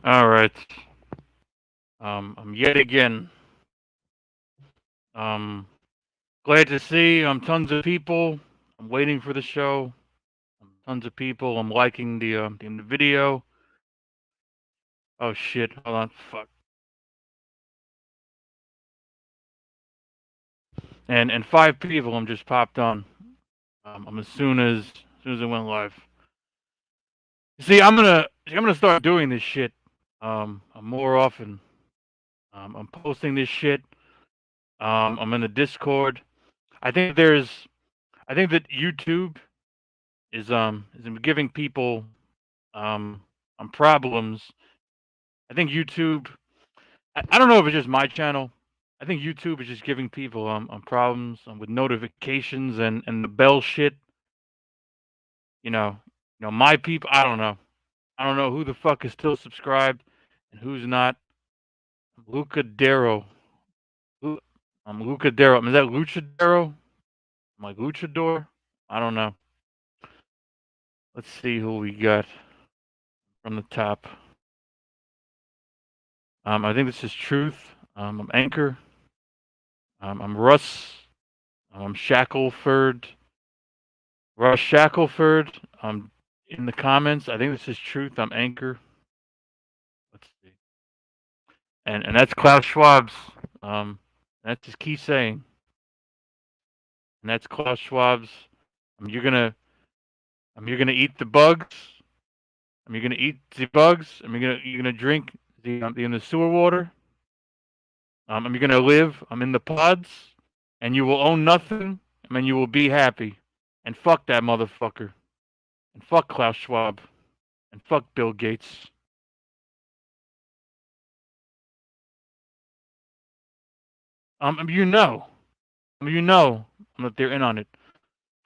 All right. I'm yet again. Um, Glad to see tons of people. I'm waiting for the show. Tons of people. I'm liking the video. Oh shit! Hold on. Fuck. And 5 people just popped on. I'm as soon as it went live. See, I'm gonna start doing this shit. More often. I'm posting this shit. I'm in the Discord. I think there's. I think that YouTube is giving people problems. I think YouTube. I don't know if it's just my channel. I think YouTube is just giving people problems with notifications and the bell shit. You know, my people. I don't know. I don't know who the fuck is still subscribed and who's not. Luca Darrow. Luca Darrow. Is that Luchadero? I'm like Luchador. I don't know. Let's see who we got from the top. I think this is Truth. I'm Anchor. I'm Russ. I'm Shackleford. Russ Shackleford. In the comments. I think this is Truth. I'm Anchor. Let's see. And that's Klaus Schwab's. That's his key saying. And that's Klaus Schwab's. You're gonna eat the bugs. You're gonna eat the bugs. You're gonna drink the sewer water. You're gonna live. I'm in the pods, and you will own nothing. You will be happy. And fuck that motherfucker. And fuck Klaus Schwab. And fuck Bill Gates. You know, that they're in on it.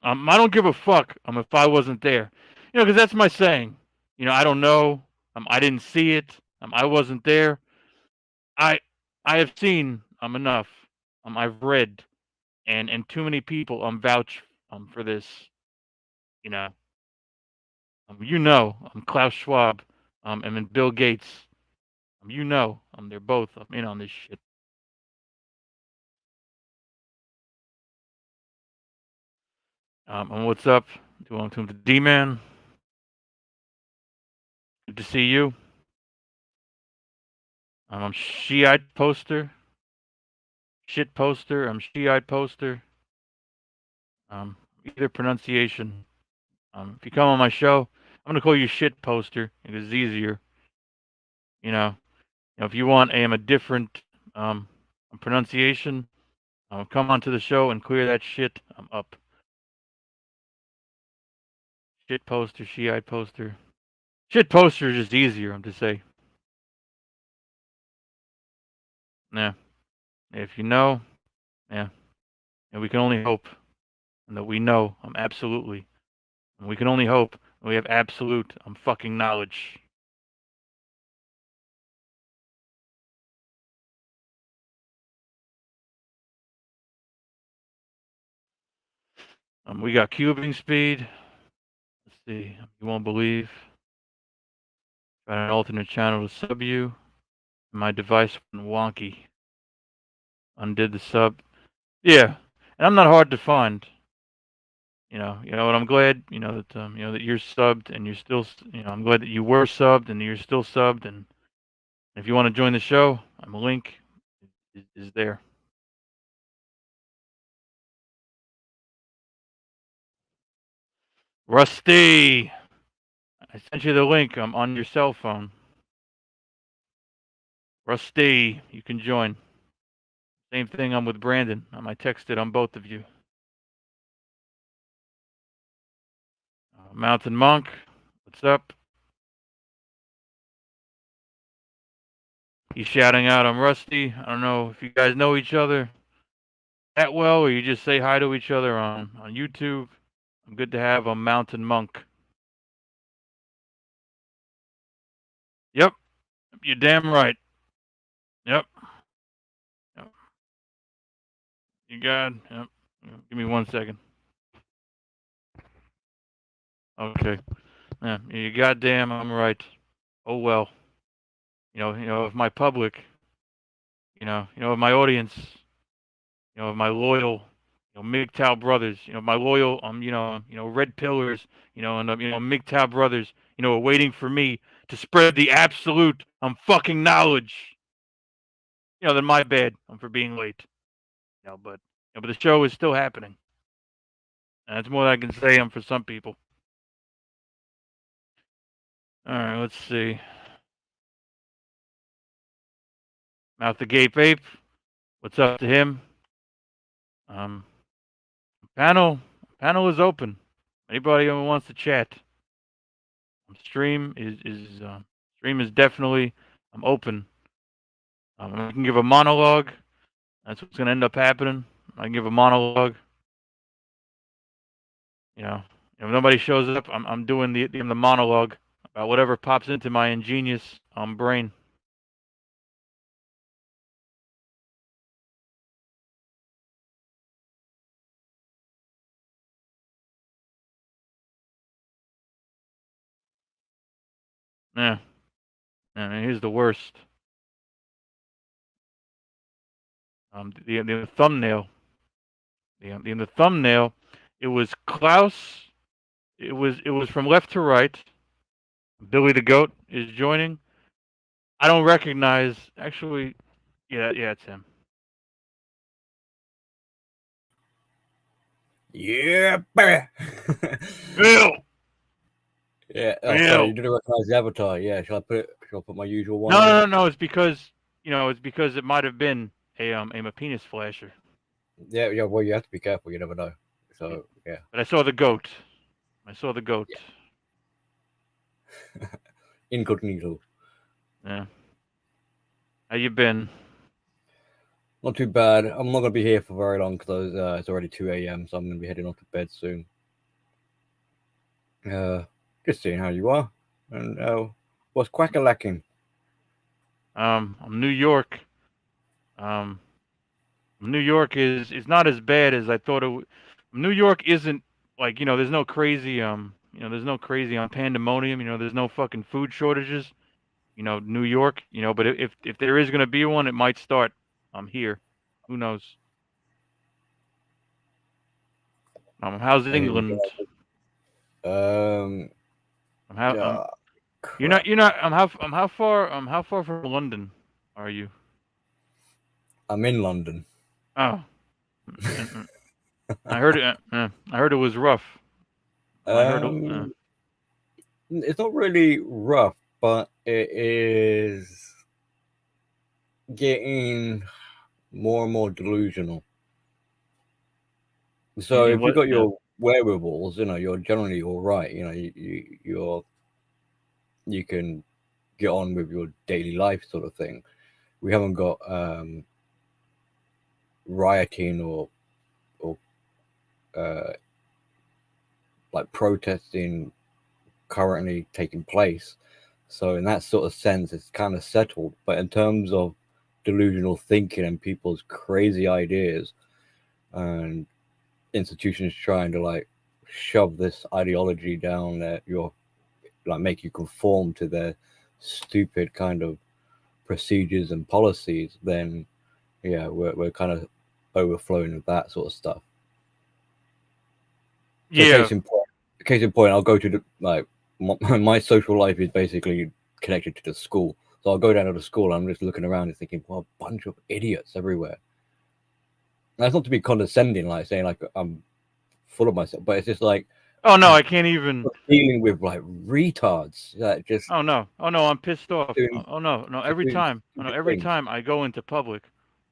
I don't give a fuck. If I wasn't there, because that's my saying. I don't know. I didn't see it. I wasn't there. I, I have seen enough. I've read, and too many people vouch for this. You know, Klaus Schwab, and then Bill Gates. They're both in on this shit. And what's up? Do you want to the D-Man? Good to see you. I'm Shiite poster. Shit poster. I'm Shiite poster. Either pronunciation. If you come on my show, I'm gonna call you shit poster because it's easier. If you want a different pronunciation, come onto the show and clear that shit up. Shit poster, Shiite poster. Shit poster is just easier to say. Yeah. If you know, yeah. And we can only hope. And that we know absolutely. And we can only hope we have absolute fucking knowledge. We got cubing speed. Let's see. You won't believe. Got an alternate channel to sub you. My device went wonky. Undid the sub. Yeah, and I'm not hard to find. What I'm glad, that you're subbed and you're still, I'm glad that you were subbed and you're still subbed. And if you want to join the show, a link is there. Rusty, I sent you the link. I'm on your cell phone. Rusty, you can join. Same thing. I'm with Brandon. I texted on both of you. Mountain Monk, what's up? He's shouting out, I'm Rusty. I don't know if you guys know each other that well or you just say hi to each other on YouTube. I'm good to have a Mountain Monk. Yep, you're damn right. Yep. Yep. You got. Yep. Give me 1 second. Okay. Yeah, you goddamn, I'm right. Oh well. of my public, of my audience, of my loyal, MGTOW brothers, my loyal, red pillars, and MGTOW brothers, are waiting for me to spread the absolute fucking knowledge. Then my bad for being late. But the show is still happening. And that's more than I can say for some people. All right, let's see. Mouth the Gape Ape. What's up to him? Panel is open. Anybody who wants to chat. Stream is definitely open. I can give a monologue. That's what's gonna end up happening. I can give a monologue. If nobody shows up, I'm doing the monologue about whatever pops into my ingenious brain. Yeah. And here's the worst. The thumbnail. In the thumbnail, it was Klaus. It was from left to right. Billy the Goat is joining. I don't recognize. Actually, yeah, it's him. Yeah, baby. Bill. Yeah. Oh, sorry, you didn't recognize the avatar. Yeah. Shall I put my usual one? No. It's because it might have been a penis flasher. Yeah. Well, you have to be careful. You never know. So yeah. But I saw the goat. Yeah. Incognito. Yeah. How you been? Not too bad. I'm not gonna be here for very long because it's already 2 a.m. So I'm gonna be heading off to bed soon. Just seeing how you are, and what's quack-a-lacking? New York. New York is not as bad as I thought it. New York isn't like there's no crazy there's no crazy pandemonium. There's no fucking food shortages. New York. But if there is gonna be one, it might start here. Who knows? How's England? Yeah, you're not. How far from London are you? I'm in London. Oh, I heard it. I heard it was rough. It's not really rough, but it is getting more and more delusional. So if you've got your wherewithals, you're generally all right. You can get on with your daily life sort of thing. We haven't got rioting or like protesting currently taking place. So in that sort of sense, it's kind of settled. But in terms of delusional thinking and people's crazy ideas and institutions trying to like shove this ideology down that you're like make you conform to their stupid kind of procedures and policies, then yeah, we're kind of overflowing with that sort of stuff. So yeah. Case in point, I'll go to the like my social life is basically connected to the school. So I'll go down to the school and I'm just looking around and thinking, well, a bunch of idiots everywhere. And that's not to be condescending, like saying like I'm full of myself, but it's just like, oh no, I can't even dealing with like retards that just. Oh no, I'm pissed off. Oh no, every time, every things. time I go into public,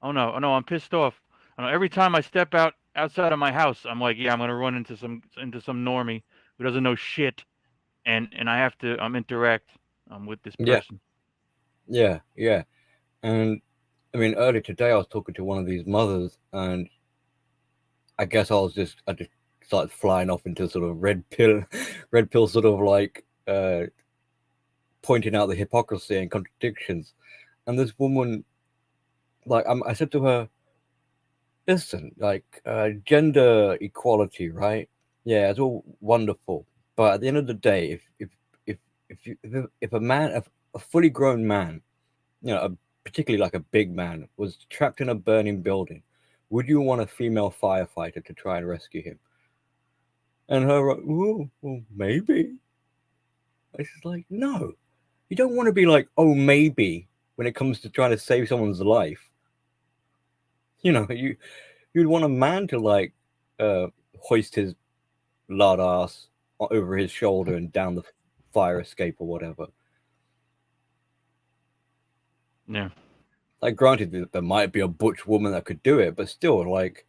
oh no, I'm pissed off. Every time I step outside of my house, I'm like, yeah, I'm gonna run into some normie who doesn't know shit, and I have to interact with this person. Yeah, and I mean earlier today I was talking to one of these mothers, and I guess I just started flying off into sort of red pill sort of like pointing out the hypocrisy and contradictions. And this woman, like, I said to her, listen, like gender equality, right? Yeah, it's all wonderful, but at the end of the day, if a man, a fully grown man, particularly like a big man, was trapped in a burning building, would you want a female firefighter to try and rescue him? And her, well, maybe. It's just like, no, you don't want to be like, oh, maybe, when it comes to trying to save someone's life. You'd want a man to like hoist his lard ass over his shoulder and down the fire escape or whatever. Yeah. Like, granted, there might be a butch woman that could do it, but still, like,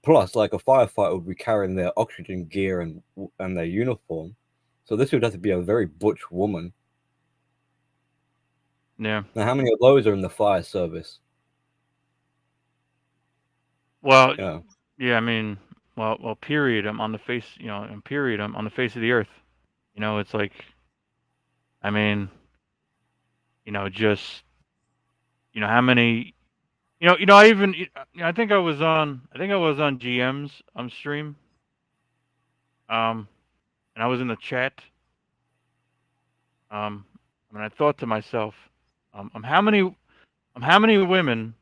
plus, like, a firefighter would be carrying their oxygen gear and their uniform, so this would have to be a very butch woman. Yeah. Now, how many of those are in the fire service? Well, Yeah. yeah. I mean, well. Period. I'm on the face. And period. I'm on the face of the earth. It's like, I mean, just, how many. I even. I think I was on. GM's stream. And I was in the chat. And I thought to myself, how many women,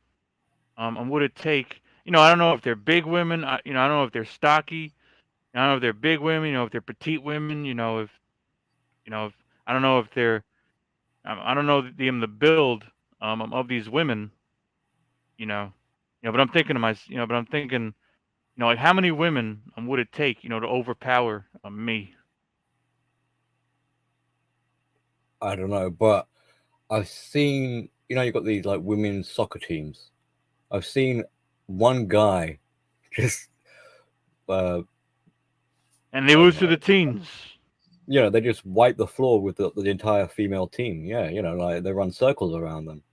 would it take? I don't know if they're big women. I don't know if they're stocky. I don't know if they're big women. If they're petite women. If I don't know if they're. I don't know the build of these women. But I'm thinking to myself. But I'm thinking. Like how many women would it take? To overpower me. I don't know, but I've seen, you've got these like women's soccer teams. I've seen one guy just, and they lose to the teens. They just wipe the floor with the entire female team. Yeah, like they run circles around them.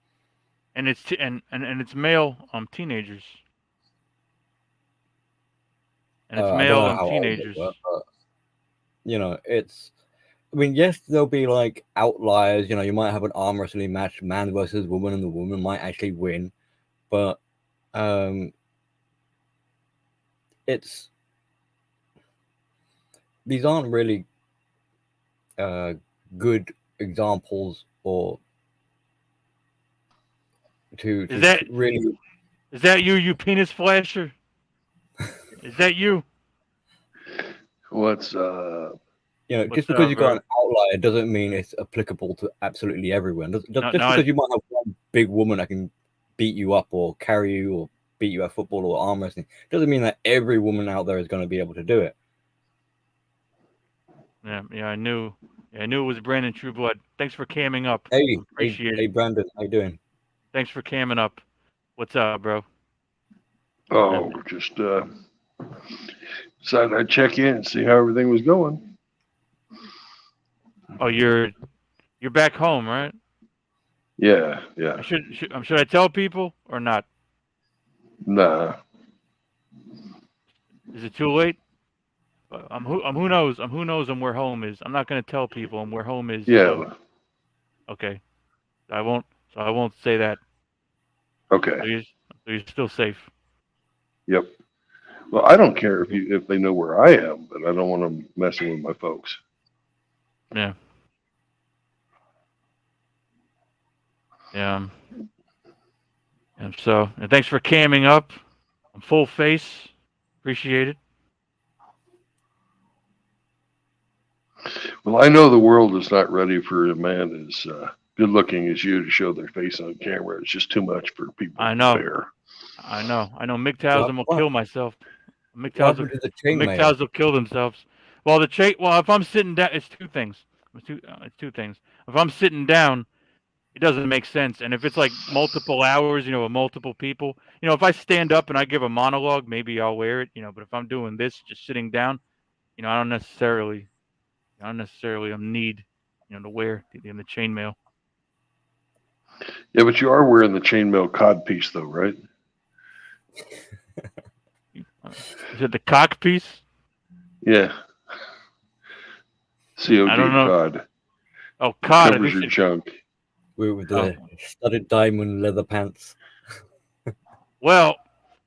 And it's and it's male teenagers. And it's I don't male know how teenagers. old they were, but it's. I mean, yes, there'll be like outliers. You might have an arm wrestling match, man versus woman, and the woman might actually win. But it's these aren't really good examples or to really. Is that you penis flasher? Is that you? What's just because you've got an outlier doesn't mean it's applicable to absolutely everyone. Just because you might have one big woman that can beat you up or carry you or beat you at football or arm wrestling doesn't mean that every woman out there is going to be able to do it. Yeah, I knew it was Brandon Trueblood. Thanks for camming up. Hey, appreciate it. Hey, Brandon, how you doing? Thanks for camming up. What's up, bro? Oh, just decided I'd check in and see how everything was going. Oh, you're back home, right? Yeah. Should I tell people or not? Nah. Is it too late? Who knows? Who knows where home is. I'm not gonna tell people where home is. Yeah. So. Okay. I won't say that. Okay. So you're still safe. Yep. Well, I don't care if they know where I am, but I don't want them messing with my folks. Yeah. Yeah. And thanks for camming up. I'm full face. Appreciate it. Well, I know the world is not ready for a man as good looking as you to show their face on camera. It's just too much for people to bear. I know. MGTOWs will kill myself. MGTOWs will kill themselves. Well, if I'm sitting down, it's two things. It's two things. If I'm sitting down, it doesn't make sense. And if it's like multiple hours, with multiple people, if I stand up and I give a monologue, maybe I'll wear it, But if I'm doing this, just sitting down, I don't necessarily need, to wear the chainmail. Yeah, but you are wearing the chainmail cod piece, though, right? Is it the cock piece? Yeah. COD I don't know. cod. Oh, cod. Covers your junk. With the studded diamond leather pants. Well,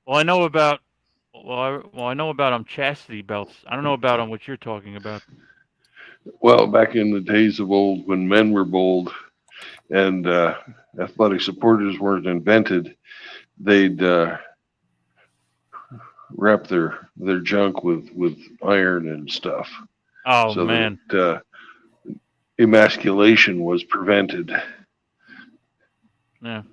I know about. I know about chastity belts. I don't know about what you're talking about. Well, back in the days of old, when men were bold, and athletic supporters weren't invented, they'd wrap their junk with iron and stuff. Oh so man. that emasculation was prevented. Yeah.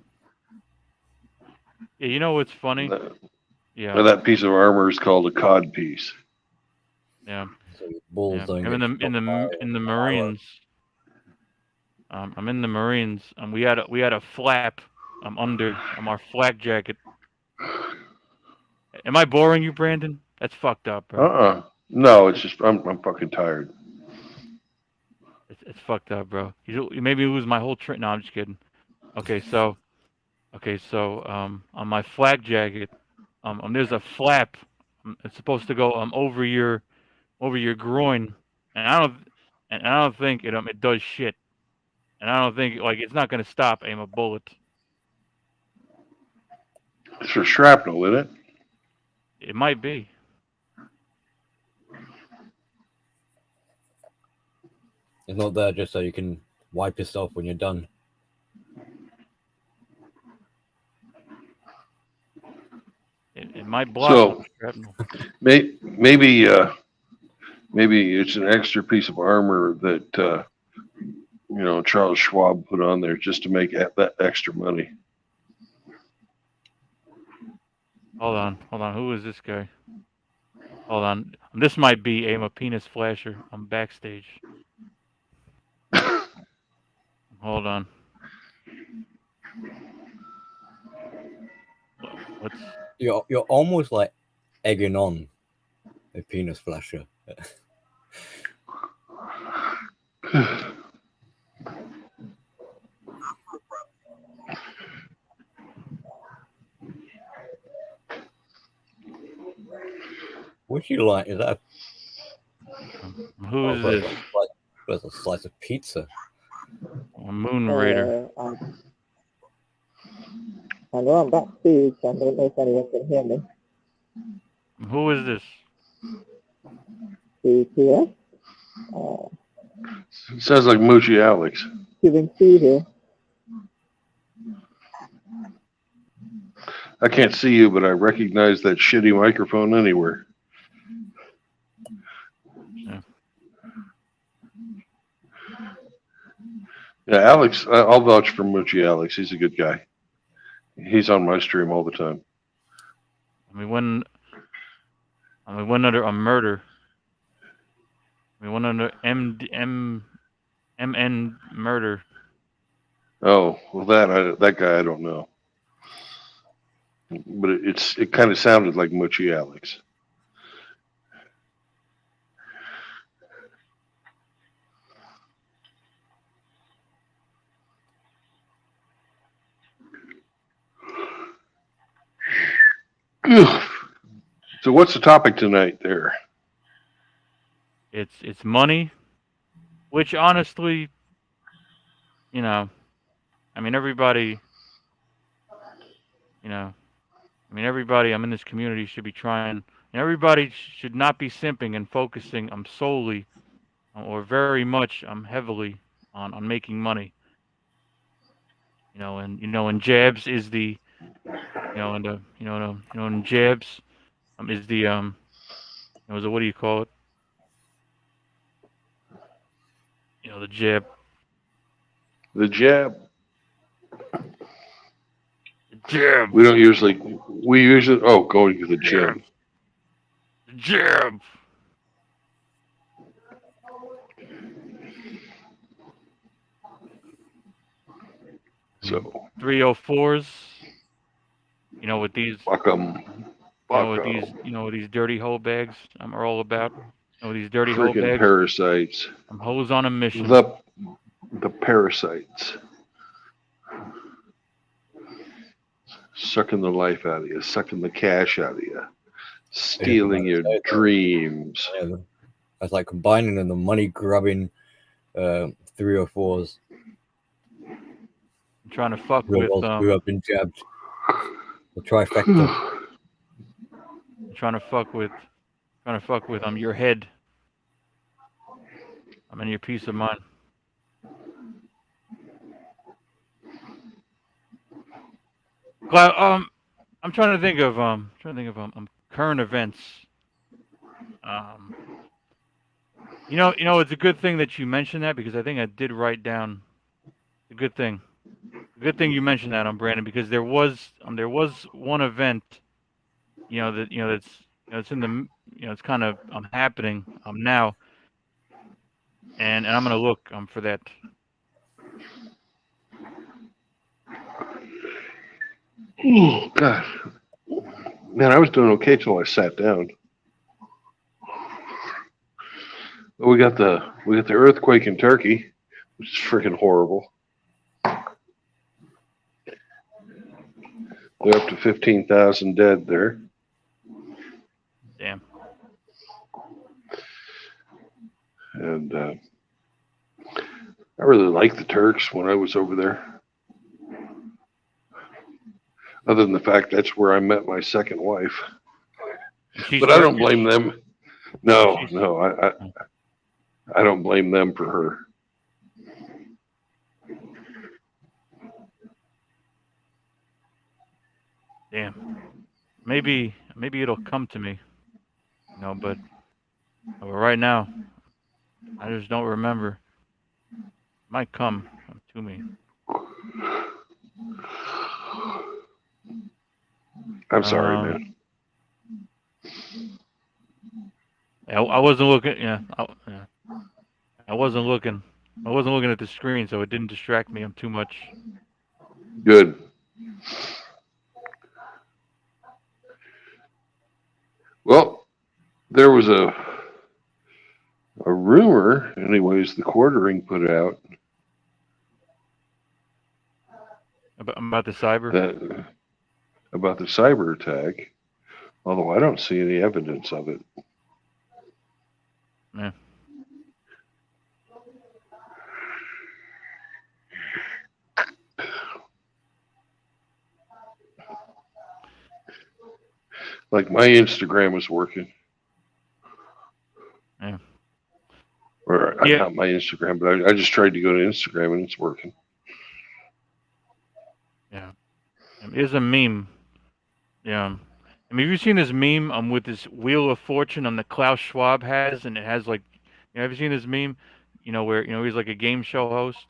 Yeah, you know what's funny? Now that piece of armor is called a cod piece. Yeah. So your balls Yeah. don't I'm get in the Marines. I'm in the Marines. We had a flap under our flak jacket. Am I boring you, Brandon? That's fucked up, bro. No, it's just I'm fucking tired. It's fucked up, bro. You made me lose my whole train. No, I'm just kidding. Okay, so on my flak jacket, there's a flap. It's supposed to go over your groin, and I don't think it does shit, and I don't think it's not gonna stop a bullet. It's for shrapnel, isn't it? It might be. It's not there just so you can wipe yourself when you're done. It might block. So maybe it's an extra piece of armor that Charles Schwab put on there just to make that extra money. Hold on. Who is this guy? Hold on. This might be a penis flasher. I'm backstage. Hold on. What's... You're almost like egging on a penis flasher. What you like? Is that? Who is this? There's a slice of pizza. A Moon Raider. I know I'm backstage. I don't know if anyone can hear me. Who is this? CTS? Sounds like Moochie Alex. Giving C here. I can't see you, but I recognize that shitty microphone anywhere. Yeah, Alex, I'll vouch for Moochie Alex. He's a good guy. He's on my stream all the time. We went under a murder. We went under MN murder. Oh, well, that guy I don't know. But it kind of sounded like Moochie Alex. So what's the topic tonight there? It's money, which honestly, everybody, everybody I'm in this community should be trying. Everybody should not be simping and focusing solely or very much heavily on making money. And jabs is the and jabs is the what do you call it? The jab. The jab. Jab. We usually going to the gym. Jab. So 304s. With these. Fuck 'em. With these dirty hole bags are all about. These dirty hole Freaking bags. Parasites. I'm hoes on a mission. The parasites. Sucking the life out of you, sucking the cash out of you, stealing your dreams. Yeah, that's like combining and the money grubbing 304s. I'm trying to fuck who have been jabbed. The trifecta. I'm trying to fuck with your head. I'm in your peace of mind. I'm trying to think of current events. It's a good thing that you mentioned that, because I think I did write down a good thing. Good thing you mentioned that, Brandon, because there was one event, it's in the, it's kind of happening now, and I'm gonna look for that. Oh God, man, I was doing okay till I sat down. We got the earthquake in Turkey, which is freaking horrible. They're up to 15,000 dead there. Damn. And I really liked the Turks when I was over there. Other than the fact that's where I met my second wife. But I don't blame them. No, I don't blame them for her. Damn. Maybe it'll come to me. But right now, I just don't remember. It might come to me. I'm sorry, man. I wasn't looking. I wasn't looking. I wasn't looking at the screen, so it didn't distract me too much. Good. Well, there was a rumor, anyways, the quartering put out about the cyber. About the cyber attack, although I don't see any evidence of it. Yeah. Like my Instagram was working. Yeah. Or not my Instagram, but I just tried to go to Instagram and it's working. Yeah. Here's a meme. Yeah. Have you seen this meme with this Wheel of Fortune that Klaus Schwab has, and it has like, have you seen this meme? Where he's like a game show host.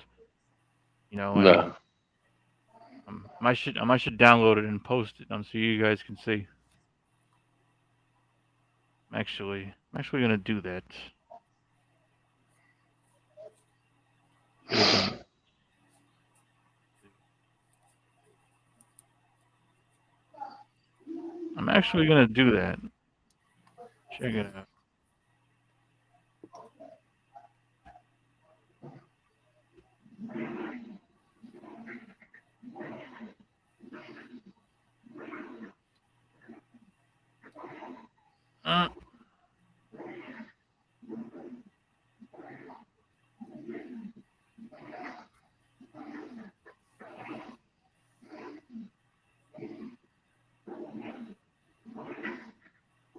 No. I should download it and post it so you guys can see. I'm actually gonna do that. I'm actually gonna do that. Check it out.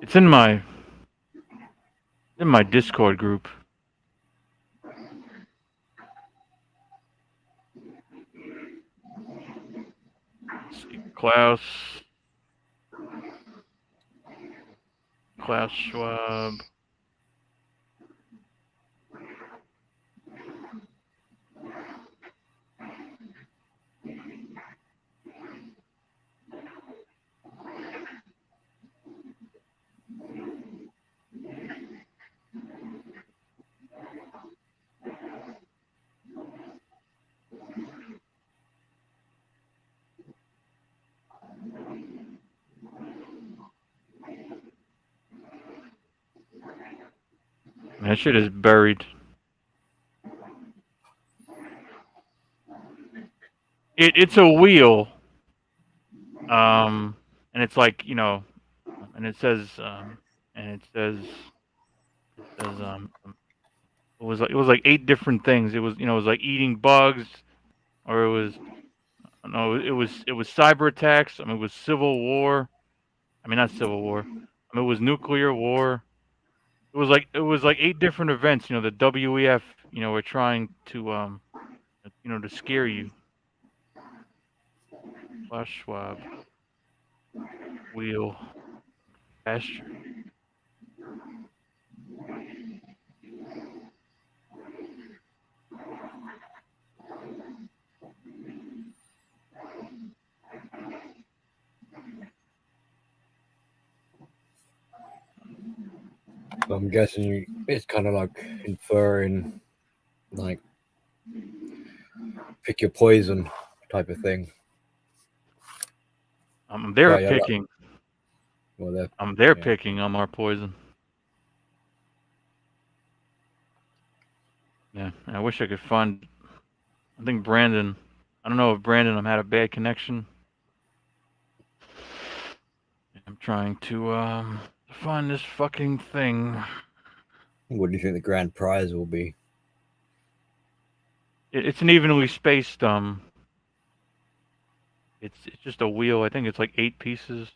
It's in my Discord group. Let's see, Klaus Schwab. That shit is buried. It's a wheel. And it's like, and it says it was like 8 different things. It was it was like eating bugs, or it was cyber attacks. It was civil war. Not civil war. It was nuclear war. It was like 8 different events. The WEF, were trying to to scare you. Schwab. Wheel. Pasture. So I'm guessing it's kind of like inferring, like, pick your poison type of thing. They're Right, yeah, like- picking. Well, They're yeah. picking on our poison. Yeah, I wish I could find. I think Brandon. I don't know if Brandon had a bad connection. I'm trying to find this fucking thing. What do you think the grand prize will be? It's an evenly spaced. It's just a wheel. I think it's like 8 pieces.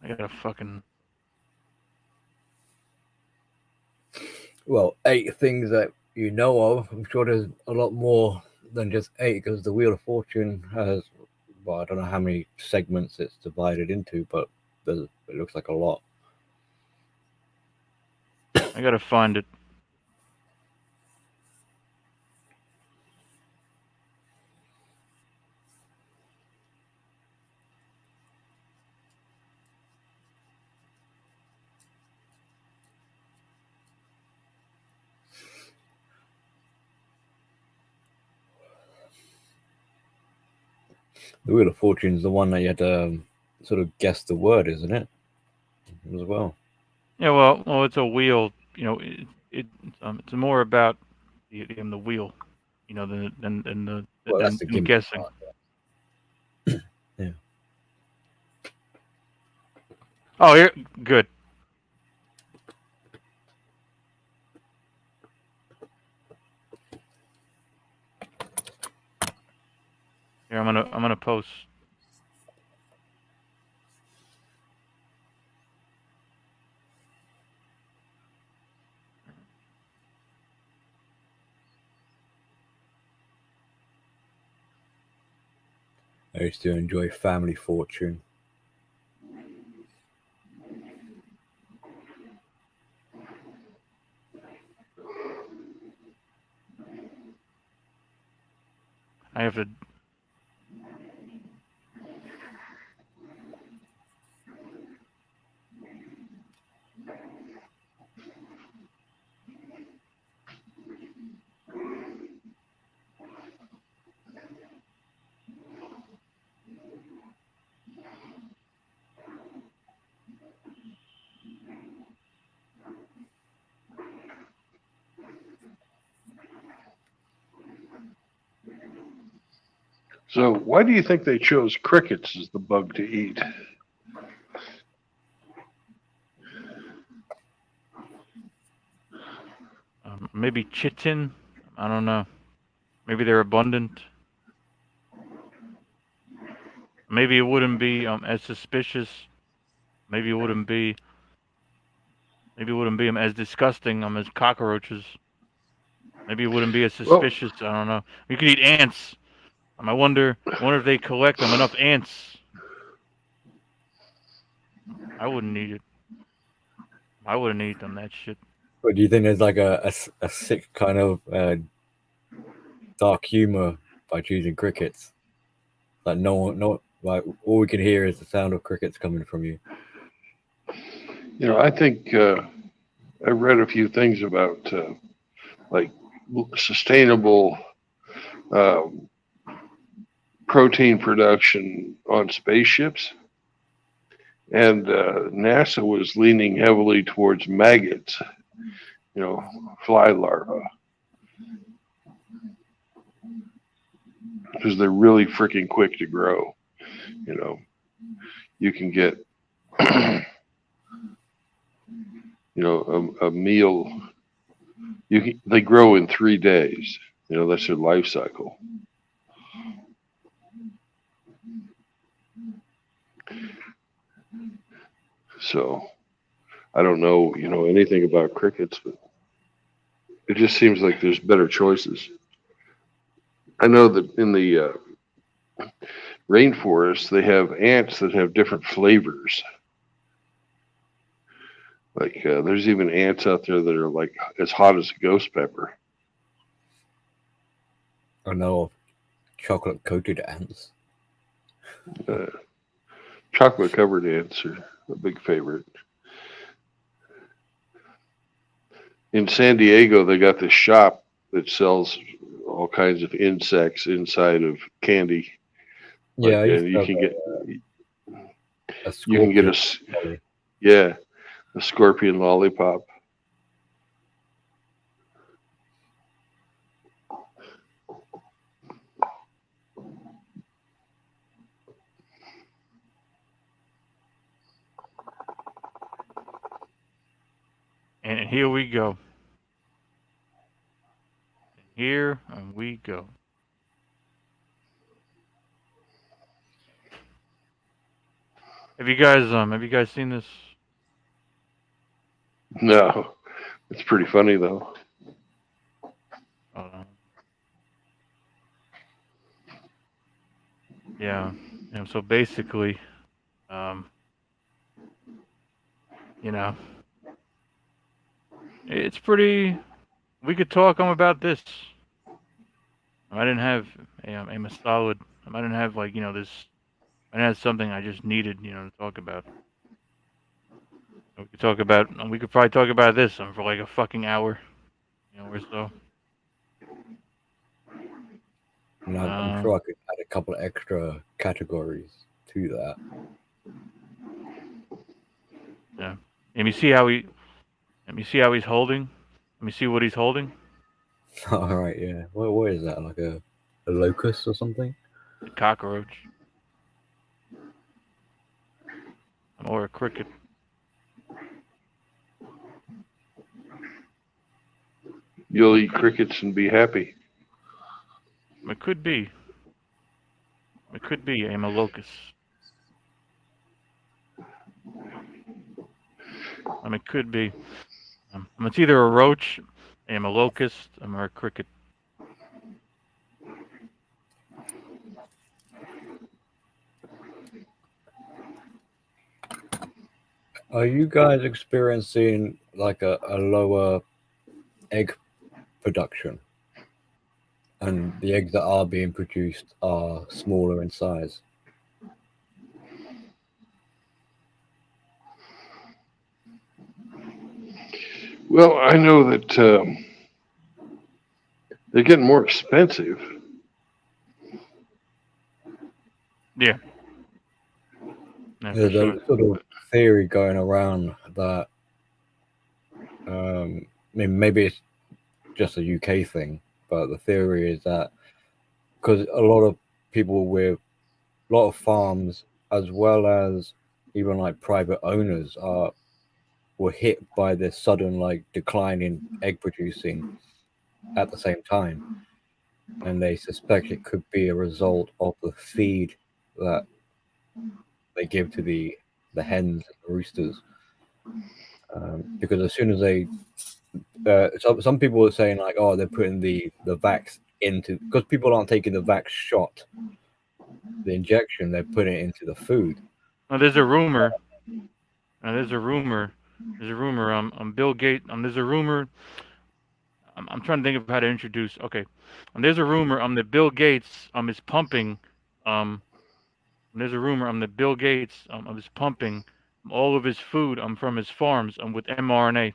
I gotta fucking. Well, 8 things that you know of. I'm sure there's a lot more than just 8, because the Wheel of Fortune has, well, I don't know how many segments it's divided into, but it looks like a lot. I gotta find it. The Wheel of Fortune is the one that you had to sort of guess the word, isn't it? As well. Yeah, well, it's a wheel. You know, it's more about the wheel. You know, than the Well, that's the than gimmick guessing. part. Yeah. Oh, here, good. Here, I'm gonna post. I used to enjoy Family Fortune. I have to. So why do you think they chose crickets as the bug to eat? Maybe chitin. I don't know. Maybe they're abundant. Maybe it wouldn't be as suspicious. Maybe it wouldn't be. Maybe it wouldn't be as disgusting as cockroaches. Maybe it wouldn't be as suspicious. I don't know. You could eat ants. I wonder if they collect enough ants. I wouldn't eat it. I wouldn't eat them. That shit. But do you think there's like a sick kind of dark humor by choosing crickets? Like like all we can hear is the sound of crickets coming from you. You know, I think I read a few things about like sustainable protein production on spaceships. And NASA was leaning heavily towards maggots, you know, fly larvae, because they're really freaking quick to grow. You know, you can get, you know, a meal. They grow in 3 days. You know, that's their life cycle. So I don't know, you know, anything about crickets, but it just seems like there's better choices. I know that in the rainforest, they have ants that have different flavors. Like there's even ants out there that are like as hot as a ghost pepper. I know of chocolate coated ants. Chocolate covered ants are a big favorite. In San Diego, they got this shop that sells all kinds of insects inside of candy. Yeah, Like, I used to you have can get a you can get scorpion. a scorpion lollipop. And here we go. Here we go. Have you guys seen this? No, it's pretty funny though. Yeah. And so basically, you know, it's pretty. We could talk about this. I didn't have a solid. I didn't have like this. I didn't have something I just needed to talk about. We could talk about. We could probably talk about this for like a fucking hour, or so. And I'm sure I could add a couple of extra categories to that. Yeah. Let me see how he's holding. Let me see what he's holding. All right, yeah. What is that? Like a locust or something? A cockroach. Or a cricket. You'll eat crickets and be happy. It could be. It could be a locust. It could be. It's either a roach, a locust, or a cricket. Are you guys experiencing like a lower egg production? And the eggs that are being produced are smaller in size? Well, I know that they're getting more expensive. Yeah. There's a sort of theory going around that, I mean, maybe it's just a UK thing, but the theory is that because a lot of people with a lot of farms, as well as even like private owners, were hit by this sudden like decline in egg producing at the same time, and they suspect it could be a result of the feed that they give to the hens and the roosters. Because as soon as they some people are saying like, oh, they're putting the vax into, because people aren't taking the vax shot, the injection, they're putting it into the food. There's a rumor. There's a rumor. Bill Gates. There's a rumor. I'm trying to think of how to introduce. Okay. There's a rumor. That Bill Gates is pumping. There's a rumor. That Bill Gates is pumping all of his food from his farms with mRNA.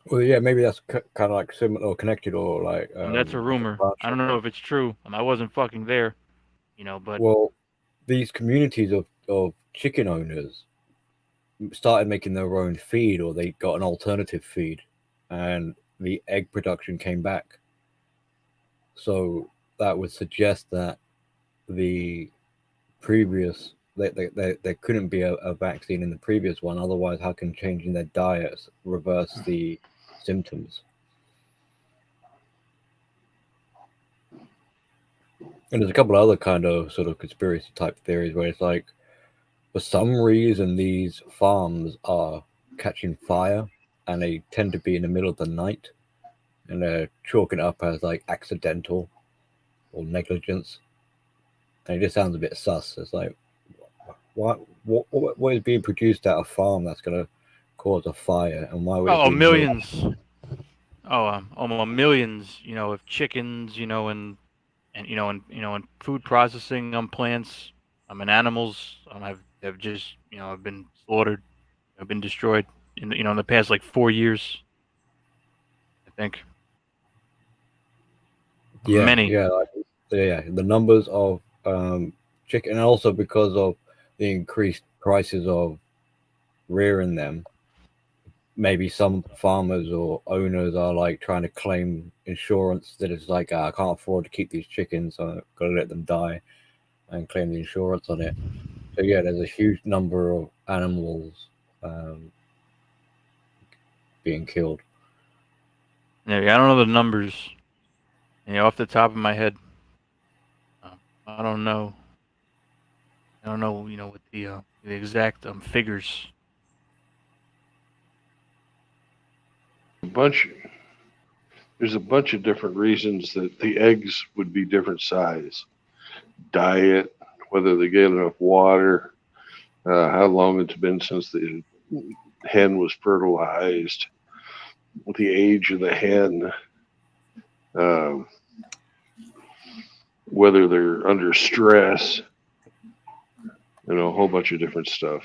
Well, yeah, maybe that's kind of like similar or connected, or like. That's a rumor. I don't know if it's true. I wasn't fucking there, but. Well, these communities of chicken owners started making their own feed, or they got an alternative feed, and the egg production came back. So that would suggest that the previous there couldn't be a vaccine in the previous one. Otherwise, how can changing their diets reverse the symptoms? And there's a couple of other kind of sort of conspiracy type theories where it's like, for some reason, these farms are catching fire, and they tend to be in the middle of the night. and they're chalking it up as like accidental or negligence. And it just sounds a bit sus. It's like, what is being produced at a farm that's going to cause a fire, and why would it Oh, be millions. Millions. Of chickens. And food processing plants. And animals. Have just have been slaughtered. Have been destroyed in the past like 4 years. I think. Many. The numbers of chicken, and also because of the increased prices of rearing them, maybe some farmers or owners are like trying to claim insurance that it's like, I can't afford to keep these chickens, so I've got to let them die and claim the insurance on it. So yeah, there's a huge number of animals being killed. Yeah, I don't know the numbers. Off the top of my head, I don't know. What the exact figures. There's a bunch of different reasons that the eggs would be different size. Diet, whether they get enough water, how long it's been since the hen was fertilized, the age of the hen, whether they're under stress, a whole bunch of different stuff.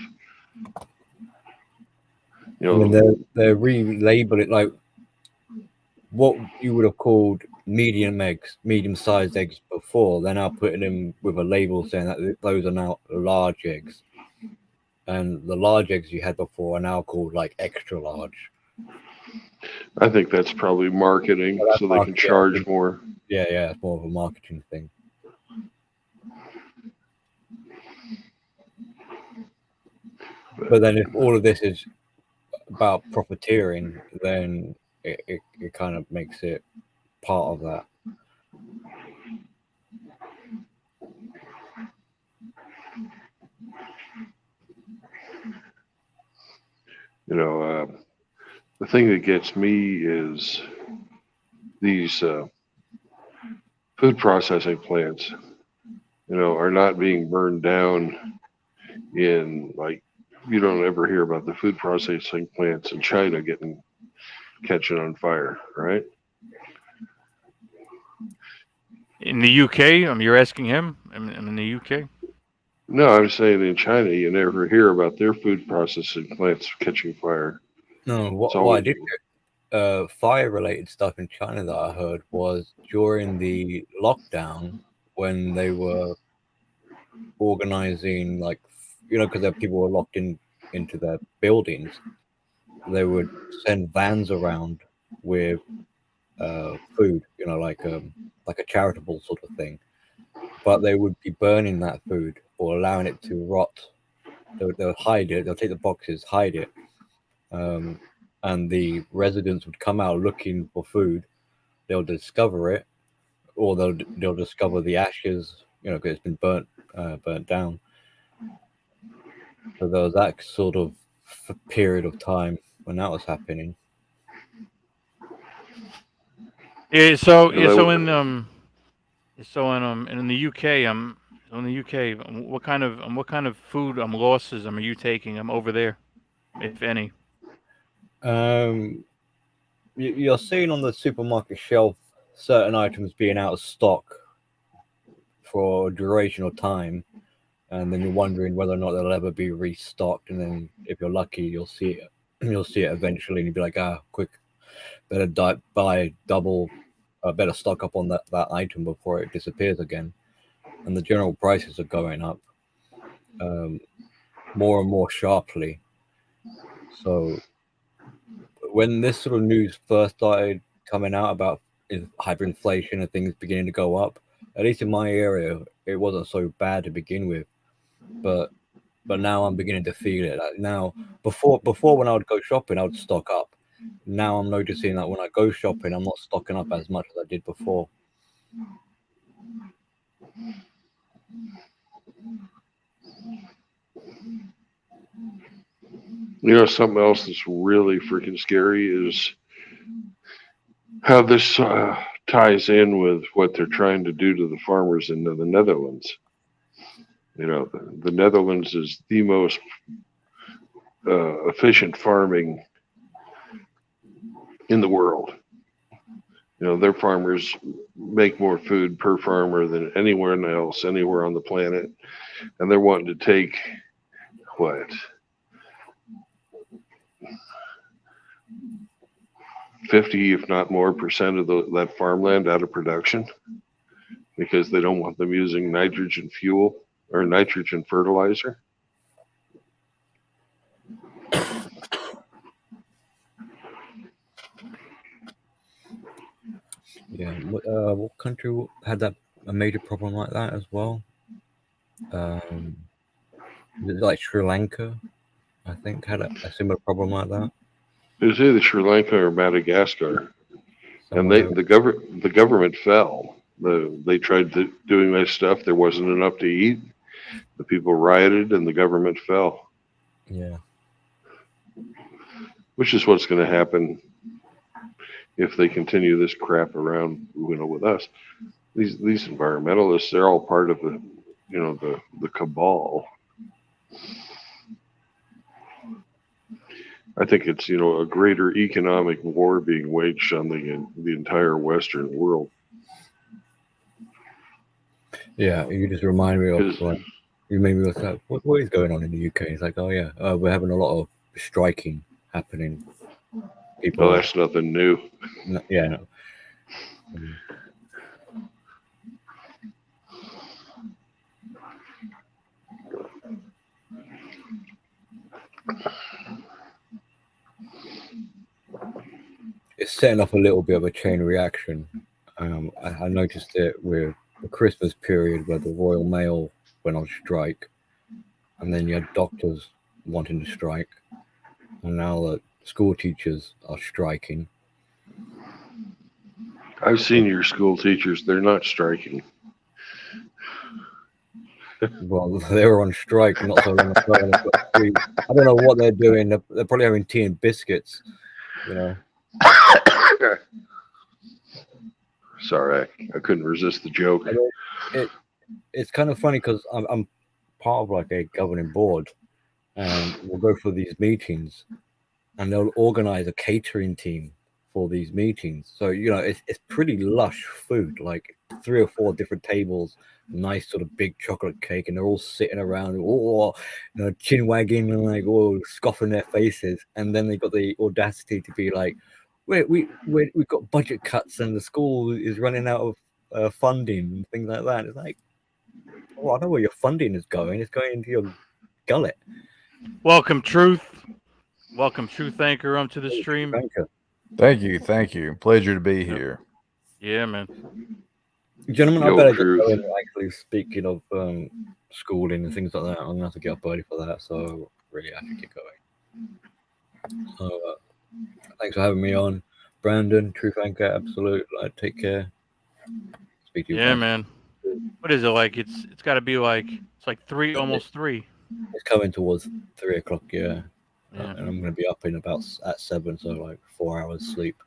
I mean, they're relabeling it like what you would have called medium-sized eggs before. They're now putting them with a label saying that those are now large eggs, and the large eggs you had before are now called like extra large. I think that's probably marketing, so they can charge more. Yeah, it's more of a marketing thing. But then if all of this is about profiteering, then it kind of makes it part of that. The thing that gets me is these food processing plants, are not being burned down in, like, you don't ever hear about the food processing plants in China catching on fire, right? In the UK, you're asking him? I'm in the UK. No, I'm saying in China, you never hear about their food processing plants catching fire. No, what I did hear, fire-related stuff in China that I heard was during the lockdown when they were organizing, like, because people were locked into their buildings, they would send vans around with food, like a charitable sort of thing, but they would be burning that food or allowing it to rot. They'll hide it. They'll take the boxes, hide it, and the residents would come out looking for food. They'll discover it, or they'll discover the ashes, because it's been burnt down. So there was that sort of period of time when that was happening. Yeah. So in the UK, in the UK, what kind of food losses are you taking over there, if any? You're seeing on the supermarket shelf certain items being out of stock for a duration of time, and then you're wondering whether or not they'll ever be restocked. And then, if you're lucky, you'll see it. You'll see it eventually, and you'll be like, quick, better buy double, better stock up on that item before it disappears again. And the general prices are going up more and more sharply. So when this sort of news first started coming out about hyperinflation and things beginning to go up, at least in my area, it wasn't so bad to begin with. But now I'm beginning to feel it. Like now, before when I would go shopping, I would stock up. Now I'm noticing that when I go shopping, I'm not stocking up as much as I did before. Something else that's really freaking scary is how this ties in with what they're trying to do to the farmers in the Netherlands. You know, the Netherlands is the most efficient farming in the world. You know, their farmers make more food per farmer than anywhere else, anywhere on the planet. And they're wanting to take, what, 50, if not more, percent of that farmland out of production because they don't want them using nitrogen fuel or nitrogen fertilizer. Yeah. What country had a major problem like that as well? Like Sri Lanka, I think, had a similar problem like that. It was either Sri Lanka or Madagascar, and Somewhere. the government fell. They tried doing this stuff. There wasn't enough to eat. The people rioted, and the government fell. Yeah. Which is what's going to happen if they continue this crap around, with us. These environmentalists, they're all part of the cabal. I think it's a greater economic war being waged on the entire Western world. Yeah, you just remind me of you made me look up what is going on in the UK. It's like, oh yeah, we're having a lot of striking happening. People. Oh, that's nothing new. Yeah. No. It's setting off a little bit of a chain reaction. I noticed it with the Christmas period where the Royal Mail went on strike, and then you had doctors wanting to strike, and now the school teachers are striking. I've seen your school teachers; they're not striking. Well, they were on strike not so long ago. I don't know what they're doing. They're probably having tea and biscuits, Sorry, I couldn't resist the joke. I mean, it's kind of funny because I'm part of like a governing board, and we'll go for these meetings, and they'll organize a catering team for these meetings. So it's pretty lush food, like 3 or 4 different tables, nice sort of big chocolate cake, and they're all sitting around, chin wagging and like scoffing their faces, and then they got the audacity to be like, we've got budget cuts and the school is running out of funding and things like that. It's like, I know where your funding is going. It's going into your gullet. Welcome, Truth. Welcome, Truth Anchor, to the stream. Thank you. Pleasure to be here. Yeah, man. Gentlemen, I better get going. Actually, speaking of schooling and things like that, I'm gonna have to get up early for that. So really, I have to get going. So thanks for having me on, Brandon. Truth Anchor, absolute. Take care. Speak to you. Yeah, man. What is it like? It's got to be like almost 3. It's coming towards 3 o'clock. Yeah. And I'm gonna be up at 7, so like 4 hours sleep.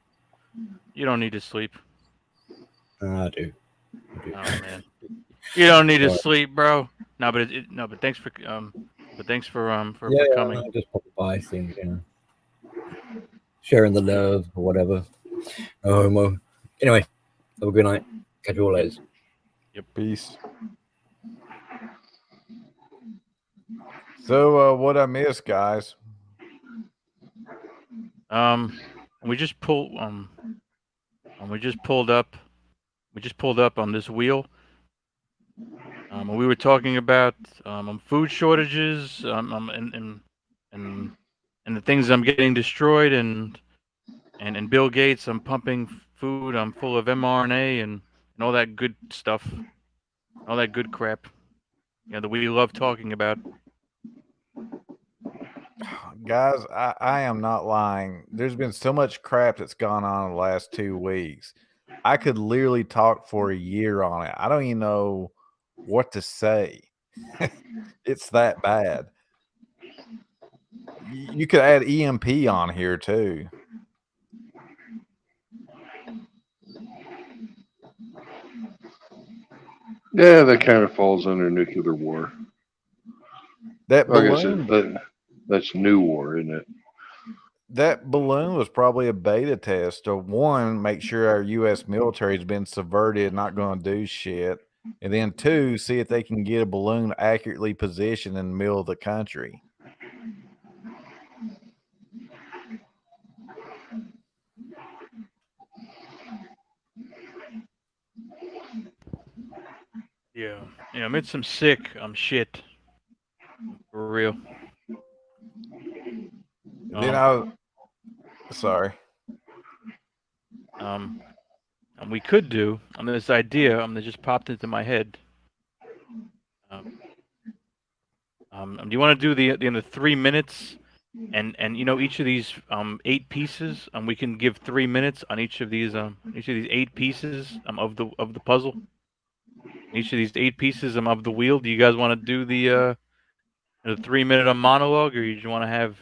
You don't need to sleep. I do. Oh man, you don't need to sleep, bro. No, but but thanks for coming. I just pop by things, sharing the love or whatever. Well, anyway, have a good night. Catch you all later. Yep. Peace. So, what I missed, guys? We just pulled up on this wheel. We were talking about food shortages, and the things I'm getting destroyed, and Bill Gates, I'm pumping food, I'm full of mRNA and all that good stuff, all that good crap, that we love talking about. Guys, I am not lying. There's been so much crap that's gone on in the last 2 weeks. I could literally talk for a year on it. I don't even know what to say. It's that bad. You could add EMP on here too. Yeah, that kind of falls under nuclear war. That I guess balloon, that's new war, isn't it? that balloon was probably a beta test to one, make sure our U.S. military has been subverted, not going to do shit, and then two, see if they can get a balloon accurately positioned in the middle of the country. Yeah. Yeah, I'm in some sick shit. For real. And then sorry. And we could do on this idea that just popped into my head. Do you want to do the 3 minutes, and each of these 8 pieces, we can give 3 minutes on each of these 8 pieces of the puzzle. Each of these 8 pieces of the wheel. Do you guys want to do the 3-minute monologue, or you just want to have,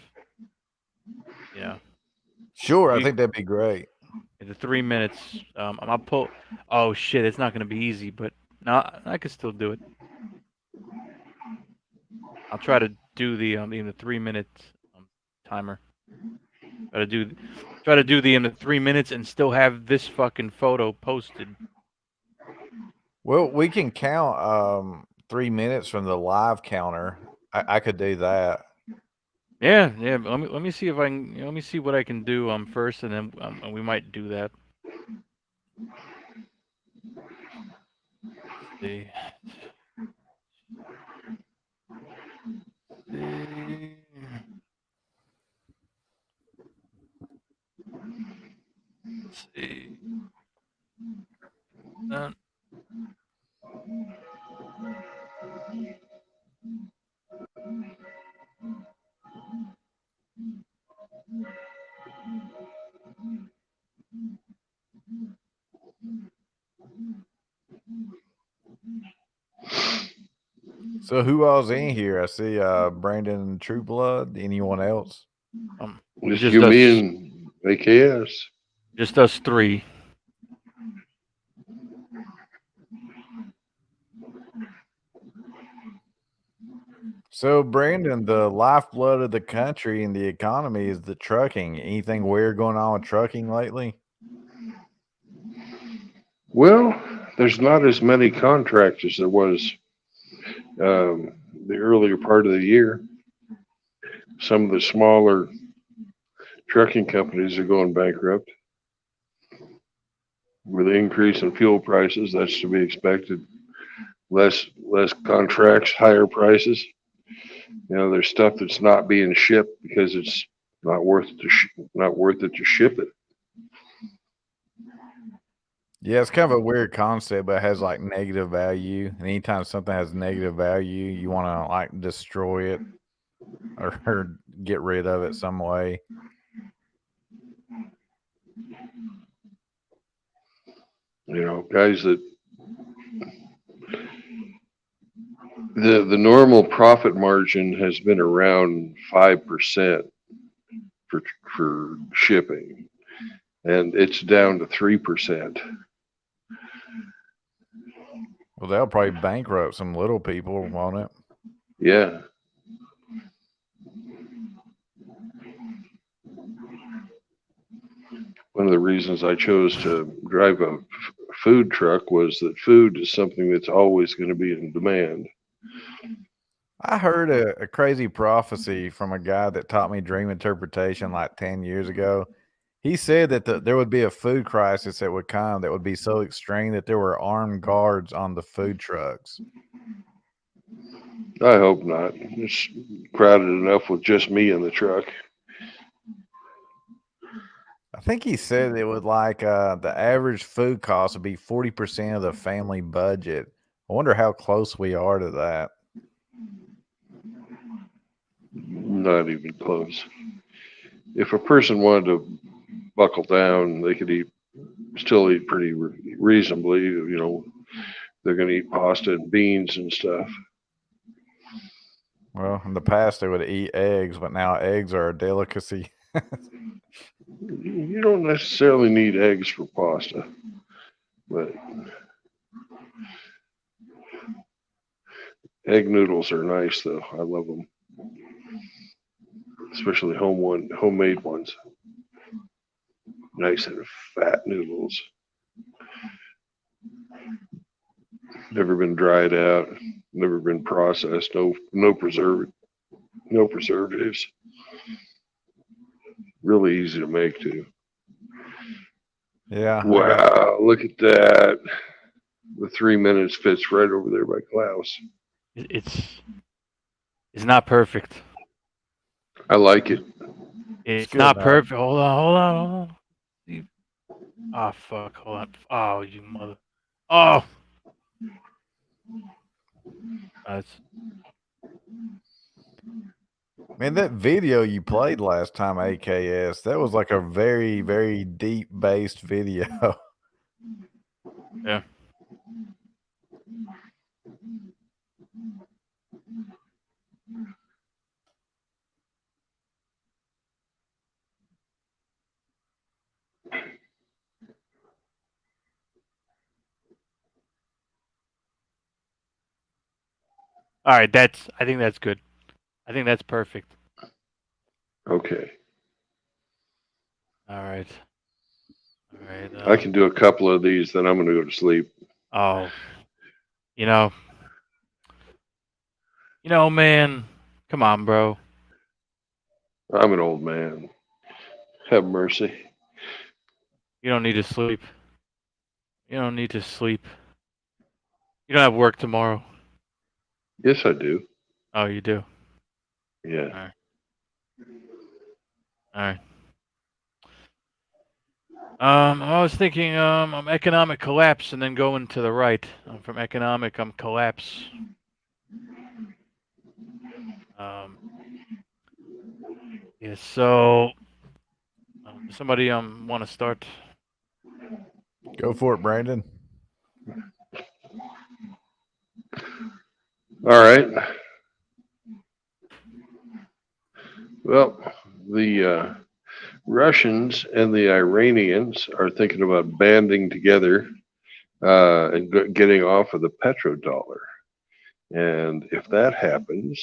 Sure, I think that'd be great. the 3 minutes? I'll pull. Oh shit, it's not going to be easy, but no, I can still do it. I'll try to do the 3-minute timer. Try to do the 3 minutes and still have this fucking photo posted. Well, we can count 3 minutes from the live counter. I could do that. Yeah. Let me see if I can. Let me see what I can do first, and then we might do that. Let's see. Let's see. So who all's in here? I see Brandon Trueblood. Anyone else? Just you, me, and AKS. Just us 3. So, Brandon, the lifeblood of the country and the economy is the trucking. Anything weird going on with trucking lately? Well, there's not as many contracts as there was the earlier part of the year. Some of the smaller trucking companies are going bankrupt. With the increase in fuel prices, that's to be expected. Less contracts, higher prices. There's stuff that's not being shipped because it's not worth it to ship it. Yeah, it's kind of a weird concept, but it has like negative value. And anytime something has negative value, you want to like destroy it or get rid of it some way. Guys, that the normal profit margin has been around 5% for shipping, and it's down to 3%. Well, they'll probably bankrupt some little people, won't it? Yeah. One of the reasons I chose to drive a food truck was that food is something that's always going to be in demand. I heard a crazy prophecy from a guy that taught me dream interpretation like 10 years ago. He said that there would be a food crisis that would come that would be so extreme that there were armed guards on the food trucks. I hope not. It's crowded enough with just me in the truck. I think he said it would like the average food cost would be 40% of the family budget. I wonder how close we are to that. Not even close. If a person wanted to buckle down, they could still eat pretty reasonably. They're going to eat pasta and beans and stuff. Well, in the past they would eat eggs, but now eggs are a delicacy. You don't necessarily need eggs for pasta, but Egg noodles are nice, though. I love them, especially homemade ones. Nice and fat noodles. Never been dried out. Never been processed. No preservatives. Really easy to make too. Yeah. Wow, look at that. The 3 minutes fits right over there by Klaus. It's not perfect. I like it. It's good, not man. perfect. Hold on. Oh, fuck. Hold on. Oh, you mother. Oh. That's Man, that video you played last time, AKS, that was like a very, very deep based video. yeah. All right. I think that's good. I think that's perfect. Okay. All right. All right. I can do a couple of these, then I'm going to go to sleep. Oh. You know, man. Come on, bro. I'm an old man. Have mercy. You don't need to sleep. You don't need to sleep. You don't have work tomorrow. Yes, I do. Oh, you do. Yeah. All right. I was thinking, I'm economic collapse and then going to the right. From economic, I'm collapse. Yeah. So, does somebody want to start? Go for it, Brandon. All right. Well, the Russians and the Iranians are thinking about banding together and getting off of the petrodollar. And if that happens,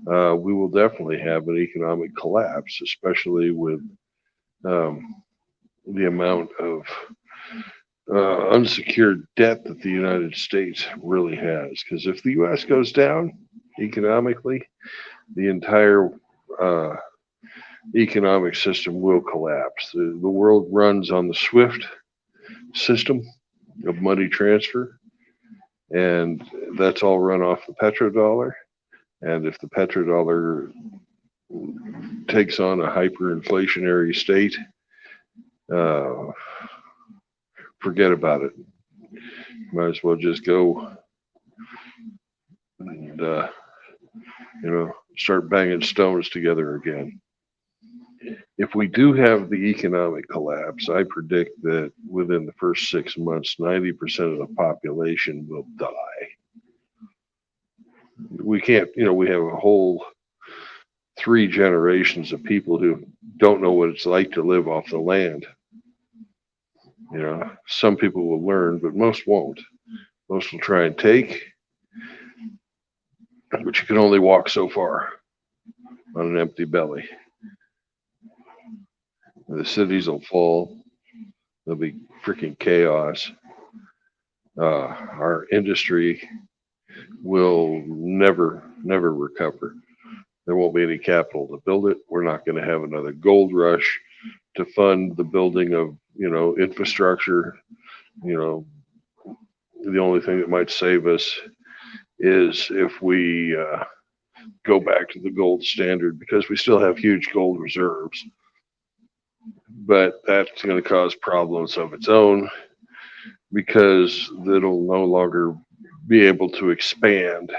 we will definitely have an economic collapse, especially with the amount of unsecured debt that the United States really has. Because if the U.S. goes down economically, the entire economic system will collapse. The world runs on the SWIFT system of money transfer, and that's all run off the petrodollar. And if the petrodollar takes on a hyperinflationary state, forget about it. Might as well just go and start banging stones together again. If we do have the economic collapse, I predict that within the first 6 months, 90% of the population will die. We can't, we have a whole 3 generations of people who don't know what it's like to live off the land. Some people will learn, but most won't. Most will try and take, but you can only walk so far on an empty belly. The cities will fall. There'll be freaking chaos. Our industry will never recover. There won't be any capital to build it. We're not going to have another gold rush to fund the building of, infrastructure. The only thing that might save us is if we go back to the gold standard, because we still have huge gold reserves. But that's going to cause problems of its own, because it'll no longer be able to expand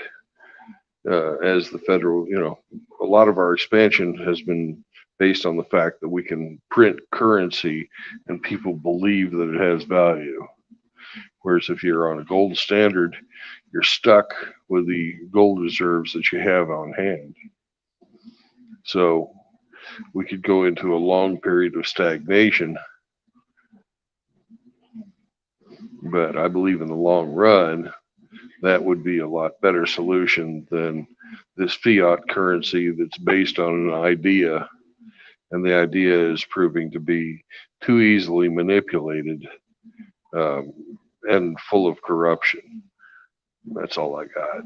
as the federal, a lot of our expansion has been based on the fact that we can print currency and people believe that it has value. Whereas if you're on a gold standard, you're stuck with the gold reserves that you have on hand. So we could go into a long period of stagnation. But I believe in the long run, that would be a lot better solution than this fiat currency that's based on an idea, and the idea is proving to be too easily manipulated and full of corruption. That's all I got.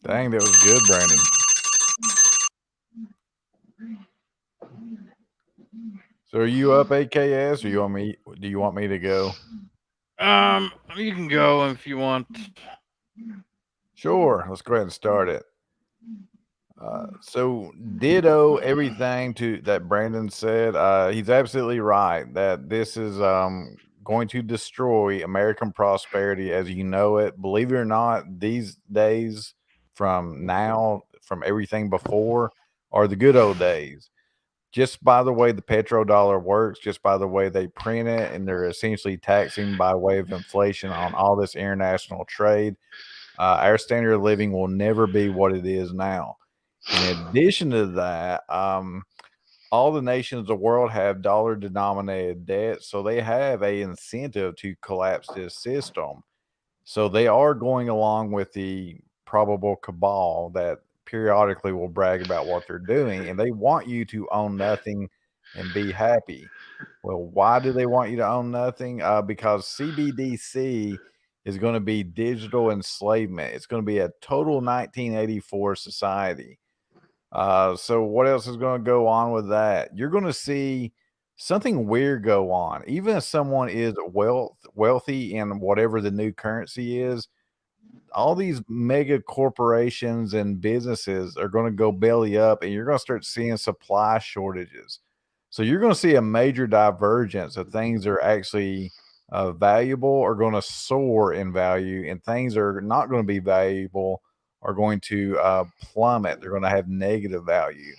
Dang, that was good, Brandon. So are you up, AKS, or do you want me to go? You can go if you want. Sure, let's go ahead and start it. So ditto everything to that Brandon said. He's absolutely right that this is going to destroy American prosperity as you know it. Believe it or not, these days from now, from everything before, are the good old days. Just by the way the petrodollar works, just by the way they print it, and they're essentially taxing by way of inflation on all this international trade, our standard of living will never be what it is now. In addition to that, all the nations of the world have dollar denominated debt, so they have a incentive to collapse this system. So they are going along with the probable cabal that periodically will brag about what they're doing, and they want you to own nothing and be happy. Well, why do they want you to own nothing? Because CBDC is going to be digital enslavement. It's going to be a total 1984 society. So what else is going to go on with that? You're going to see something weird go on. Even if someone is wealthy in whatever the new currency is, all these mega corporations and businesses are going to go belly up, and you're going to start seeing supply shortages. So you're going to see a major divergence of things that are actually valuable are going to soar in value, and things that are not going to be valuable are going to plummet. They're going to have negative value.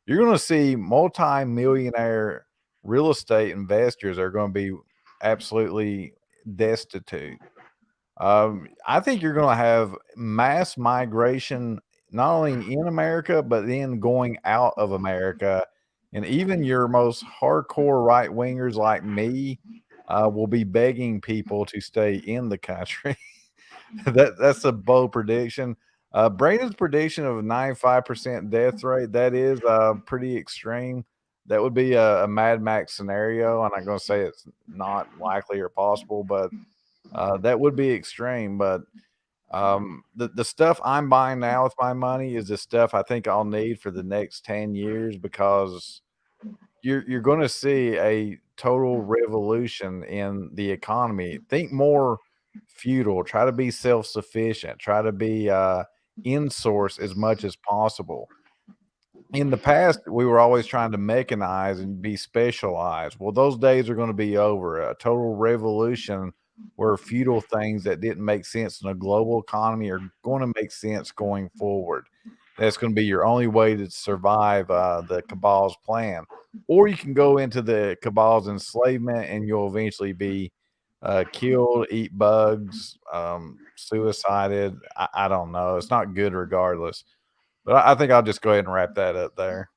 You're going to see multi-millionaire real estate investors are going to be absolutely destitute. I think you're going to have mass migration, not only in America, but then going out of America. And even your most hardcore right wingers like me will be begging people to stay in the country. That's a bold prediction. Brandon's prediction of a 95% death rate, that is pretty extreme. That would be a Mad Max scenario. I'm not going to say it's not likely or possible, but that would be extreme. But the stuff I'm buying now with my money is the stuff I think I'll need for the next 10 years, because you're going to see a total revolution in the economy. Think more feudal, try to be self-sufficient, try to be in source as much as possible. In the past, we were always trying to mechanize and be specialized. Well, those days are going to be over. A total revolution where feudal things that didn't make sense in a global economy are going to make sense going forward. That's going to be your only way to survive the cabal's plan. Or you can go into the cabal's enslavement and you'll eventually be killed, eat bugs, suicided. I don't know. It's not good regardless. But I think I'll just go ahead and wrap that up there.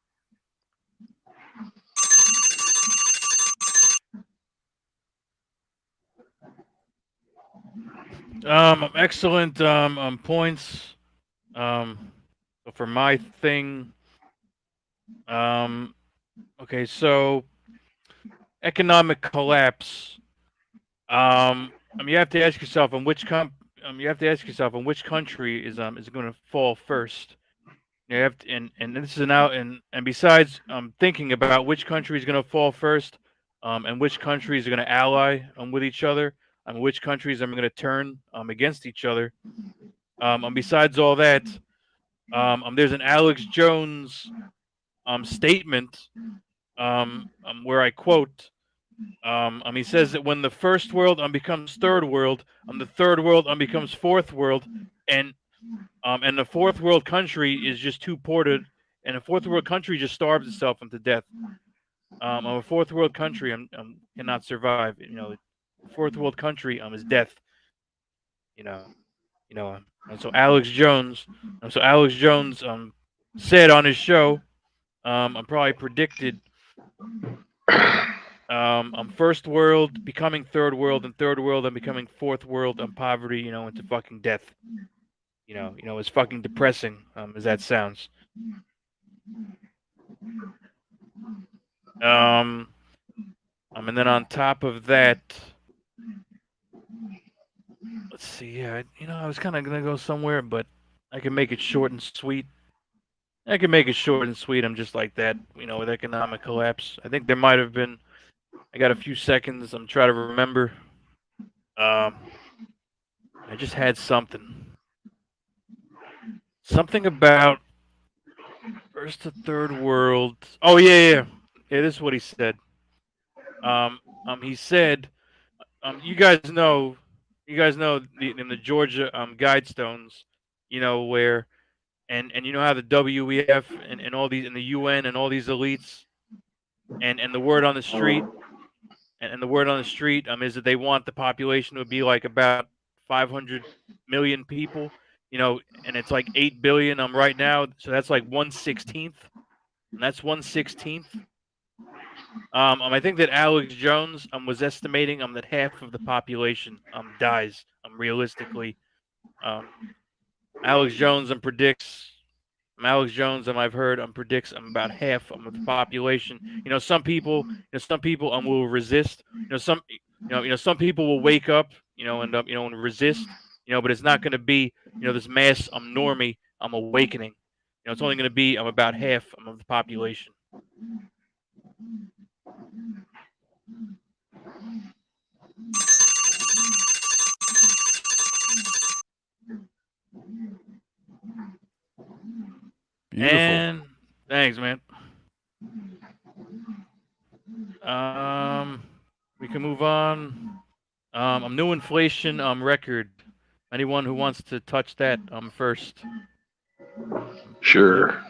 Excellent points. So for my thing, okay, so economic collapse. You have to ask yourself on which country is going to fall first. You have to, and this is now and besides thinking about which country is going to fall first, and which countries are going to ally with each other, and which countries are going to turn against each other. And besides all that, there's an Alex Jones statement where I quote. He says that when the first world becomes third world, the third world becomes fourth world, and the fourth world country is just too ported, and a fourth world country just starves itself into death. A fourth world country cannot survive. Fourth world country is death. And so Alex Jones said on his show, probably predicted I'm first world, becoming third world, and third world, I'm becoming fourth world. I'm poverty, into fucking death. As fucking depressing as that sounds. And then on top of that, let's see. Yeah, I was kind of gonna go somewhere, but I can make it short and sweet. I can make it short and sweet. I'm just like that, with economic collapse. I think there might have been. I got a few seconds. I'm trying to remember. I just had something. Something about first to third world. Oh yeah. This is what he said. He said, you guys know in the Georgia Guidestones, where and you know how the WEF and all these and the UN and all these elites and the word on the street and the word on the street is that they want the population to be like about 500 million people, and it's like 8 billion right now, so that's like 1/16th, and that's 1/16th. I think that Alex Jones was estimating that half of the population dies realistically. Alex Jones predicts. Alex Jones, I've heard, predicts about half of the population. Some people, will resist. Some people will wake up, and resist. But it's not going to be, this mass normie awakening. It's only going to be about half of the population. Beautiful. And thanks, man. We can move on. New inflation record. Anyone who wants to touch that first? Sure.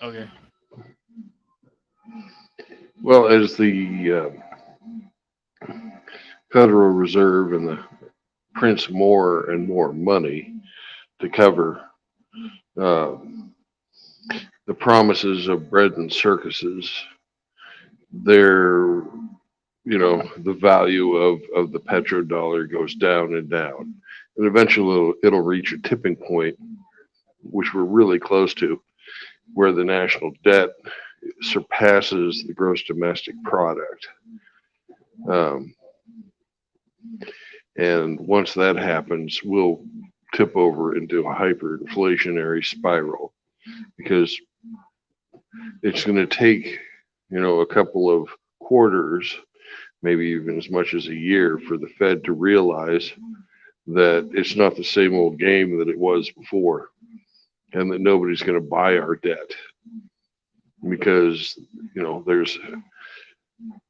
Okay. Well, as the Federal Reserve and the prints more and more money to cover the promises of bread and circuses, the value of the petrodollar goes down and down. And eventually it'll reach a tipping point, which we're really close to, where the national debt surpasses the gross domestic product. And once that happens, we'll tip over into a hyperinflationary spiral, because it's going to take, a couple of quarters, maybe even as much as a year, for the Fed to realize that it's not the same old game that it was before, and that nobody's going to buy our debt, because, there's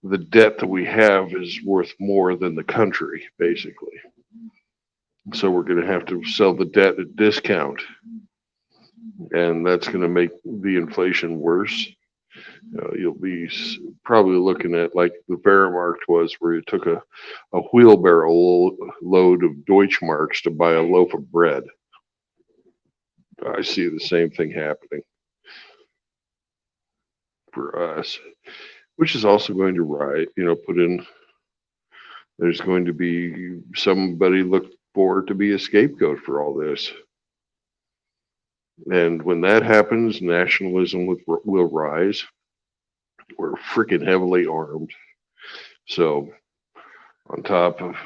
the debt that we have is worth more than the country, basically. So we're going to have to sell the debt at discount, and that's going to make the inflation worse. You'll be probably looking at like the Wehrmacht was, where you took a wheelbarrow load of Deutschmarks to buy a loaf of bread. I see the same thing happening for us, which is also going to there's going to be somebody looked for to be a scapegoat for all this. And when that happens, nationalism will rise. We're freaking heavily armed. So on top of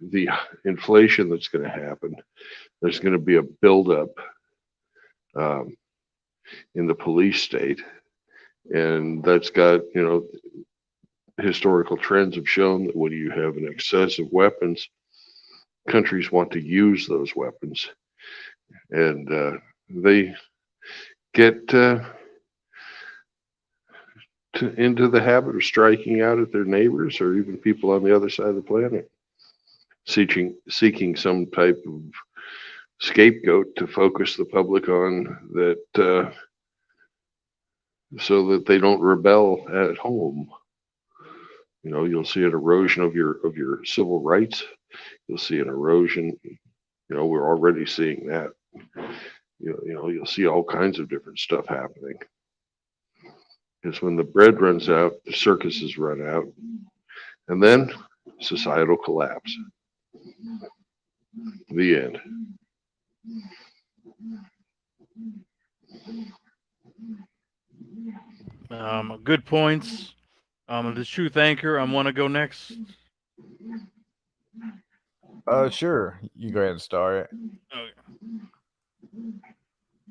the inflation that's going to happen, there's going to be a buildup in the police state. And that's got, historical trends have shown that when you have an excess of weapons, countries want to use those weapons. And they get into the habit of striking out at their neighbors or even people on the other side of the planet, seeking some type of scapegoat to focus the public on, that so that they don't rebel at home. You'll see an erosion of your civil rights. You'll see an erosion. We're already seeing that. You'll see all kinds of different stuff happening. Because when the bread runs out, the circuses run out, And then societal collapse. The end. Good points. The truth anchor. I want to go next. Sure. You go ahead and start it. Okay.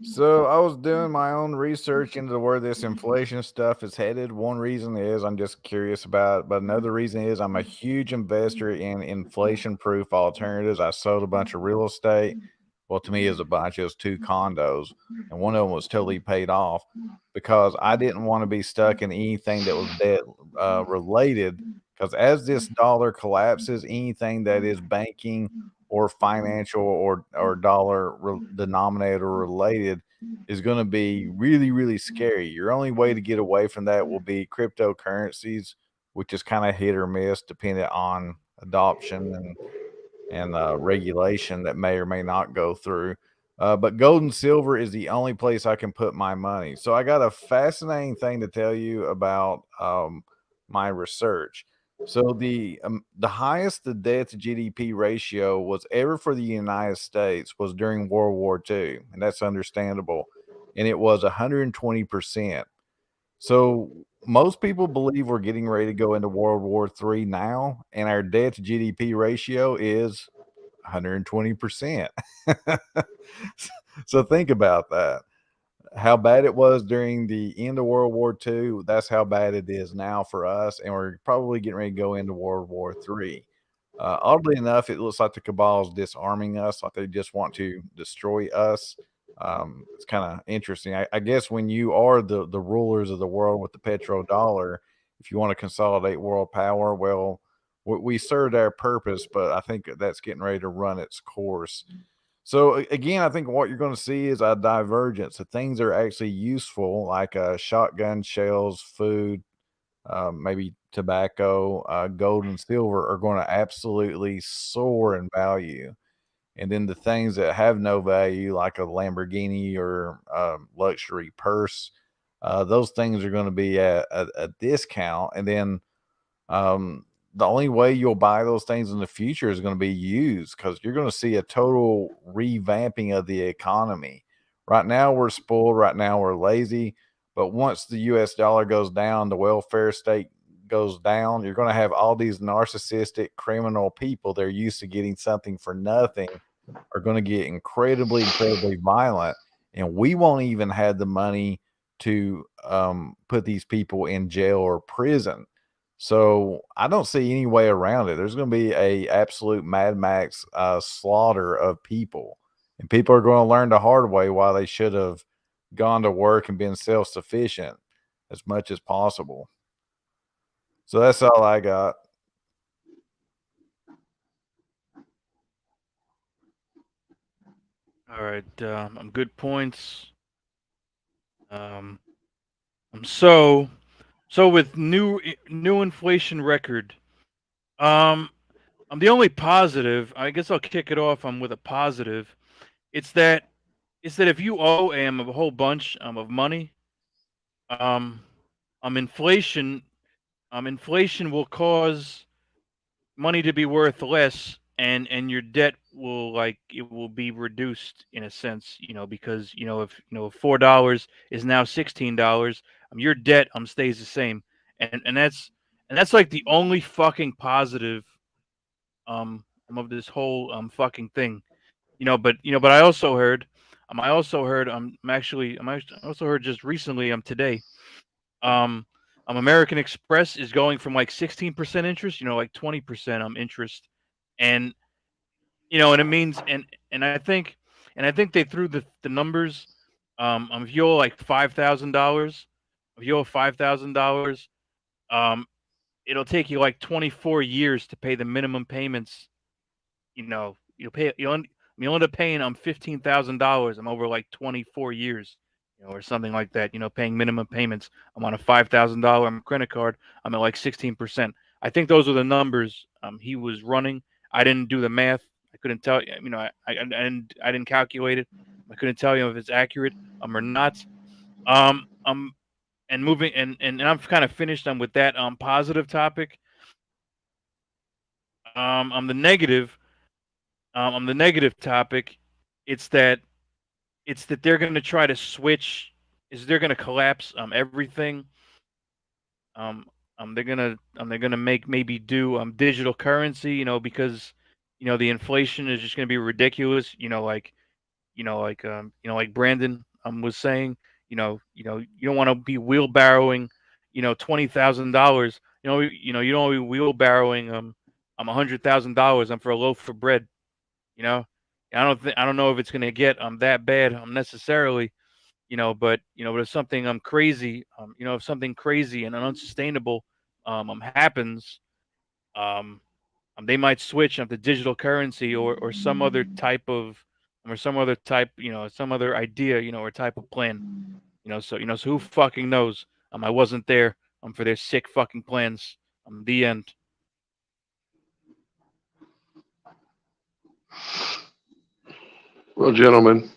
So I was doing my own research into where this inflation stuff is headed. One reason is I'm just curious about it, but another reason is I'm a huge investor in inflation-proof alternatives. I sold a bunch of real estate. Well, to me, it was a bunch. It was 2 condos, and one of them was totally paid off because I didn't want to be stuck in anything that was debt related. Because as this dollar collapses, anything that is banking or financial or denominator related is going to be really, really scary. Your only way to get away from that will be cryptocurrencies, which is kind of hit or miss depending on adoption and regulation that may or may not go through. But gold and silver is the only place I can put my money. So I got a fascinating thing to tell you about my research. So the highest the debt to GDP ratio was ever for the United States was during World War II, and that's understandable. And it was 120%. So most people believe we're getting ready to go into World War III now, and our debt to GDP ratio is 120%. So think about that. How bad it was during the end of World War II, that's how bad it is now for us, and we're probably getting ready to go into World War III. Oddly enough, it looks like the cabal is disarming us, like they just want to destroy us. It's kind of interesting. I guess when you are the rulers of the world with the petrodollar, if you want to consolidate world power, well, we served our purpose, but I think that's getting ready to run its course. So again, I think what you're going to see is a divergence. The things that are actually useful, like shotgun shells, food, maybe tobacco, gold and silver, are going to absolutely soar in value. And then the things that have no value, like a Lamborghini or luxury purse, those things are going to be at a discount. And then the only way you'll buy those things in the future is going to be used, because you're going to see a total revamping of the economy. Right now, we're spoiled. Right now, we're lazy. But once the US dollar goes down, the welfare state goes down, you're going to have all these narcissistic criminal people. They're used to getting something for nothing, are going to get incredibly, incredibly violent. And we won't even have the money to put these people in jail or prison. So I don't see any way around it. There's going to be a absolute Mad Max slaughter of people, and people are going to learn the hard way why they should have gone to work and been self-sufficient as much as possible. So that's all I got. All right. Good points. So with new inflation record. I'm the only positive. I guess I'll kick it off. With a positive. It's that if you owe a whole bunch of money, inflation inflation will cause money to be worth less, and your debt will it will be reduced in a sense, because if $4 is now $16, your debt stays the same, and that's like the only fucking positive of this whole fucking thing, but I also heard I also heard just recently today American Express is going from like 16% interest, like 20% interest, and and it means and I think they threw the numbers. If you owe like $5,000, um, it'll take you like 24 years to pay the minimum payments. You'll end up paying $15,000 over like 24 years, or something like that. Paying minimum payments. I'm on a $5,000 credit card. I'm at like 16%. I think those are the numbers he was running. I didn't do the math. I couldn't tell you. I didn't calculate it. I couldn't tell you if it's accurate or not. Um, um, and moving and I'm kind of finished with that positive topic. On the negative, on the negative topic, it's that they're going to try to switch. They're going to collapse everything. Um, they're gonna make maybe do digital currency. Because the inflation is just going to be ridiculous. Like Brandon was saying. You don't want to be wheelbarrowing $20,000. You don't want to be wheelbarrowing $100,000 for a loaf of bread. You know, I don't know if it's gonna get that bad necessarily. But if something crazy, if something crazy and unsustainable happens, um, they might switch to digital currency or some other type of some other idea, or type of plan. So who fucking knows? I wasn't there for their sick fucking plans. The end. Well, gentlemen,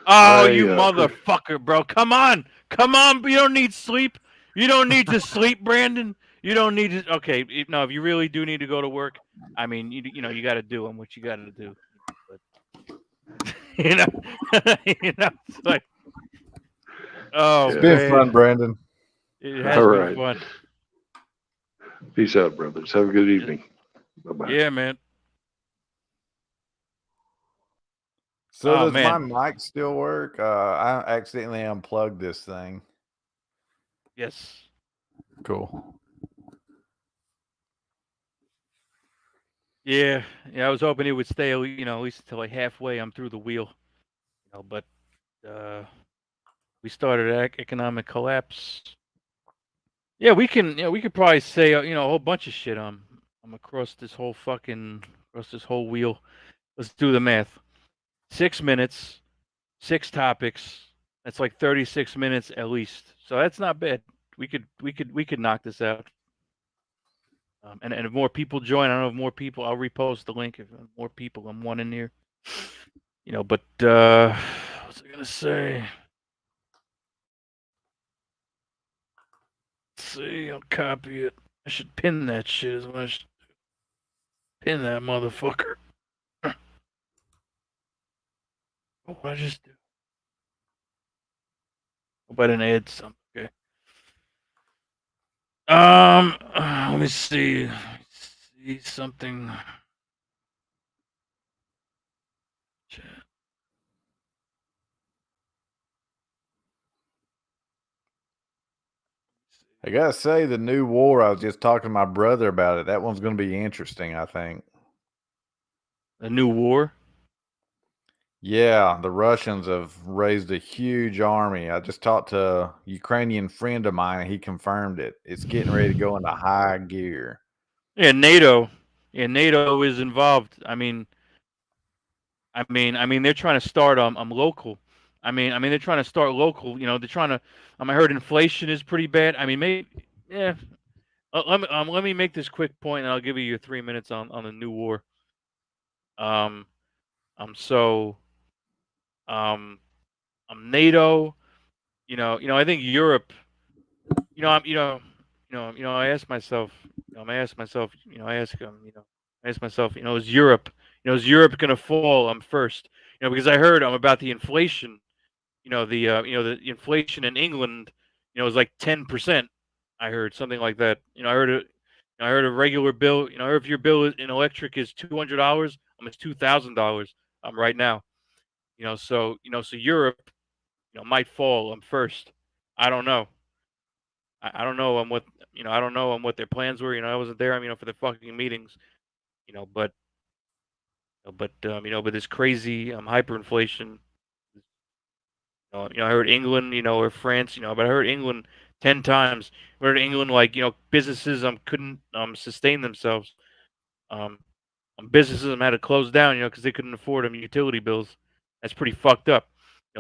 Oh, I you motherfucker, bro. Come on. Come on. You don't need sleep. You don't need to sleep, Brandon. You don't need to. Okay. No, if you really do need to go to work, I mean, you got to do what you got to do. But, it's like, oh, Yeah. It's been man. fun, Brandon. It has All been right. fun. Peace out, brothers. Have a good evening. Bye-bye. Yeah, man. So Oh, does my man. mic still work? I accidentally unplugged this thing. Yes. Cool. Yeah. Yeah. I was hoping it would stay, at least until like halfway. I'm through the wheel. But we started economic collapse. Yeah, we can. We could probably say a whole bunch of shit. I'm across this whole wheel. Let's do the math. 6 minutes, 6 topics. That's like 36 minutes at least. So that's not bad. We could knock this out. And if more people join, I don't know if more people. I'll repost the link if more people. I'm one in here. But what's I gonna say? Let's see, I'll copy it. I should pin that shit. Is what I should pin that motherfucker. What did I just do? Hope I didn't add something. Okay. Let me see. See something. Chat. I gotta say, the new war, I was just talking to my brother about it. That one's going to be interesting, I think. A new war? Yeah, the Russians have raised a huge army. I just talked to a Ukrainian friend of mine, and he confirmed it. It's getting ready to go into high gear. Yeah, NATO. Yeah, NATO is involved. I mean, they're trying to start local. They're trying to start local. They're trying to. I heard inflation is pretty bad. Maybe. Yeah. Let me make this quick point, and I'll give you your 3 minutes on the new war. So, NATO. I think Europe. I ask myself. I ask myself. I ask myself. Is Europe. Is Europe gonna fall? First. Because I heard about the inflation. The inflation in England. Is like 10%. I heard something like that. I heard it. I heard a regular bill. If your bill in electric is $200, it's $2,000. Right now. So Europe, might fall. First. I don't know. I don't know what I don't know what their plans were. I wasn't there. For the fucking meetings. But but this crazy hyperinflation. I heard England, or France, but I heard England 10 times. I heard England like businesses couldn't sustain themselves. Um, businesses had to close down, because they couldn't afford them utility bills. That's pretty fucked up.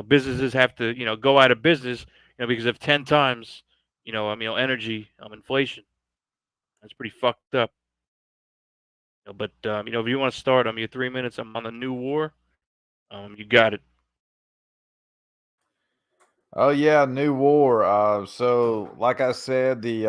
Businesses have to go out of business, because of 10 times, energy inflation. That's pretty fucked up. But if you want to start, your 3 minutes. I'm on the new war. You got it. Oh yeah, new war. So like I said, the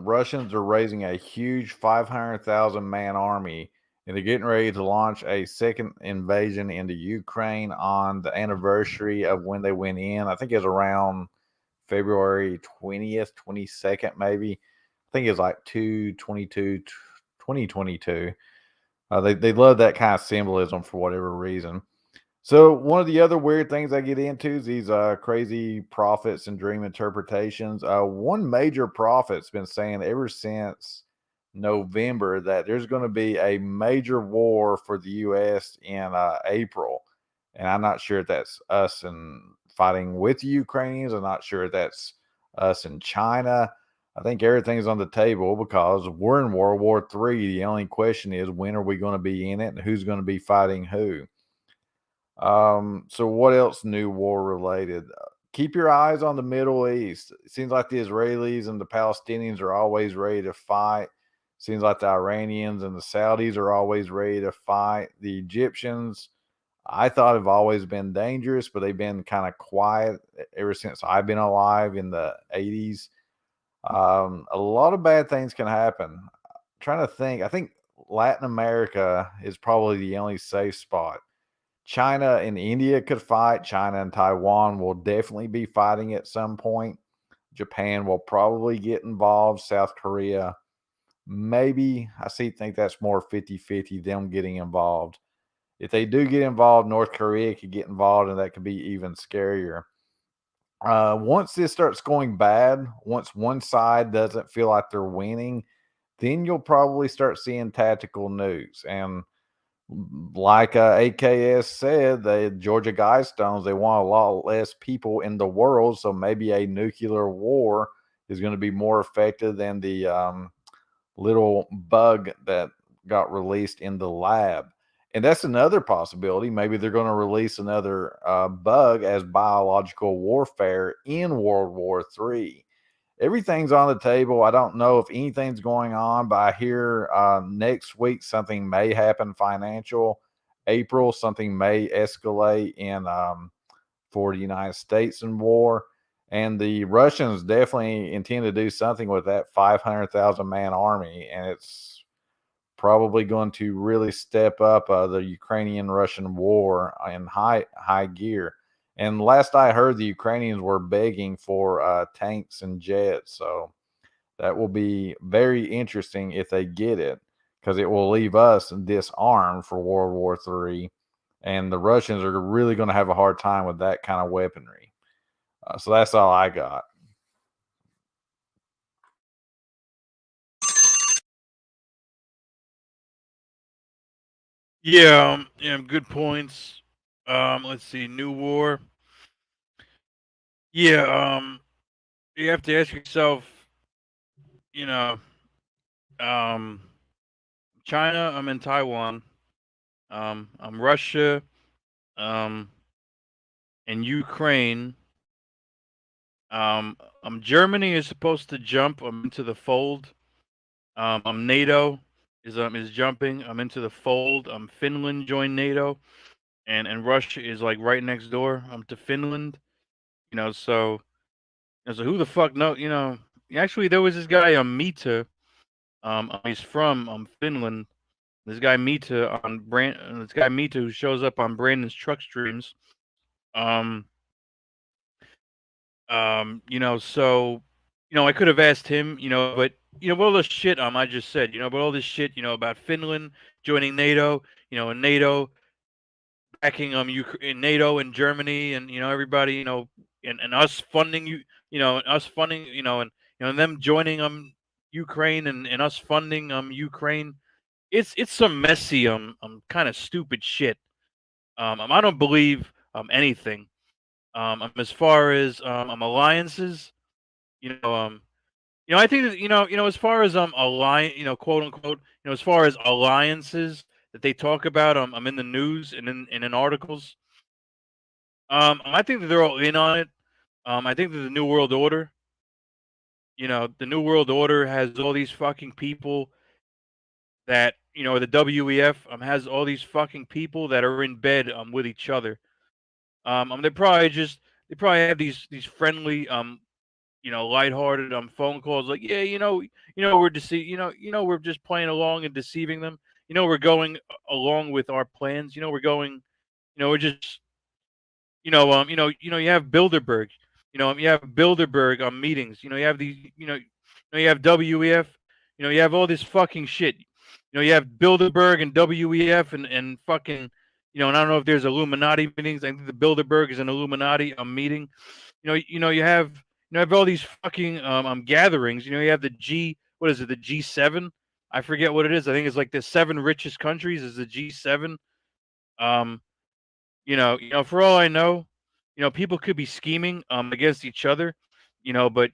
Russians are raising a huge 500,000 man army. and they're getting ready to launch a second invasion into Ukraine on the anniversary of when they went in. I think it was around February 20th, 22nd, maybe. I think it was like 2022. They love that kind of symbolism for whatever reason. So one of the other weird things I get into is these crazy prophets and dream interpretations. One major prophet's been saying ever since November that there's going to be a major war for the U.S. in April, and I'm not sure if that's us and fighting with the Ukrainians. I'm not sure if that's us in China. I think everything's on the table because we're in World War III. The only question is when are we going to be in it and who's going to be fighting who. So what else new war related? Keep your eyes on the Middle East. It seems like the Israelis and the Palestinians are always ready to fight. Seems like the Iranians and the Saudis are always ready to fight. The Egyptians, I thought, have always been dangerous, but they've been kind of quiet ever since I've been alive in the 80s. A lot of bad things can happen. I'm trying to think. I think Latin America is probably the only safe spot. China and India could fight. China and Taiwan will definitely be fighting at some point. Japan will probably get involved. South Korea, maybe. Think that's more 50-50, them getting involved. If they do get involved, North Korea could get involved, and that could be even scarier. Once this starts going bad, once one side doesn't feel like they're winning, then you'll probably start seeing tactical nukes. And like AKS said, the Georgia Guidestones, they want a lot less people in the world, so maybe a nuclear war is going to be more effective than the little bug that got released in the lab. And that's another possibility. Maybe they're going to release another bug as biological warfare in World War III. Everything's on the table. I don't know if anything's going on, but I hear next week something may happen financial. April, something may escalate in for the United States in war. And the Russians definitely intend to do something with that 500,000 man army. And it's probably going to really step up the Ukrainian-Russian war in high gear. And last I heard, the Ukrainians were begging for tanks and jets. So that will be very interesting if they get it, because it will leave us disarmed for World War III. And the Russians are really going to have a hard time with that kind of weaponry. So that's all I got. Yeah, good points. Let's see, new war. Yeah, you have to ask yourself, you know, um, China, I'm in Taiwan, I'm Russia, um, and Ukraine. Germany is supposed to jump. I'm into the fold. I'm NATO is jumping. I'm into the fold. Finland joined NATO, and Russia is like right next door. To Finland. So who the fuck know? Actually there was this guy Mita. He's from Finland. This guy Mita who shows up on Brandon's truck streams. So I could have asked him, but but all this shit I just said, but all this shit, about Finland joining NATO, and NATO backing in NATO and Germany and everybody, and us funding us funding, and them joining Ukraine and us funding Ukraine. It's some messy kind of stupid shit. I don't believe anything. As far as alliances, I think that as far as alliance, quote unquote, as far as alliances that they talk about, I'm in the news and in articles. I think that they're all in on it. I think that the New World Order, the New World Order has all these fucking people that the WEF has all these fucking people that are in bed with each other. They probably have these friendly lighthearted phone calls like, yeah, we're we're just playing along and deceiving them. we're going along with our plans. We're going. We're just. You have Bilderberg. You have Bilderberg on meetings. You have these. You have WEF. You have all this fucking shit. You have Bilderberg and WEF and fucking. And I don't know if there's Illuminati meetings. I think the Bilderberg is an Illuminati meeting. You have all these fucking gatherings. You have the what is it, the G7? I forget what it is. I think it's like the 7 richest countries is the G7. Um, for all I know, people could be scheming against each other, but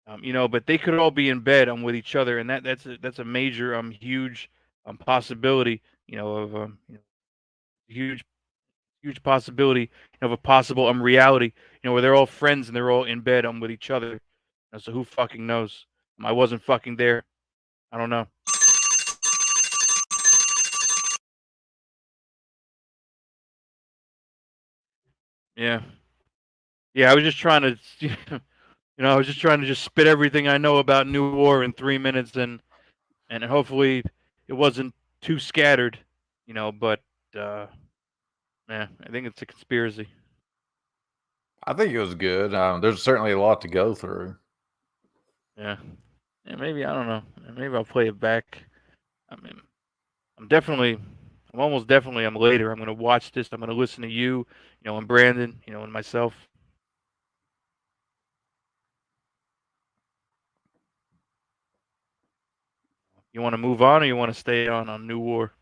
but they could all be in bed with each other, and that's a major huge possibility, of huge huge possibility of a possible reality, where they're all friends and they're all in bed with each other. So who fucking knows? I wasn't fucking there. I don't know. Yeah. Yeah, I was just trying to I was just trying to just spit everything I know about New War in 3 minutes, and hopefully it wasn't too scattered, but yeah, I think it's a conspiracy. I think it was good. There's certainly a lot to go through. Yeah. Yeah, maybe, I don't know. Maybe I'll play it back. I mean, I'm almost definitely, I'm later. I'm going to watch this. I'm going to listen to you, and Brandon, and myself. You want to move on, or you want to stay on New War?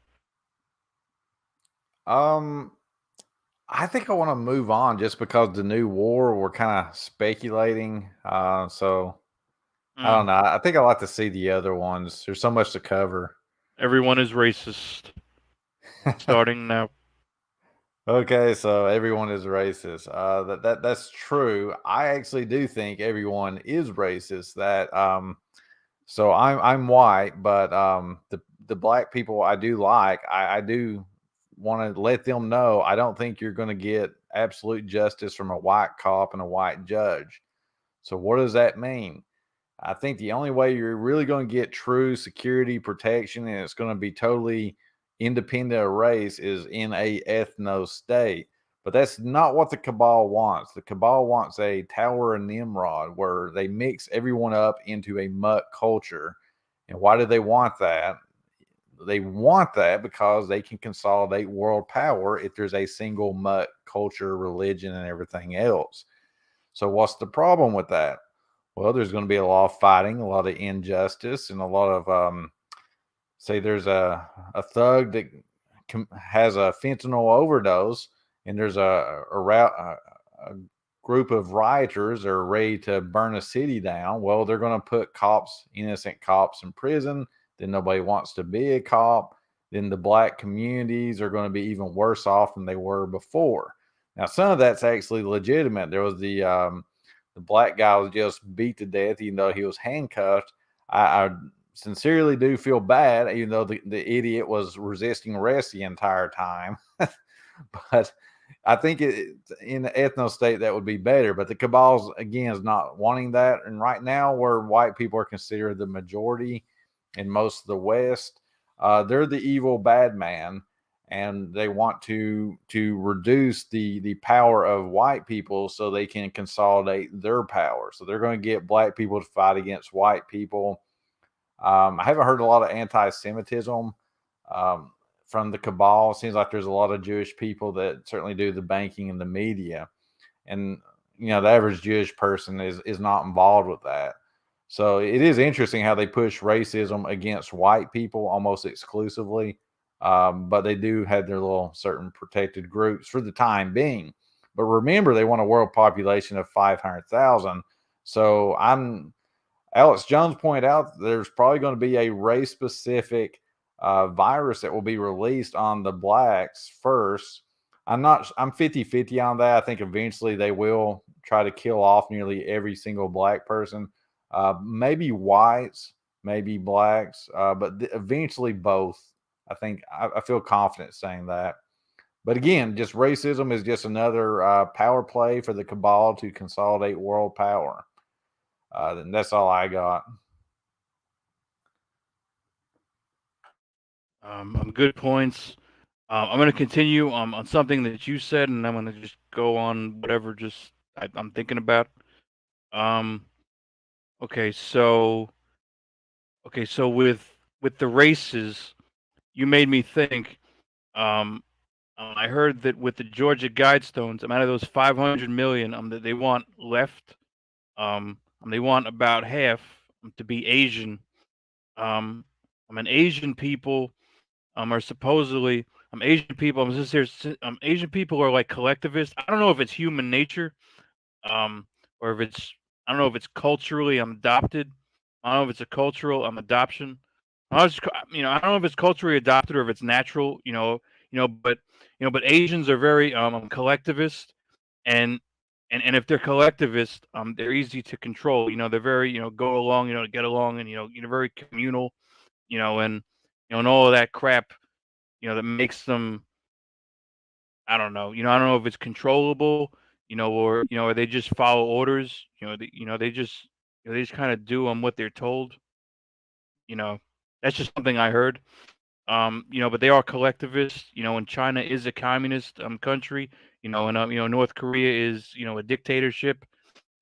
I think I want to move on just because the new war, we're kind of speculating. So I don't know. I think I like to see the other ones. There's so much to cover. Everyone is racist. Starting now. Okay, so everyone is racist. That's true. I actually do think everyone is racist. So I'm white, but the black people I do like. I do want to let them know I don't think you're going to get absolute justice from a white cop and a white judge. So what does that mean? I think the only way you're really going to get true security protection and it's going to be totally independent of race is in a ethno state. But that's not what the cabal wants. The cabal wants a Tower of Nimrod where they mix everyone up into a mutt culture. And why do they want that? They want that because they can consolidate world power if there's a single mutt culture, religion, and everything else. So what's the problem with that? Well, there's going to be a lot of fighting, a lot of injustice, and a lot of say there's a thug that has a fentanyl overdose, and there's a group of rioters that are ready to burn a city down. Well, they're going to put innocent cops in prison. Then nobody wants to be a cop. Then the black communities are going to be even worse off than they were before. Now, some of that's actually legitimate. There was the black guy was just beat to death, even though he was handcuffed. I sincerely do feel bad, even though the idiot was resisting arrest the entire time. But I think in the ethno state that would be better. But the cabals, again, is not wanting that. And right now, where white people are considered the majority in most of the West, they're the evil bad man. And they want to reduce the power of white people so they can consolidate their power. So they're going to get black people to fight against white people. I haven't heard a lot of anti-Semitism from the cabal. It seems like there's a lot of Jewish people that certainly do the banking and the media. And, the average Jewish person is not involved with that. So it is interesting how they push racism against white people almost exclusively. But they do have their little certain protected groups for the time being. But remember, they want a world population of 500,000. So Alex Jones pointed out there's probably going to be a race-specific virus that will be released on the blacks first. I'm 50-50 on that. I think eventually they will try to kill off nearly every single black person. Maybe whites, maybe blacks, but eventually both. I think I feel confident saying that. But again, just racism is just another power play for the cabal to consolidate world power. And that's all I got. Good points. I'm going to continue on something that you said, and I'm going to just go on whatever I'm thinking about. Um, okay, so with the races, you made me think. Um, I heard that with the Georgia Guidestones, out of those 500 million that they want left, they want about half to be Asian. Asian people are supposedly Asian people. I'm just here. Asian people are like collectivists. I don't know if it's human nature, or if it's I don't know if it's culturally adopted. I don't know if it's a cultural adoption. I was, I don't know if it's culturally adopted or if it's natural. But Asians are very collectivist, and if they're collectivist, they're easy to control. They're very go along, get along, and very communal, and all of that crap, that makes them. I don't know. I don't know if it's controllable, or they just follow orders. They just kind of do what they're told. You know, that's just something I heard. But they are collectivists. And China is a communist country. And North Korea is a dictatorship.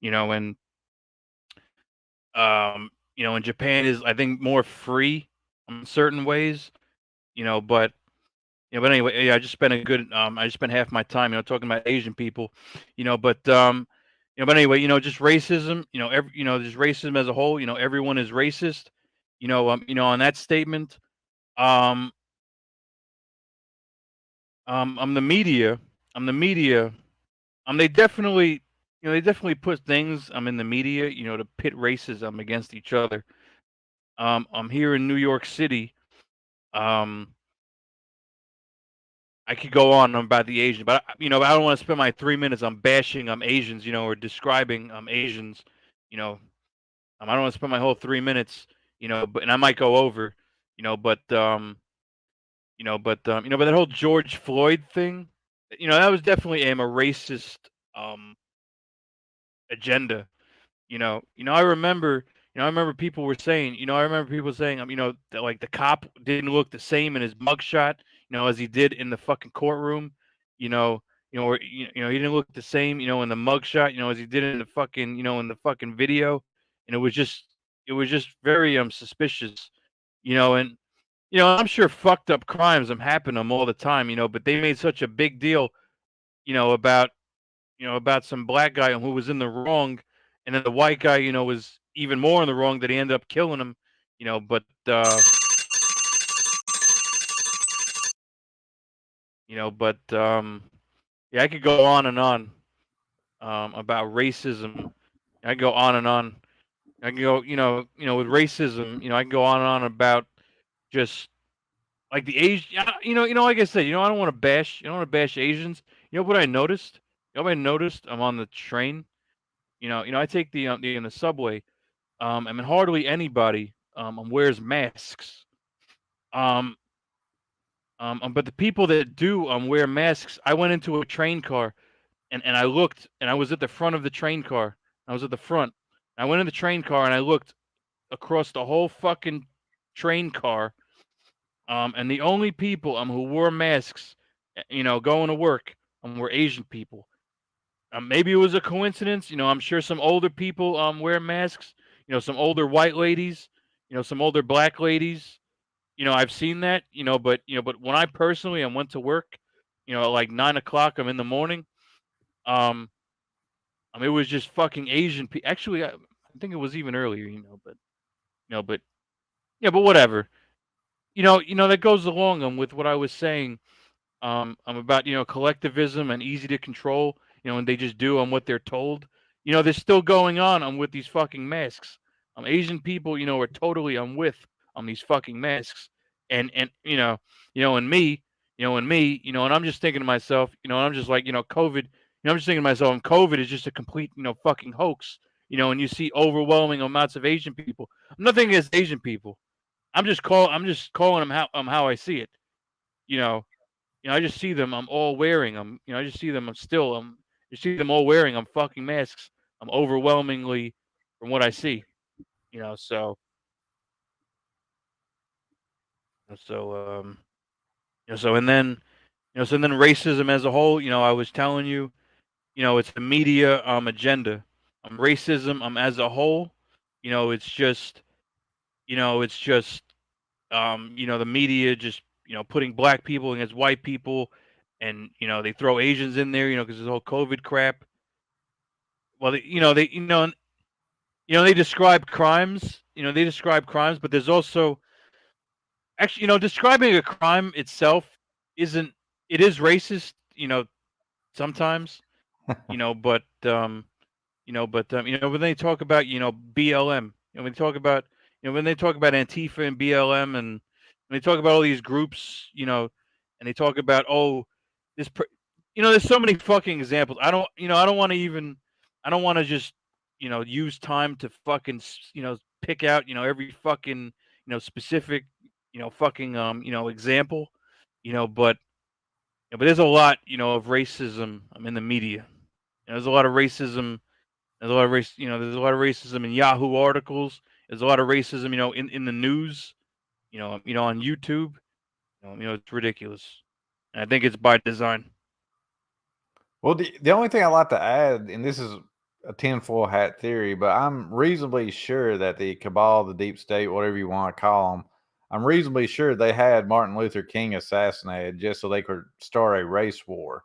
And and Japan is, I think, more free in certain ways. But but anyway, yeah, I just spent half my time, talking about Asian people, but anyway, just racism, just racism as a whole, everyone is racist, on that statement, um, I'm the media, I'm the media, they definitely put things, in the media, to pit racism against each other. I'm here in New York City, um, I could go on about the Asian, but I don't want to spend my 3 minutes on bashing Asians, or describing Asians, you know. I don't want to spend my whole 3 minutes, but and I might go over, but that whole George Floyd thing, that was definitely a racist um agenda. I remember people were saying, I remember people saying, that like the cop didn't look the same in his mugshot, as he did in the fucking courtroom, you know, or he didn't look the same, in the mugshot, as he did in the fucking, in the fucking video, and it was just very suspicious, and I'm sure fucked up crimes happen to them all the time, but they made such a big deal, about about some black guy who was in the wrong, and then the white guy, was even more in the wrong that he ended up killing him, but yeah, I could go on and on about racism. I could go on and on. I can go, with racism, I can go on and on about just like the Asian, like I said, I don't want to bash, Asians. What I noticed? What I noticed? I'm on the train. I take in the subway. Hardly anybody wears masks. Um, but the people that do wear masks, I went into a train car and I looked and I was at the front of the train car. I was at the front. I went in the train car and I looked across the whole fucking train car. And the only people who wore masks, going to work, were Asian people. Maybe it was a coincidence. I'm sure some older people wear masks. Some older white ladies. Some older black ladies. I've seen that. But when I personally I went to work, at like 9 o'clock, I'm in the morning. Um, it was just fucking Asian people. Actually, I think it was even earlier. But but yeah, but whatever. That goes along with what I was saying. I'm about collectivism and easy to control. And they just do what they're told. They're still going on with these fucking masks. Asian people, are totally with these fucking masks, and and I'm just thinking to myself, and I'm just like, COVID. I'm just thinking to myself, COVID is just a complete, fucking hoax. And you see overwhelming amounts of Asian people. Nothing against Asian people. I'm just calling them how I see it. You know, I just see them. I'm all wearing them. I just see them. I'm still. You see them all wearing fucking masks. I'm overwhelmingly from what I see. So So so and then so then racism as a whole. I was telling you, it's the media agenda. Racism as a whole. It's just it's just the media just putting black people against white people, and they throw Asians in there, because this whole COVID crap. Well, they describe crimes, but there's also actually, describing a crime itself isn't it is racist, sometimes, but when they talk about BLM, when they talk about when they talk about Antifa and BLM, and when they talk about all these groups, and they talk about this, there's so many fucking examples. I don't want to even, I don't want to just use time to fucking pick out every fucking specific fucking example, but there's a lot of racism in the media. There's a lot of racism. There's a lot of there's a lot of racism in Yahoo articles. There's a lot of racism, in the news. On YouTube. It's ridiculous. And I think it's by design. Well, the only thing I'd like to add, and this is a tinfoil hat theory, but I'm reasonably sure that the cabal, the deep state, whatever you want to call them, I'm reasonably sure they had Martin Luther King assassinated just so they could start a race war.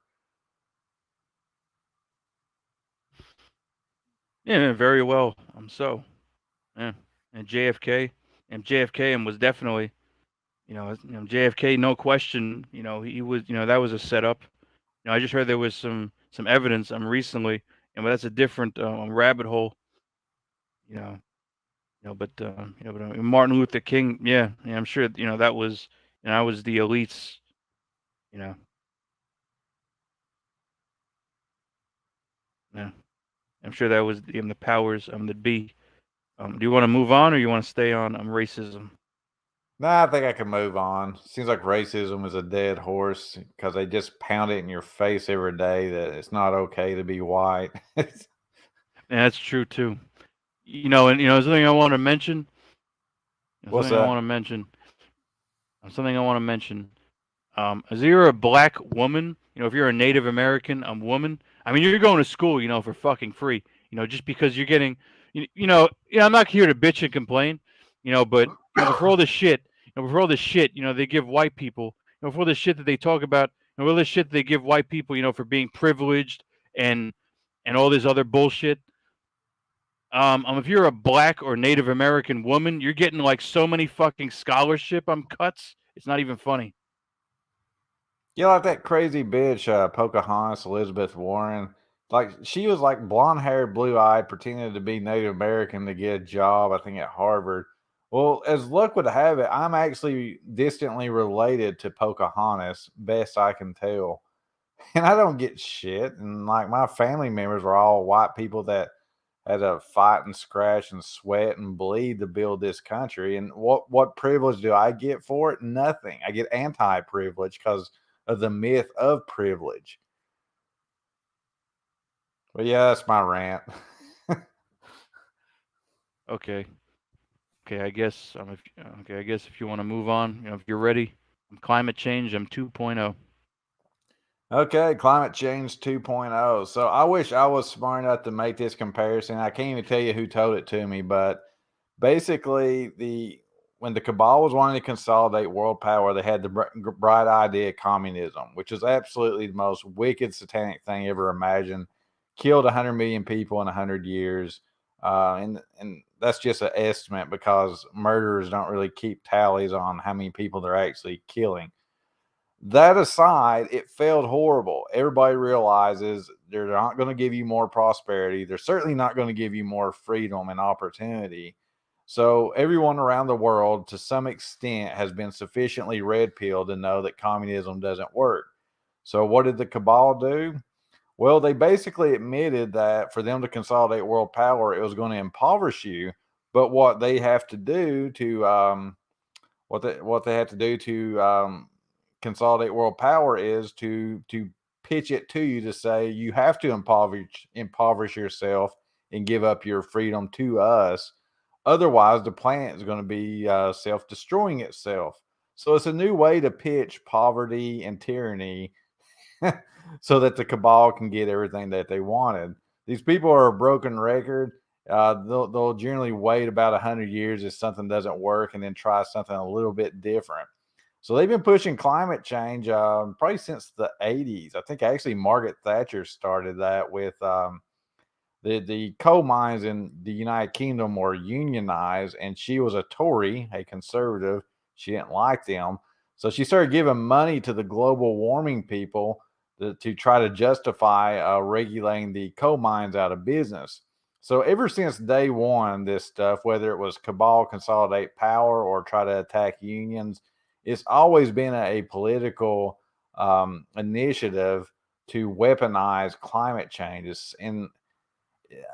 Yeah, very well. So, yeah, and JFK, and was definitely, JFK, no question. He was, that was a setup. I just heard there was some evidence recently, but that's a different rabbit hole. But Martin Luther King, yeah, I'm sure that was, I was the elites. Yeah, I'm sure that was the powers that be. Do you want to move on, or you want to stay on racism? Nah, I think I can move on. Seems like racism is a dead horse because they just pound it in your face every day that it's not okay to be white. Yeah, that's true too. And something I want to mention. What's Something I that? want to mention. Something I want to mention. If you're a black woman, if you're a Native American woman, I mean, you're going to school, for fucking free. Just because you're getting, I'm not here to bitch and complain, but for all this shit, for all this shit, they give white people, for all this shit that they talk about, all this shit that they give white people, for being privileged and all this other bullshit. If you're a black or Native American woman, you're getting like so many fucking scholarship cuts. It's not even funny. Yeah, like that crazy bitch, Pocahontas, Elizabeth Warren. Like she was like blonde haired, blue eyed, pretending to be Native American to get a job, I think at Harvard. Well, as luck would have it, I'm actually distantly related to Pocahontas, best I can tell. And I don't get shit. And like my family members were all white people that had to fight and scratch and sweat and bleed to build this country. And what privilege do I get for it? Nothing. I get anti-privilege because of the myth of privilege. But yeah, that's my rant. Okay. Okay, I guess I guess if you want to move on, if you're ready, climate change, I'm 2.0. Okay, climate change 2.0. So I wish I was smart enough to make this comparison. I can't even tell you who told it to me, but basically when the cabal was wanting to consolidate world power, they had the bright idea of communism, which is absolutely the most wicked satanic thing ever imagined. Killed 100 million people in 100 years. And that's just an estimate because murderers don't really keep tallies on how many people they're actually killing. That aside, it failed horrible. Everybody realizes they're not going to give you more prosperity. They're certainly not going to give you more freedom and opportunity. So everyone around the world, to some extent, has been sufficiently red pilled to know that communism doesn't work. So what did the cabal do? Well, they basically admitted that for them to consolidate world power, it was going to impoverish you. But what they have to do to what they have to do to consolidate world power is to pitch it to you to say you have to impoverish yourself and give up your freedom to us. Otherwise, the planet is going to be self-destroying itself. So it's a new way to pitch poverty and tyranny so that the cabal can get everything that they wanted. These people are a broken record. They'll generally wait about 100 years if something doesn't work and then try something a little bit different. So they've been pushing climate change probably since the 80s. I think actually Margaret Thatcher started that with the coal mines in the United Kingdom were unionized, and she was a Tory, a conservative. She didn't like them. So she started giving money to the global warming people to try to justify regulating the coal mines out of business. So ever since day one, this stuff, whether it was cabal consolidate power or try to attack unions, it's always been a political initiative to weaponize climate change. And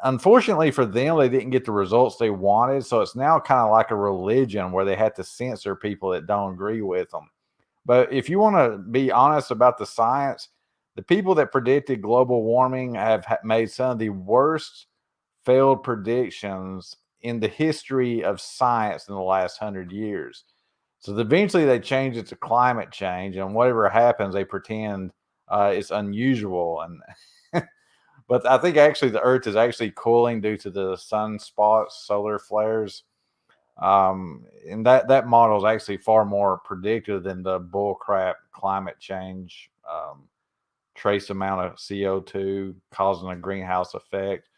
unfortunately for them, they didn't get the results they wanted. So it's now kind of like a religion where they have to censor people that don't agree with them. But if you want to be honest about the science, the people that predicted global warming have made some of the worst failed predictions in the history of science in the last 100 years. So eventually they change it to climate change, and whatever happens, they pretend it's unusual. And but I think actually the Earth is actually cooling due to the sunspots, solar flares. And that model is actually far more predictive than the bullcrap climate change, trace amount of CO2 causing a greenhouse effect.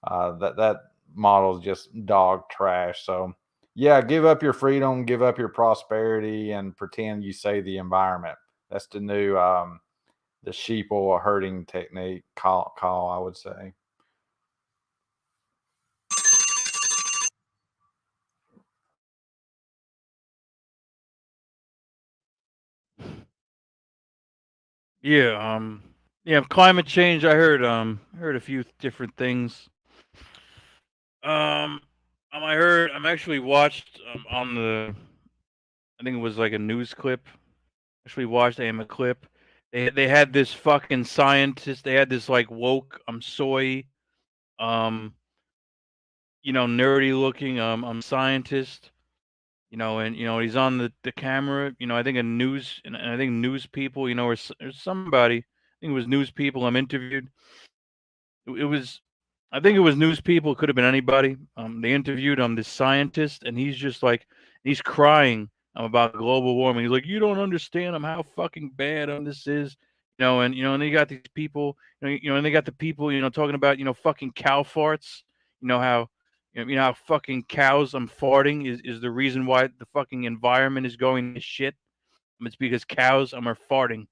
That model is just dog trash. So yeah, give up your freedom, give up your prosperity, and pretend you save the environment. That's the new the sheeple herding technique call I would say. Yeah, climate change. I heard a few different things. I'm actually watched on the, I think it was like a news clip. Actually watched a clip. They had this fucking scientist. They had this like woke soy um nerdy looking scientist. And he's on the camera. I think a news, and I think news people. Or somebody. I think it was news people. Interviewed. It was, I think it was news people. It could have been anybody. They interviewed this scientist, and he's just like, he's crying about global warming. He's like, you don't understand how fucking bad this is. And they got these people. And they got the people. Talking about fucking cow farts. How. How fucking cows farting is the reason why the fucking environment is going to shit. It's because cows are farting.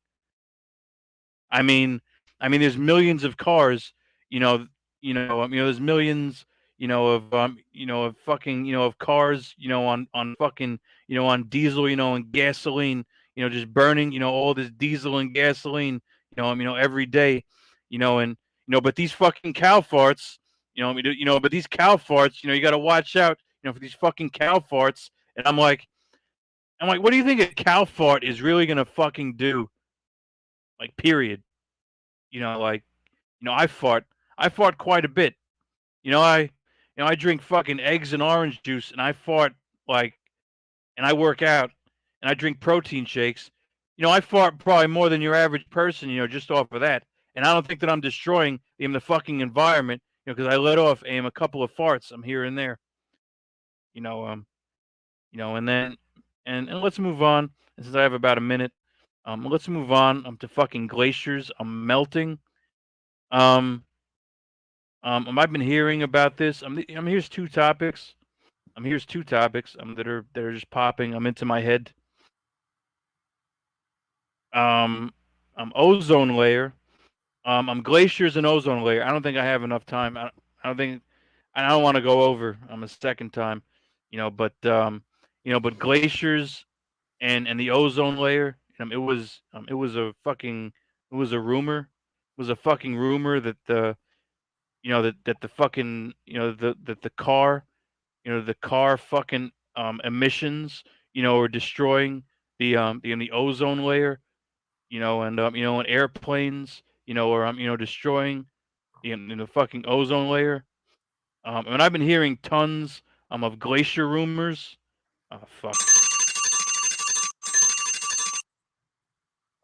I mean, there's millions of cars, there's millions, of fucking, of cars, on fucking, on diesel, and gasoline, just burning, all this diesel and gasoline, every day, and but these fucking cow farts, but these cow farts, you got to watch out, for these fucking cow farts, and I'm like, what do you think a cow fart is really gonna fucking do? Like, period. Like, I fart quite a bit. I drink fucking eggs and orange juice, and I fart like, and I work out, and I drink protein shakes. I fart probably more than your average person. Just off of that, and I don't think that I'm destroying the fucking environment. Because I let off a couple of farts. I'm here and there. You know, um, and then, and let's move on. Since I have about a minute, let's move on to fucking glaciers. I'm melting. Um, I've been hearing about this. Here's two topics. Here's two topics that are just popping. Into my head. Um, ozone layer. Glaciers and ozone layer. I don't think I have enough time. I don't think. I don't want to go over a second time. But glaciers and the ozone layer. It was a rumor. It was a fucking rumor that that the fucking that the car fucking emissions are destroying the ozone layer, and airplanes are destroying the fucking ozone layer. And I've been hearing tons of glacier rumors. Oh fuck.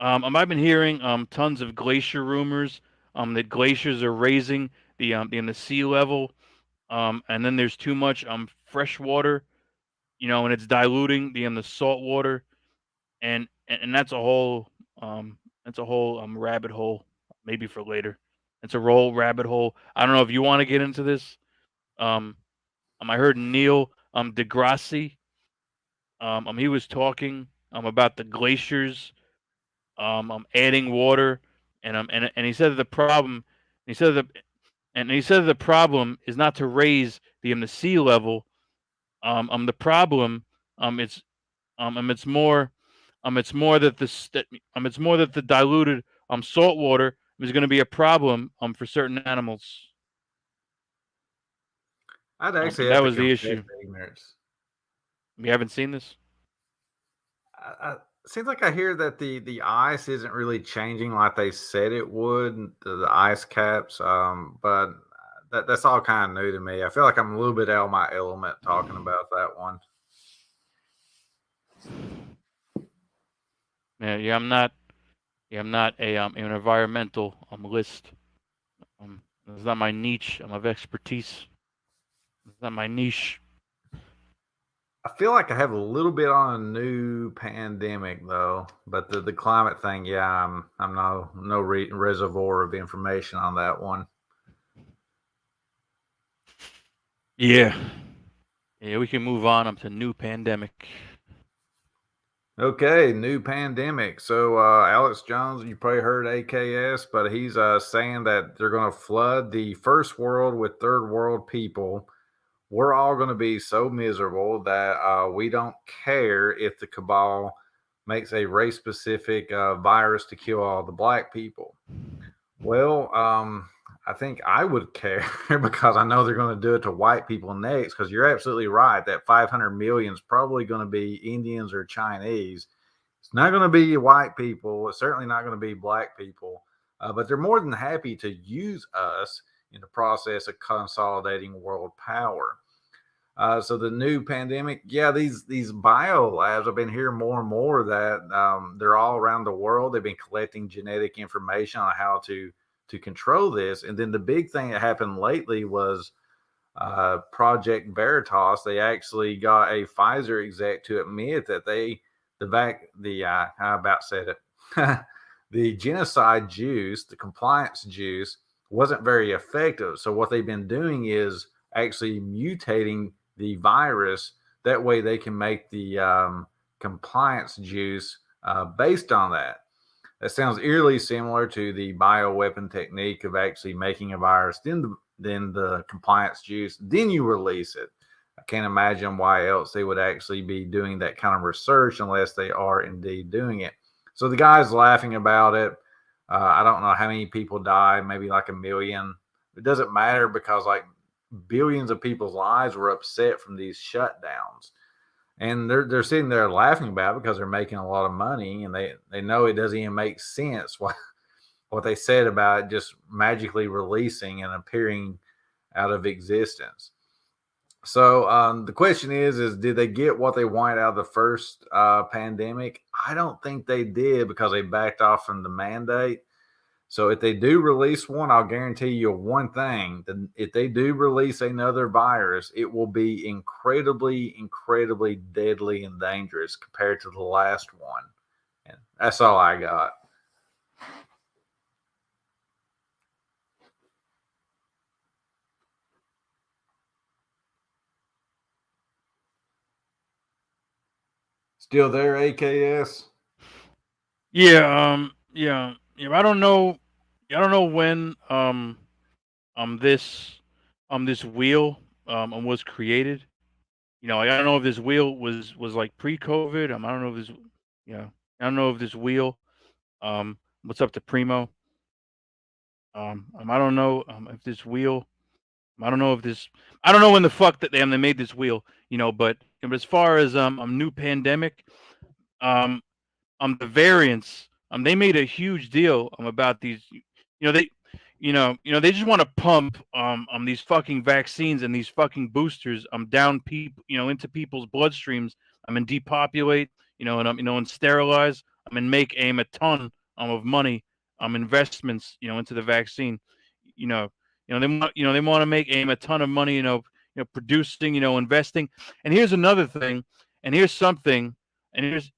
I've been hearing tons of glacier rumors. That glaciers are raising the sea level. And then there's too much fresh water, and it's diluting the salt water, and that's a whole rabbit hole, maybe for later. It's a roll rabbit hole. I don't know if you want to get into this. Um, I heard Neil deGrasse. He was talking about the glaciers adding water, and he said that the problem, he said that he said the problem is not to raise the sea level. The problem it's it's more that it's more that the diluted salt water is going to be a problem for certain animals. I'd actually And have that to was the confess issue. to ignorance. You haven't seen this? Seems like I hear that the ice isn't really changing like they said it would, the ice caps. But that's all kind of new to me. I feel like I'm a little bit out of my element talking about that one. Yeah, I'm not. Yeah, I'm not an environmental list. It's not my niche of expertise. It's not my niche. I feel like I have a little bit on a new pandemic though, but the climate thing, yeah, I'm no reservoir of information on that one. Yeah, we can move on to new pandemic. Okay, new pandemic. So Alex Jones, you probably heard AKS, but he's saying that they're going to flood the first world with third world people. We're all going to be so miserable that we don't care if the cabal makes a race specific virus to kill all the black people. Well, I think I would care because I know they're going to do it to white people next. Because you're absolutely right that 500 million is probably going to be Indians or Chinese. It's not going to be white people. It's certainly not going to be black people. But they're more than happy to use us in the process of consolidating world power. So the new pandemic, yeah, these bio labs, I've been hearing more and more that they're all around the world. They've been collecting genetic information on how to control this. And then the big thing that happened lately was Project Veritas. They actually got a Pfizer exec to admit that I about said it. The genocide juice, the compliance juice, wasn't very effective. So what they've been doing is actually mutating the virus. That way they can make the compliance juice based on that. That sounds eerily similar to the bioweapon technique of actually making a virus, then the compliance juice, then you release it. I can't imagine why else they would actually be doing that kind of research unless they are indeed doing it. So the guy's laughing about it. I don't know how many people died, maybe like 1 million. It doesn't matter because like billions of people's lives were upset from these shutdowns. And they're sitting there laughing about it because they're making a lot of money, and they know it doesn't even make sense what they said about it just magically releasing and appearing out of existence. So the question is did they get what they wanted out of the first pandemic? I don't think they did because they backed off from the mandate. So if they do release one, I'll guarantee you one thing. If they do release another virus, it will be incredibly, incredibly deadly and dangerous compared to the last one. And that's all I got. Still there, AKS? Yeah, yeah. I don't know. I don't know when this wheel was created. Like, I don't know if this wheel was like pre-COVID. I don't know if this, I don't know if this wheel. What's up to Primo? I don't know if this wheel. I don't know if this. I don't know when the fuck that they made this wheel. But as far as new pandemic, um the variants, they made a huge deal about these. They they just want to pump these fucking vaccines and these fucking boosters down people into people's bloodstreams and depopulate and and sterilize and make aim a ton of money investments into the vaccine. You know, they want to make aim a ton of money. Producing, investing. And here's another thing. And here's something. And here's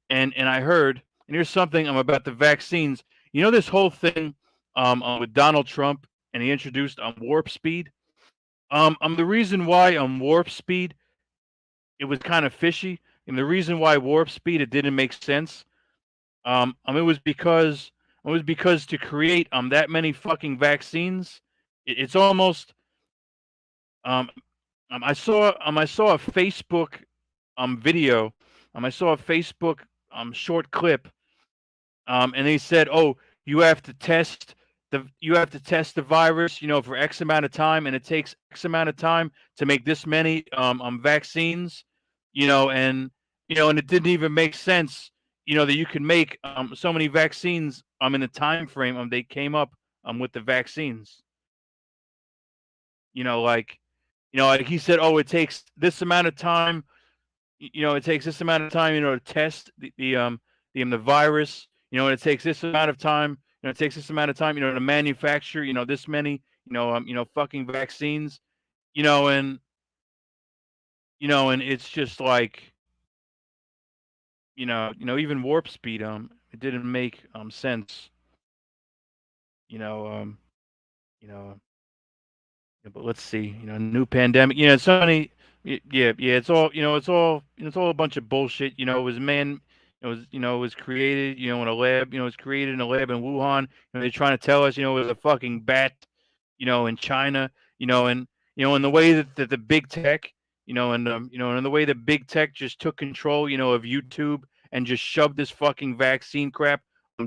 and I heard. And here's something about the vaccines. This whole thing with Donald Trump, and he introduced warp speed. The reason why warp speed it was kind of fishy, and the reason why warp speed it didn't make sense. It was because to create that many fucking vaccines, it's almost I saw a Facebook video, I saw a Facebook short clip, and they said, oh, you have to test the virus, for X amount of time, and it takes X amount of time to make this many vaccines, and it didn't even make sense, that you could make so many vaccines in the time frame they came up with the vaccines. Like like he said, oh, it takes this amount of time, it takes this amount of time, to test the virus, and it takes this amount of time, it takes this amount of time, to manufacture, this many, fucking vaccines, and and it's just like, even warp speed, it didn't make sense, you know, um, you know, but let's see, new pandemic, so many, yeah, it's all, it's all a bunch of bullshit, it was it was created, in a lab, it was created in a lab in Wuhan, they're trying to tell us, it was a fucking bat, in China, and the way that the big tech, and the way the big tech just took control, of YouTube and just shoved this fucking vaccine crap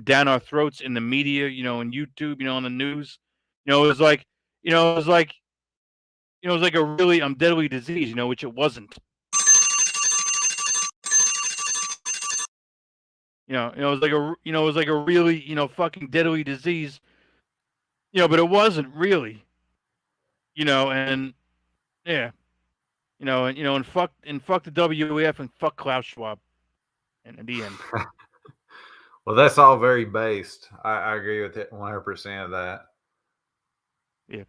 down our throats in the media, and YouTube, on the news, it was like, it was like, it was like a really deadly disease, which it wasn't. It was like it was like a really, fucking deadly disease, but it wasn't really, and yeah, and fuck the WEF and fuck Klaus Schwab, and in the end. Well, that's all very based. I agree with it 100% of that. Yeah.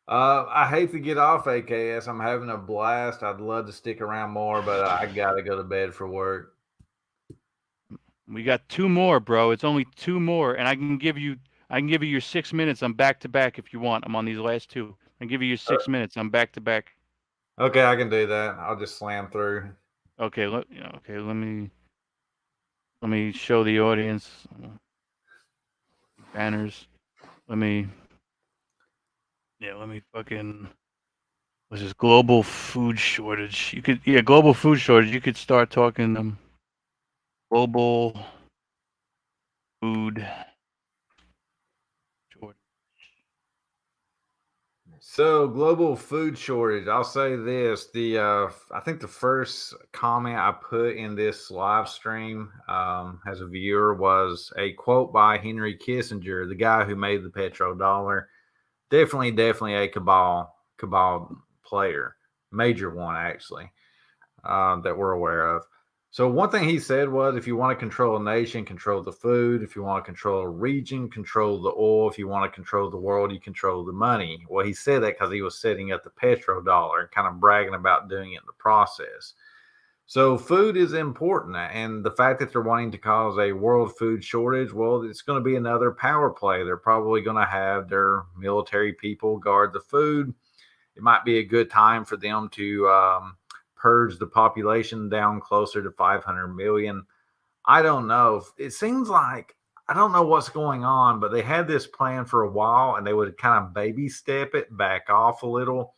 I hate to get off AKS. I'm having a blast. I'd love to stick around more, but I gotta go to bed for work. We got two more, bro. It's only two more, and I can give you your 6 minutes. I'm back to back if you want. I'm on these last two. I can give you your 6 minutes. I'm back to back. Okay, I can do that. I'll just slam through. Okay, let me show the audience banners. Let me fucking. What's this? Global food shortage. Global food shortage. You could start talking global food shortage. So, global food shortage. I'll say this: I think the first comment I put in this live stream as a viewer was a quote by Henry Kissinger, the guy who made the petrodollar. Definitely a cabal player, major one actually, that we're aware of. So one thing he said was, if you want to control a nation, control the food. If you want to control a region, control the oil. If you want to control the world, you control the money. Well, he said that because he was setting up the petrodollar and kind of bragging about doing it in the process. So food is important, and the fact that they're wanting to cause a world food shortage, well, it's going to be another power play. They're probably going to have their military people guard the food. It might be a good time for them to purge the population down closer to 500 million. I don't know. It seems like, I don't know what's going on, but they had this plan for a while, and they would kind of baby step it back off a little.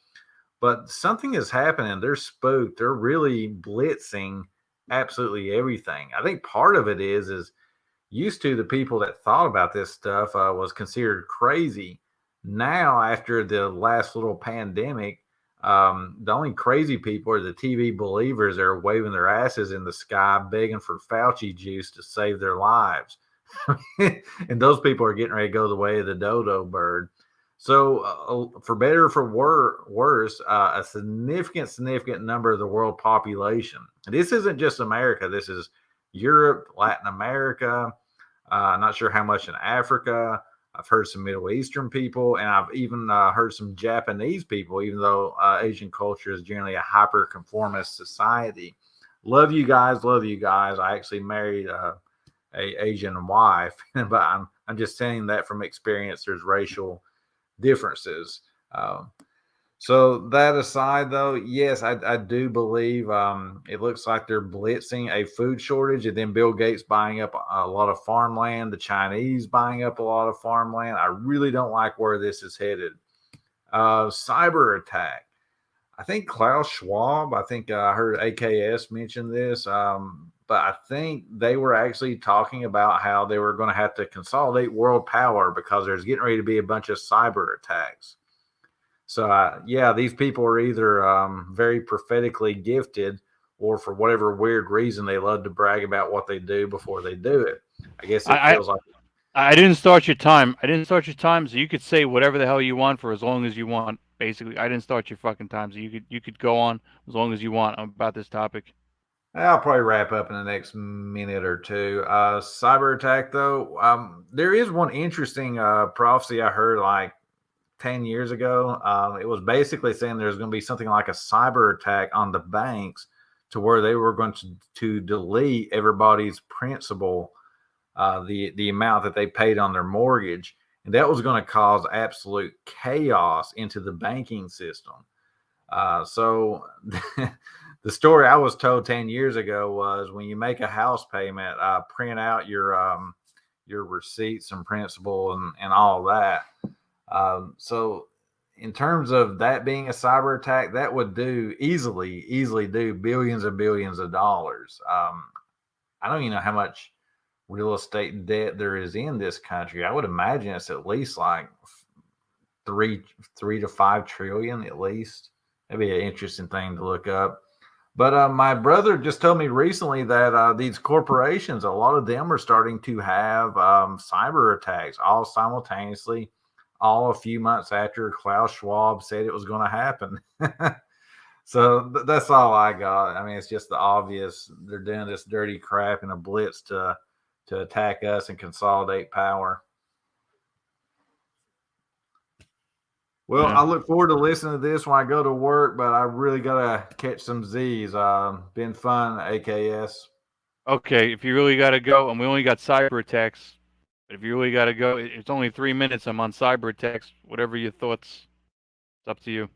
But something is happening. They're spooked. They're really blitzing absolutely everything. I think part of it is used to the people that thought about this stuff was considered crazy. Now, after the last little pandemic, the only crazy people are the TV believers that are waving their asses in the sky, begging for Fauci juice to save their lives. And those people are getting ready to go the way of the dodo bird. So for better or for worse, a significant number of the world population. This isn't just America. This is Europe, Latin America. Not sure how much in Africa. I've heard some Middle Eastern people, and I've even heard some Japanese people, even though Asian culture is generally a hyper-conformist society. Love you guys. Love you guys. I actually married a Asian wife, but I'm just saying that from experience. There's racial differences. So that aside, though, yes, I do believe it looks like they're blitzing a food shortage, and then Bill Gates buying up a lot of farmland, the Chinese buying up a lot of farmland. I really don't like where this is headed. Cyber attack. I think Klaus Schwab, I think I heard AKS mention this, but I think they were actually talking about how they were going to have to consolidate world power because there's getting ready to be a bunch of cyber attacks. So, yeah, these people are either very prophetically gifted, or for whatever weird reason, they love to brag about what they do before they do it. I guess it feels like. I didn't start your time. So you could say whatever the hell you want for as long as you want. Basically, I didn't start your fucking time, so you could go on as long as you want about this topic. I'll probably wrap up in the next minute or two. Cyber attack, though, there is one interesting prophecy I heard like 10 years ago. It was basically saying there's going to be something like a cyber attack on the banks to where they were going to delete everybody's principal, the amount that they paid on their mortgage. And that was going to cause absolute chaos into the banking system. So the story I was told 10 years ago was when you make a house payment, print out your receipts and principal and all that. So in terms of that being a cyber attack, that would easily do billions and billions of dollars. I don't even know how much real estate debt there is in this country. I would imagine it's at least like 3 to 5 trillion at least. That'd be an interesting thing to look up. But my brother just told me recently that these corporations, a lot of them are starting to have cyber attacks all simultaneously, all a few months after Klaus Schwab said it was going to happen. So that's all I got. I mean, it's just the obvious. They're doing this dirty crap in a blitz to attack us and consolidate power. Well, I look forward to listening to this when I go to work, but I really got to catch some Z's. Been fun, AKS. Okay, if you really got to go, and we only got cyber attacks, but if you really got to go, it's only 3 minutes. I'm on cyber attacks. Whatever your thoughts, it's up to you.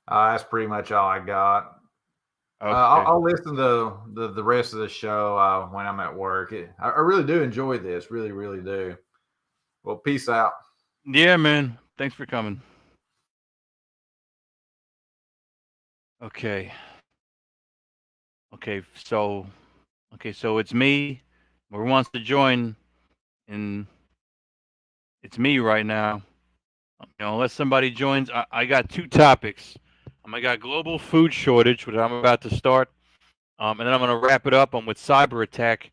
That's pretty much all I got. Okay. I'll listen to the rest of the show when I'm at work. I really do enjoy this. Really, really do. Well, peace out. Yeah, man. Thanks for coming. Okay. So it's me. Who wants to join? And it's me right now. Unless somebody joins, I got 2 topics. I got global food shortage, which I'm about to start. And then I'm going to wrap it up with cyber attack.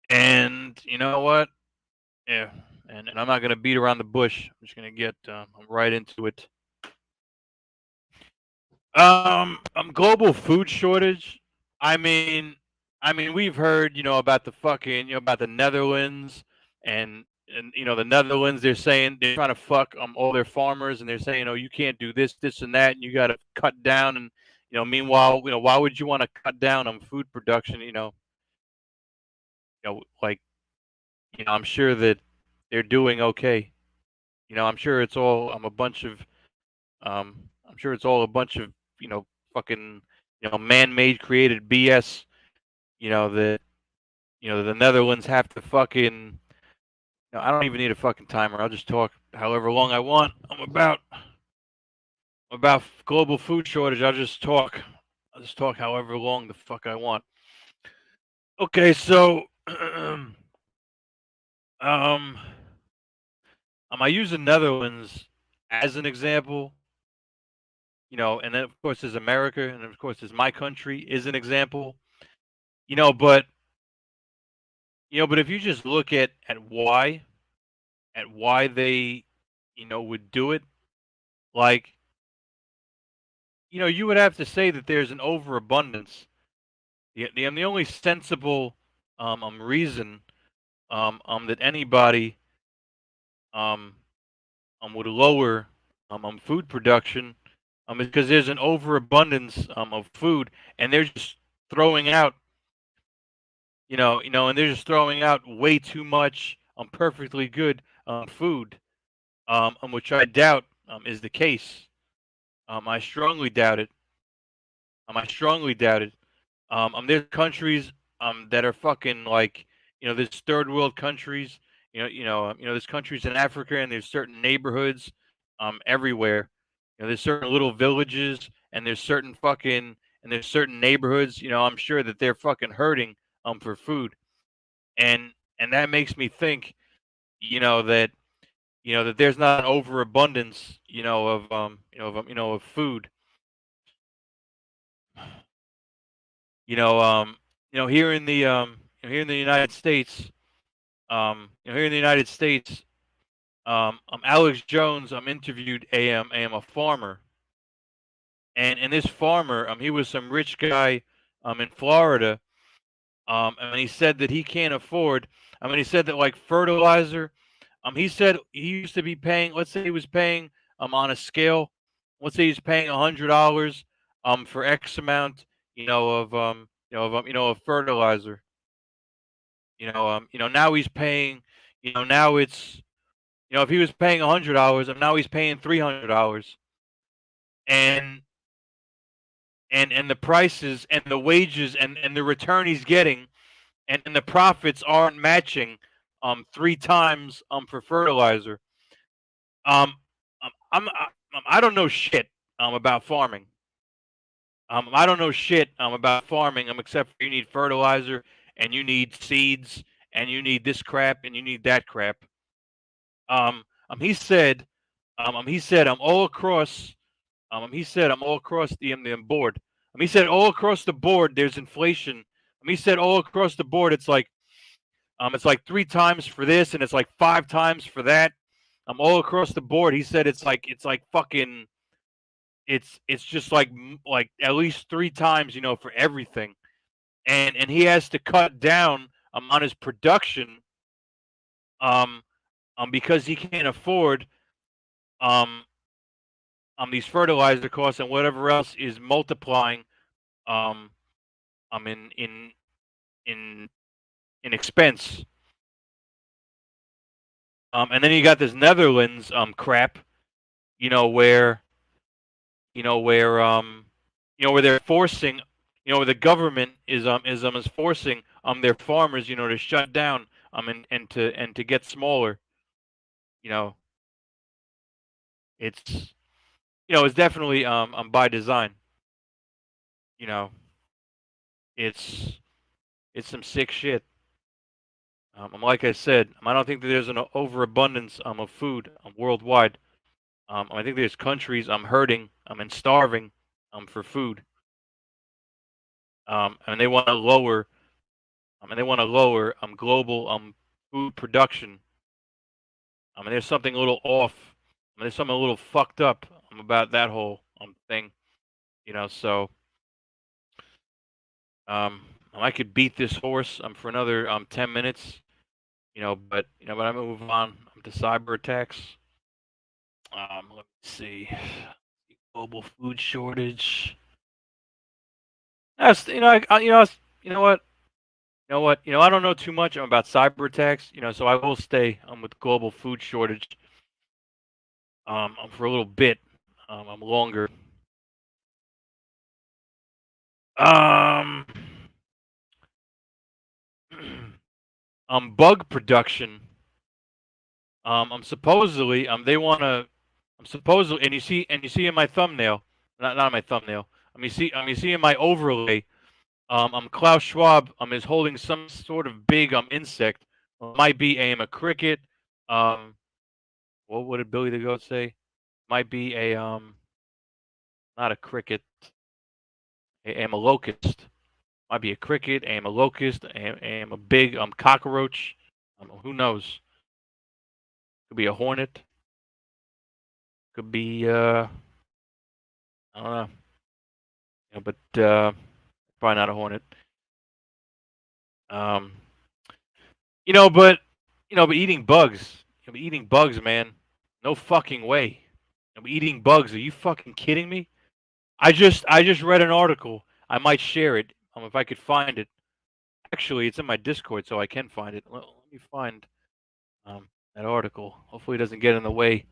And you know what? Yeah. And I'm not going to beat around the bush. I'm just going to get right into it. Global food shortage. I mean, we've heard, about the fucking, about the Netherlands and the Netherlands. They're saying they're trying to fuck all their farmers, and they're saying, you can't do this, and that, and you got to cut down. And meanwhile, why would you want to cut down on food production? I'm sure that they're doing okay. I'm sure it's all a bunch of fucking man-made created BS. That the Netherlands have to fucking. I don't even need a fucking timer. I'll just talk however long I want. I'm about global food shortage. I'll just talk however long the fuck I want. Okay, so I use the Netherlands as an example, and then of course there's America, and of course there's my country is an example, but if you just look at why they, would do it, like, you would have to say that there's an overabundance the only sensible reason that anybody would lower food production is because there's an overabundance of food, and they're just throwing out, and they're just throwing out way too much perfectly good food, which I doubt is the case. I strongly doubt it. I strongly doubt it. There's countries that are fucking like, there's third world countries. There's countries in Africa, and there's certain neighborhoods everywhere. There's certain little villages, and there's certain neighborhoods. I'm sure that they're fucking hurting for food, and that makes me think, that that there's not an overabundance, of food. Here in the here in the United States, here in the United States, Alex Jones interviewed a farmer, and this farmer, he was some rich guy in Florida, and he said that he can't afford. He said that, like, fertilizer. He said he used to be paying. Let's say he was paying on a scale. Let's say he's paying $100 for X amount, of fertilizer. Now he's paying. Now it's, if he was paying $100, and now he's paying $300, and the prices and the wages and the return he's getting, and the profits aren't matching 3 times for fertilizer. I don't know shit about farming. I don't know shit about farming except for you need fertilizer, and you need seeds, and you need this crap, and you need that crap. He said I'm all across. He said I'm all across the board. He said all across the board there's inflation. He said all across the board it's like 3 times for this, and it's like 5 times for that. All across the board. He said it's like fucking. It's just like at least 3 times, for everything, and he has to cut down on his production, um, because he can't afford um these fertilizer costs and whatever else is multiplying um in in expense. And then you got this Netherlands crap, where where where they're forcing, where the government is forcing their farmers, to shut down and to get smaller. You know, it's it's definitely by design. You know, it's some sick shit. Like I said, I don't think that there's an overabundance of food worldwide. I think there's countries hurting and starving for food. And they want to lower global food production. And there's something a little off. There's something a little fucked up about that whole thing. So I could beat this horse for another 10 minutes. But but I'm gonna move on to cyber attacks. Let me see. Global food shortage. That's what. I don't know too much about cyber attacks. So I will stay with global food shortage for a little bit longer. Bug production. Supposedly they want to. Supposedly, and you see in my thumbnail, not my thumbnail. You see in my overlay. Klaus Schwab is holding some sort of big insect. Might be a cricket. What did Billy the Goat say? Might be a not a cricket. A locust. Might be a cricket. A locust. A big cockroach. Who knows? Could be a hornet. Could be I don't know. But probably not a hornet. But eating bugs. Eating bugs, man. No fucking way. Eating bugs. Are you fucking kidding me? I just read an article. I might share it if I could find it. Actually, it's in my Discord, so I can find it. Let me find that article. Hopefully, it doesn't get in the way.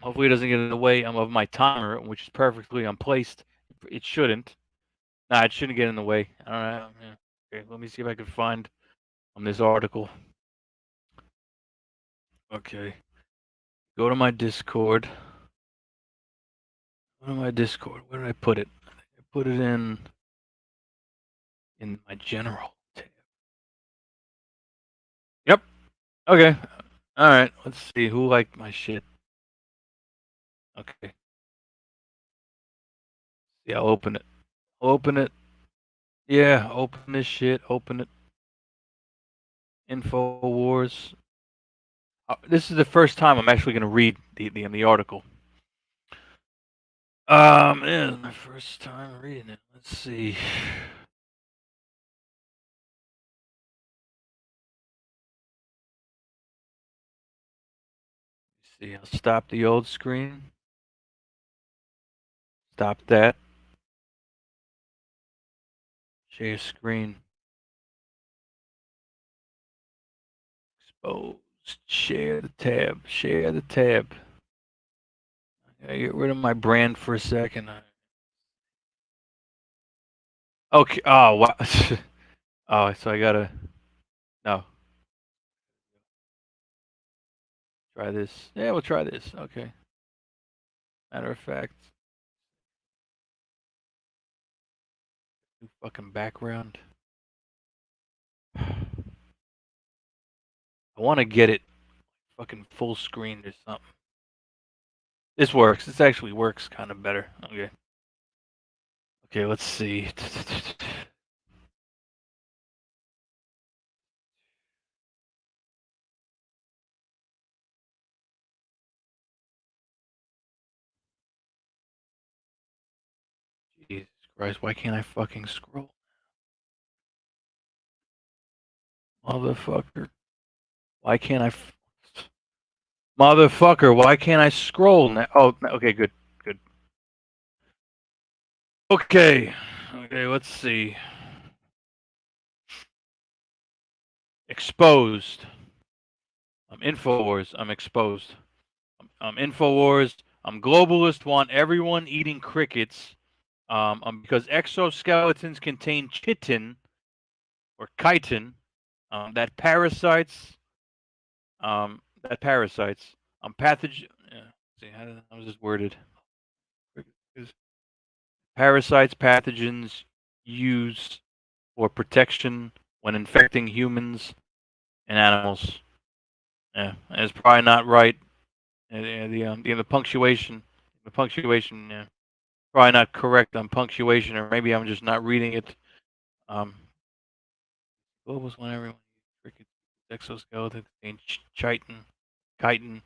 Hopefully, it doesn't get in the way of my timer, which is perfectly placed. It shouldn't. Nah, it shouldn't get in the way. I don't know. Yeah. Okay, let me see if I can find this article. Okay. Go to my Discord. Where did I put it? I put it in my general tab. Yep. Okay. All right. Let's see who liked my shit. Okay. Yeah, I'll open it. Open it. Yeah, open this shit. Open it. InfoWars. This is the first time I'm actually gonna read the article. Yeah, my first time reading it. Let's see. See, I'll stop the old screen. Stop that. Share screen. Exposed. Share the tab. Share the tab. I get rid of my brand for a second. Okay. Oh, wow. Oh, so I gotta. No. Try this. Yeah, we'll try this. Okay. Matter of fact. New fucking background. I want to get it fucking full screen or something. This works. This actually works kind of better. Okay. Okay, let's see. Jesus Christ, why can't I fucking scroll? Motherfucker. Why can't I? Motherfucker, why can't I scroll now? Oh, okay, good. Good. Okay. Okay, let's see. Exposed. InfoWars. I'm exposed. InfoWars. Globalist want everyone eating crickets. Because exoskeletons contain chitin or chitin, that parasites. Pathogen. Yeah, see how is this worded? Parasites, pathogens used for protection when infecting humans and animals. Yeah, and it's probably not right. The punctuation. Yeah, probably not correct on punctuation, or maybe I'm just not reading it. What was when everyone cricket exoskeleton contained chitin, and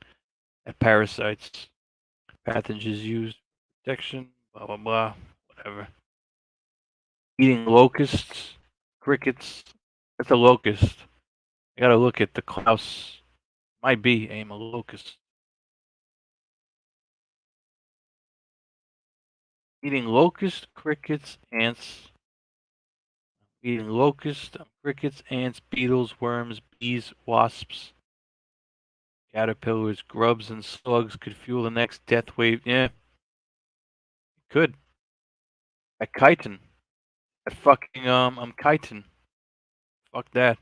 parasites, pathogens used protection, blah blah blah, whatever. Eating locusts, crickets. That's a locust. I gotta look at the Klaus. Might be aim a locust. Eating locust, crickets, ants. Eating locusts, crickets, ants, beetles, worms, bees, wasps, caterpillars, grubs, and slugs could fuel the next death wave. Yeah, it could. At chitin. At fucking I'm chitin. Fuck that.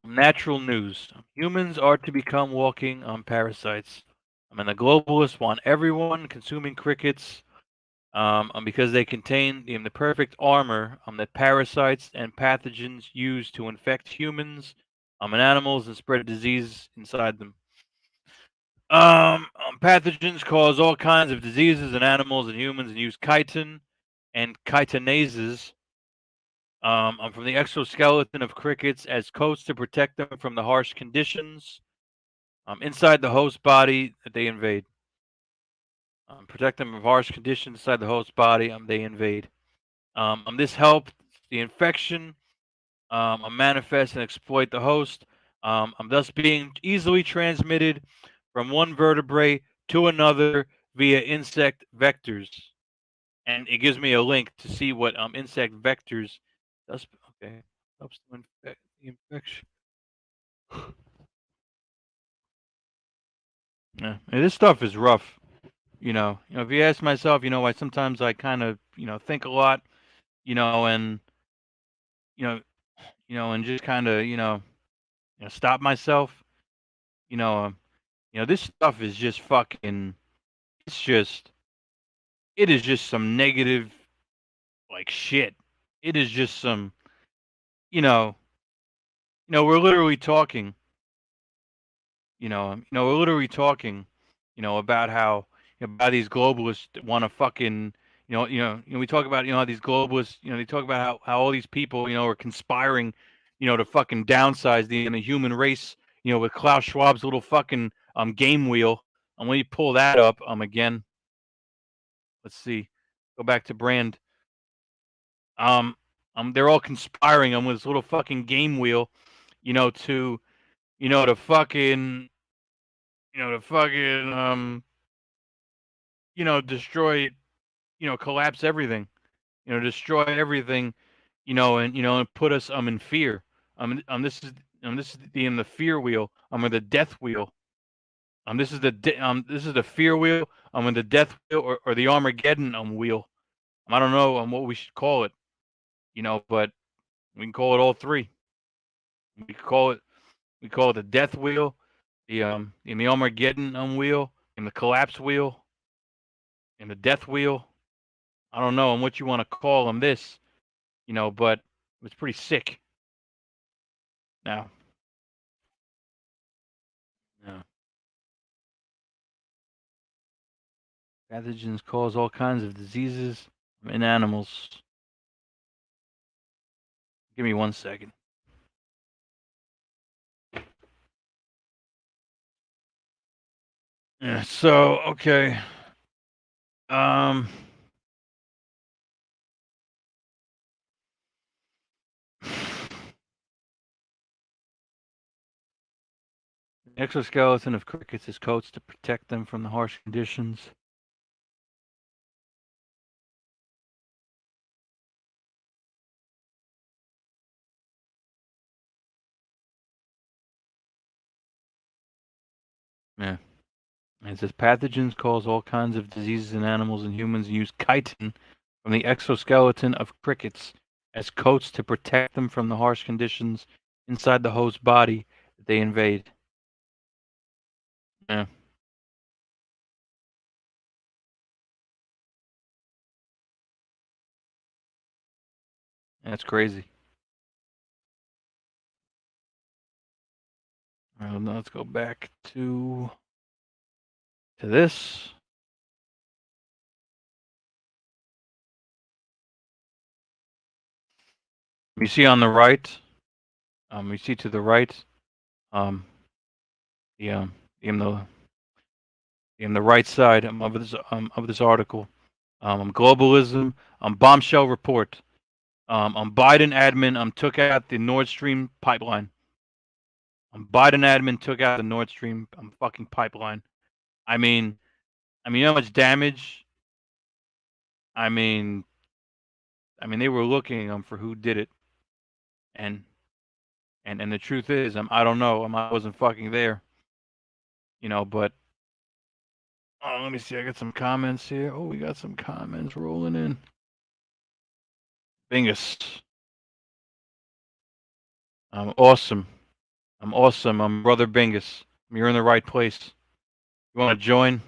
Natural news. Humans are to become walking parasites. And the globalists want everyone consuming crickets because they contain the perfect armor that parasites and pathogens use to infect humans and animals and spread disease inside them. Pathogens cause all kinds of diseases in animals and humans and use chitin and chitinases from the exoskeleton of crickets as coats to protect them from the harsh conditions inside the host body that they invade. Protect them from harsh conditions inside the host body they invade. This helped the infection. Manifest and exploit the host. I'm thus being easily transmitted from one vertebrate to another via insect vectors. And it gives me a link to see what insect vectors does. Okay, helps to infect the infection. Yeah, and this stuff is rough. If you ask myself, I sometimes I kind of, think a lot, and and just kind of, stop myself. You know, um, this stuff is just fucking. It's just. It is just some negative, like shit. It is just some. You know. We're literally talking. We're literally talking. About how about these globalists that want to fucking. We talk about how these globalists. They talk about how all these people are conspiring. To fucking downsize the human race. With Klaus Schwab's little fucking game wheel. And when you pull that up again. Let's see. Go back to Brand. They're all conspiring on with this little fucking game wheel, to, to fucking, destroy, collapse everything, destroy everything, and put us in fear. This is the fear wheel. Or the death wheel. This is the fear wheel. In the death wheel or the Armageddon wheel. I don't know what we should call it, but we can call it all three. We call it the death wheel, the Armageddon wheel, and the collapse wheel, and the death wheel. I don't know what you want to call them. This, but it's pretty sick. Now, yeah. Pathogens cause all kinds of diseases in animals. Give me 1 second. Yeah. So okay. The exoskeleton of crickets is coats to protect them from the harsh conditions. Yeah. And it says pathogens cause all kinds of diseases in animals and humans and use chitin from the exoskeleton of crickets as coats to protect them from the harsh conditions inside the host's body that they invade. Yeah. That's crazy. All right, now let's go back to this. You see on the right, you see to the right, the in the right side of this article, globalism, bombshell report, Biden admin took out the Nord Stream pipeline. Biden admin took out the Nord Stream fucking pipeline. I mean, you know how much damage. I mean, they were looking for who did it, and the truth is, I don't know. I wasn't fucking there, But let me see. I got some comments here. Oh, we got some comments rolling in. Bingus. I'm awesome. Brother Bingus. You're in the right place. You want to join?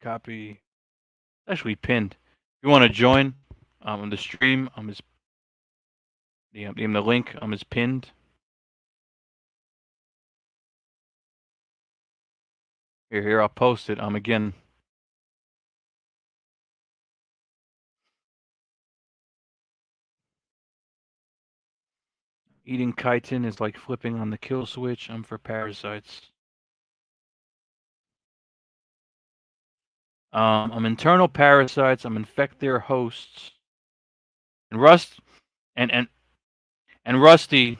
Copy. Actually pinned. If you want to join on the stream, the link is pinned. Here, I'll post it. Again. Eating chitin is like flipping on the kill switch. For parasites. Internal parasites. Infect their hosts. And Rusty,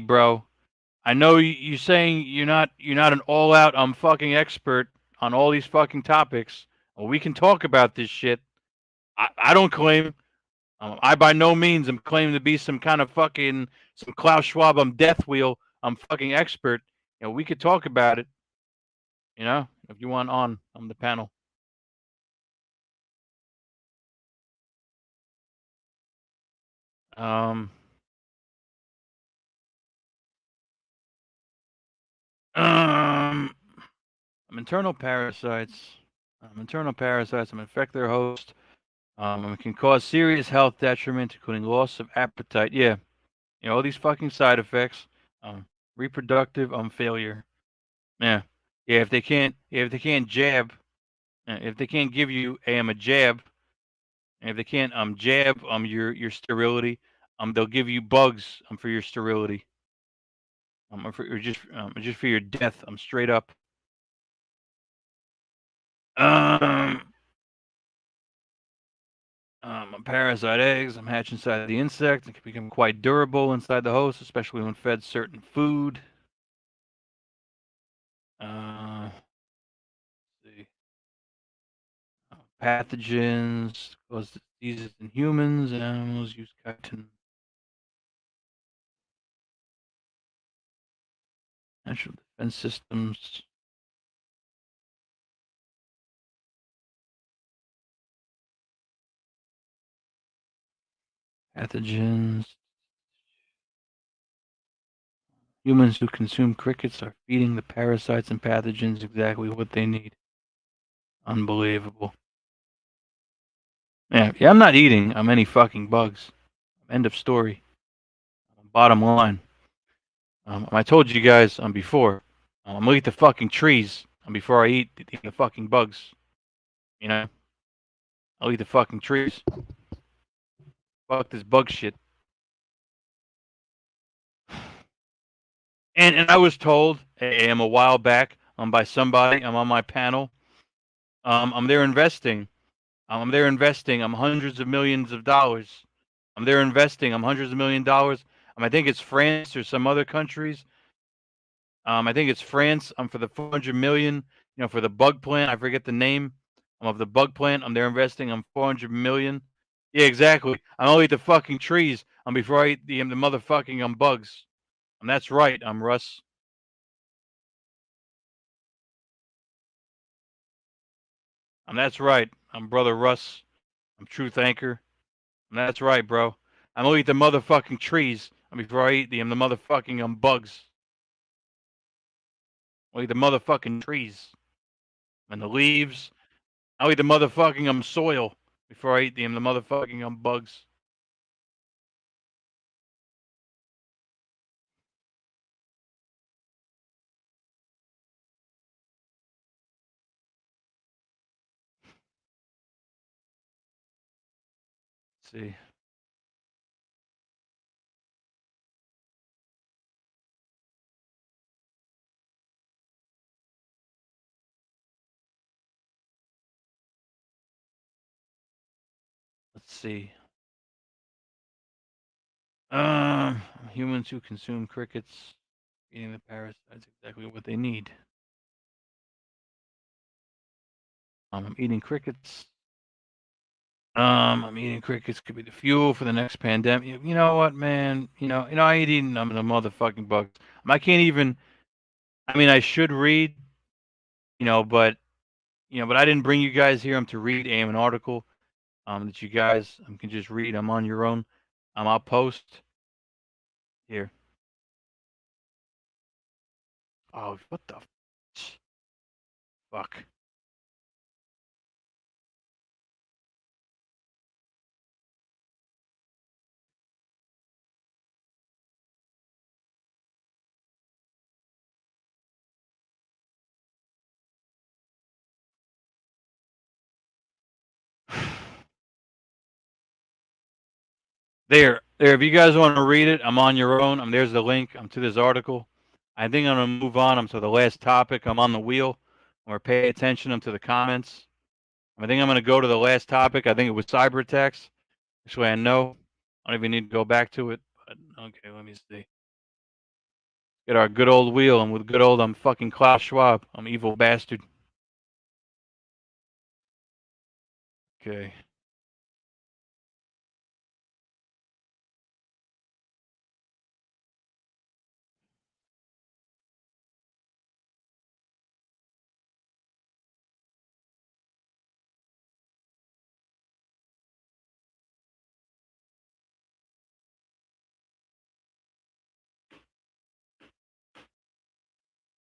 bro. I know you saying you're not an all out fucking expert on all these fucking topics. Well, we can talk about this shit. I don't claim. I by no means am claiming to be some kind of fucking some Klaus Schwab. Death wheel. I'm fucking expert. We could talk about it. If you want on the panel. Internal parasites. Infect their host. It can cause serious health detriment, including loss of appetite. Yeah, all these fucking side effects. Reproductive failure. Yeah, yeah. If they can't jab, if they can't give you a jab, and if they can't jab your sterility, they'll give you bugs for your sterility. Or just for your death. Straight up. Parasite eggs hatch inside the insect and can become quite durable inside the host, especially when fed certain food. Let's see. Pathogens cause diseases in humans and animals. Use chitin. Natural defense systems. Pathogens. Humans who consume crickets are feeding the parasites and pathogens exactly what they need. Unbelievable. Yeah, I'm not eating any fucking bugs. End of story. Bottom line. I told you guys before. I'm gonna eat the fucking trees before I eat the fucking bugs. I'll eat the fucking trees. Fuck this bug shit. And I was told a while back by somebody on my panel. They're investing. They're investing hundreds of millions of dollars. They're investing hundreds of $1,000,000. I think it's France or some other countries. I think it's France. For the 400 million. For the bug plant. I forget the name of the bug plant. They're investing 400 million. Yeah, exactly. I'll eat the fucking trees before I eat the motherfucking bugs. That's right. Russ. That's right. Brother Russ. Truth Anchor. That's right, bro. I'm gonna eat the motherfucking trees before I eat the motherfucking bugs. I'll eat the motherfucking trees and the leaves. I'll eat the motherfucking soil before I eat the motherfucking bugs. Let's see. Let's see. Humans who consume crickets, eating the parasites, exactly what they need. I'm eating crickets. I'm eating crickets could be the fuel for the next pandemic. You know what, man? I ain't eating the motherfucking bugs. I can't even. I should read. But I didn't bring you guys here. To read an article. That you guys can just read. I'm on your own. I'll post here. Oh, what the fuck? There. If you guys want to read it, I'm on your own. There's the link. To this article. I think I'm gonna move on. To the last topic. I'm on the wheel. Or pay attention to the comments. I think I'm going to go to the last topic. I think it was cyber attacks. This way I know. I don't even need to go back to it. But okay, let me see. Get our good old wheel, and with good old, I'm fucking Klaus Schwab. I'm evil bastard. Okay.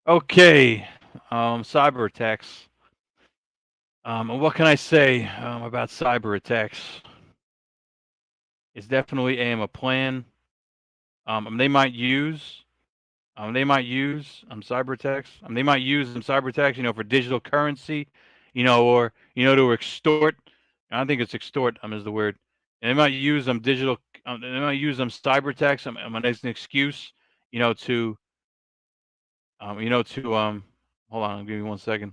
Okay. Cyber attacks. What can I say about cyber attacks? It's definitely a plan. They might use cyber attacks. They might use some cyber attacks, for digital currency, or to extort. I don't think it's extort. Is the word. And they might use digital. They might use cyber attacks. As an excuse, to Hold on, give me 1 second.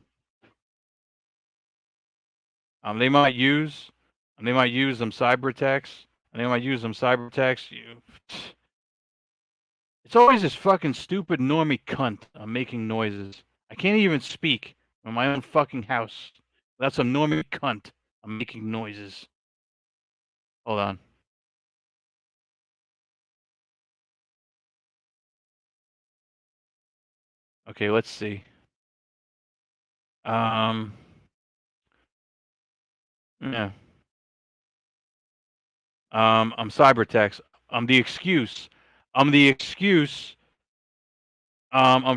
They might use cyber attacks. They might use cyber attacks. It's always this fucking stupid normie cunt making noises. I can't even speak in my own fucking house. That's a normie cunt making noises. Hold on. Okay, let's see. Yeah. I'm cyber attacks. I'm the excuse. I'm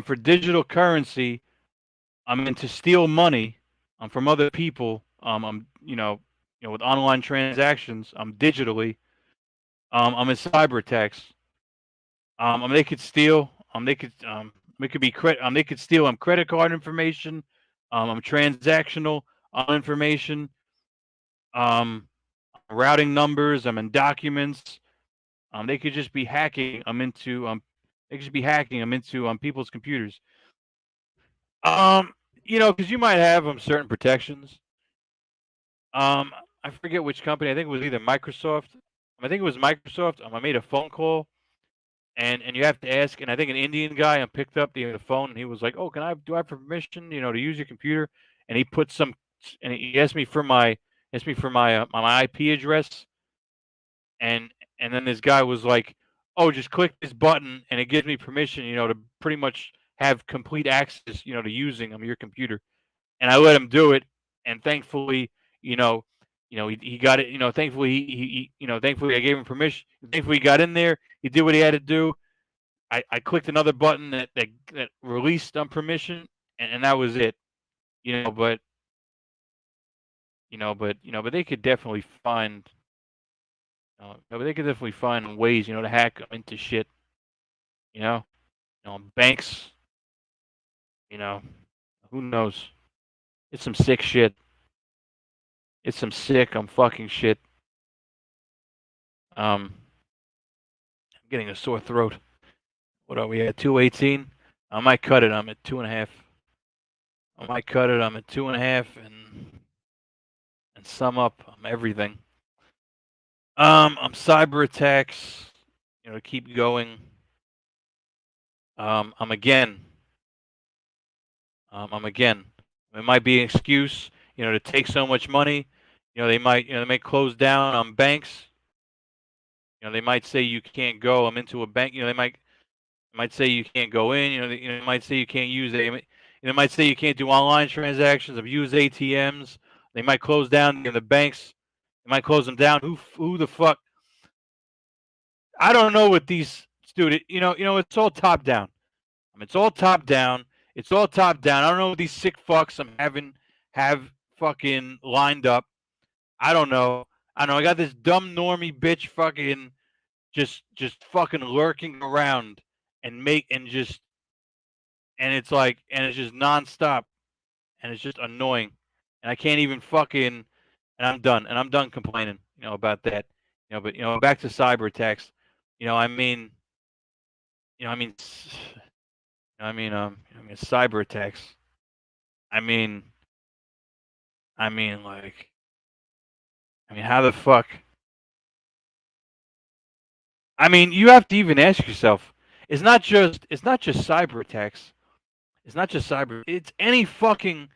for digital currency. I'm into steal money. I'm from other people. I'm with online transactions. I'm digitally. I'm in cyber attacks. They could steal. It could be credit. They could steal credit card information. I'm transactional information. Routing numbers. I'm in documents. They could just be hacking. They could just be hacking. into people's computers. Because you might have certain protections. I forget which company. I think it was either Microsoft. I think it was Microsoft. I made a phone call, and you have to ask. And I think an Indian guy picked up the phone, and he was like, "Oh, do I have permission, to use your computer?" And he put and he asked me for my my IP address, and then this guy was like, "Oh, just click this button, and it gives me permission, to pretty much have complete access, to using your computer." And I let him do it, and thankfully, he got it. Thankfully thankfully I gave him permission. Thankfully he got in there. He did what he had to do. I clicked another button that released permission, and that was it. But but they could definitely find. But they could definitely find ways, to hack into shit. Banks. Who knows? It's some sick shit. It's some sick fucking shit. I'm getting a sore throat. What are we at? 218. I might cut it. I'm at 2.5. I might cut it. I'm at 2.5, and sum up everything. I'm cyber attacks. Keep going. I'm again. It might be an excuse, to take so much money. They may close down on banks. They might say you can't go. I'm into a bank. They might say you can't go in. They might say you can't use it. They might say you can't do online transactions of used ATMs. They might close down the banks. They might close them down. Who the fuck? I don't know what these dude. It's all top down. It's all top down. It's all top down. I don't know what these sick fucks have fucking lined up. I don't know. I got this dumb normie bitch fucking just fucking lurking around and it's like, and it's just nonstop, and it's just annoying, and I can't even fucking, and I'm done complaining, about that, but back to cyber attacks, I mean, cyber attacks, I mean, I mean, like, how the fuck? I mean, you have to even ask yourself. It's not just cyber attacks. It's not just cyber. It's any fucking.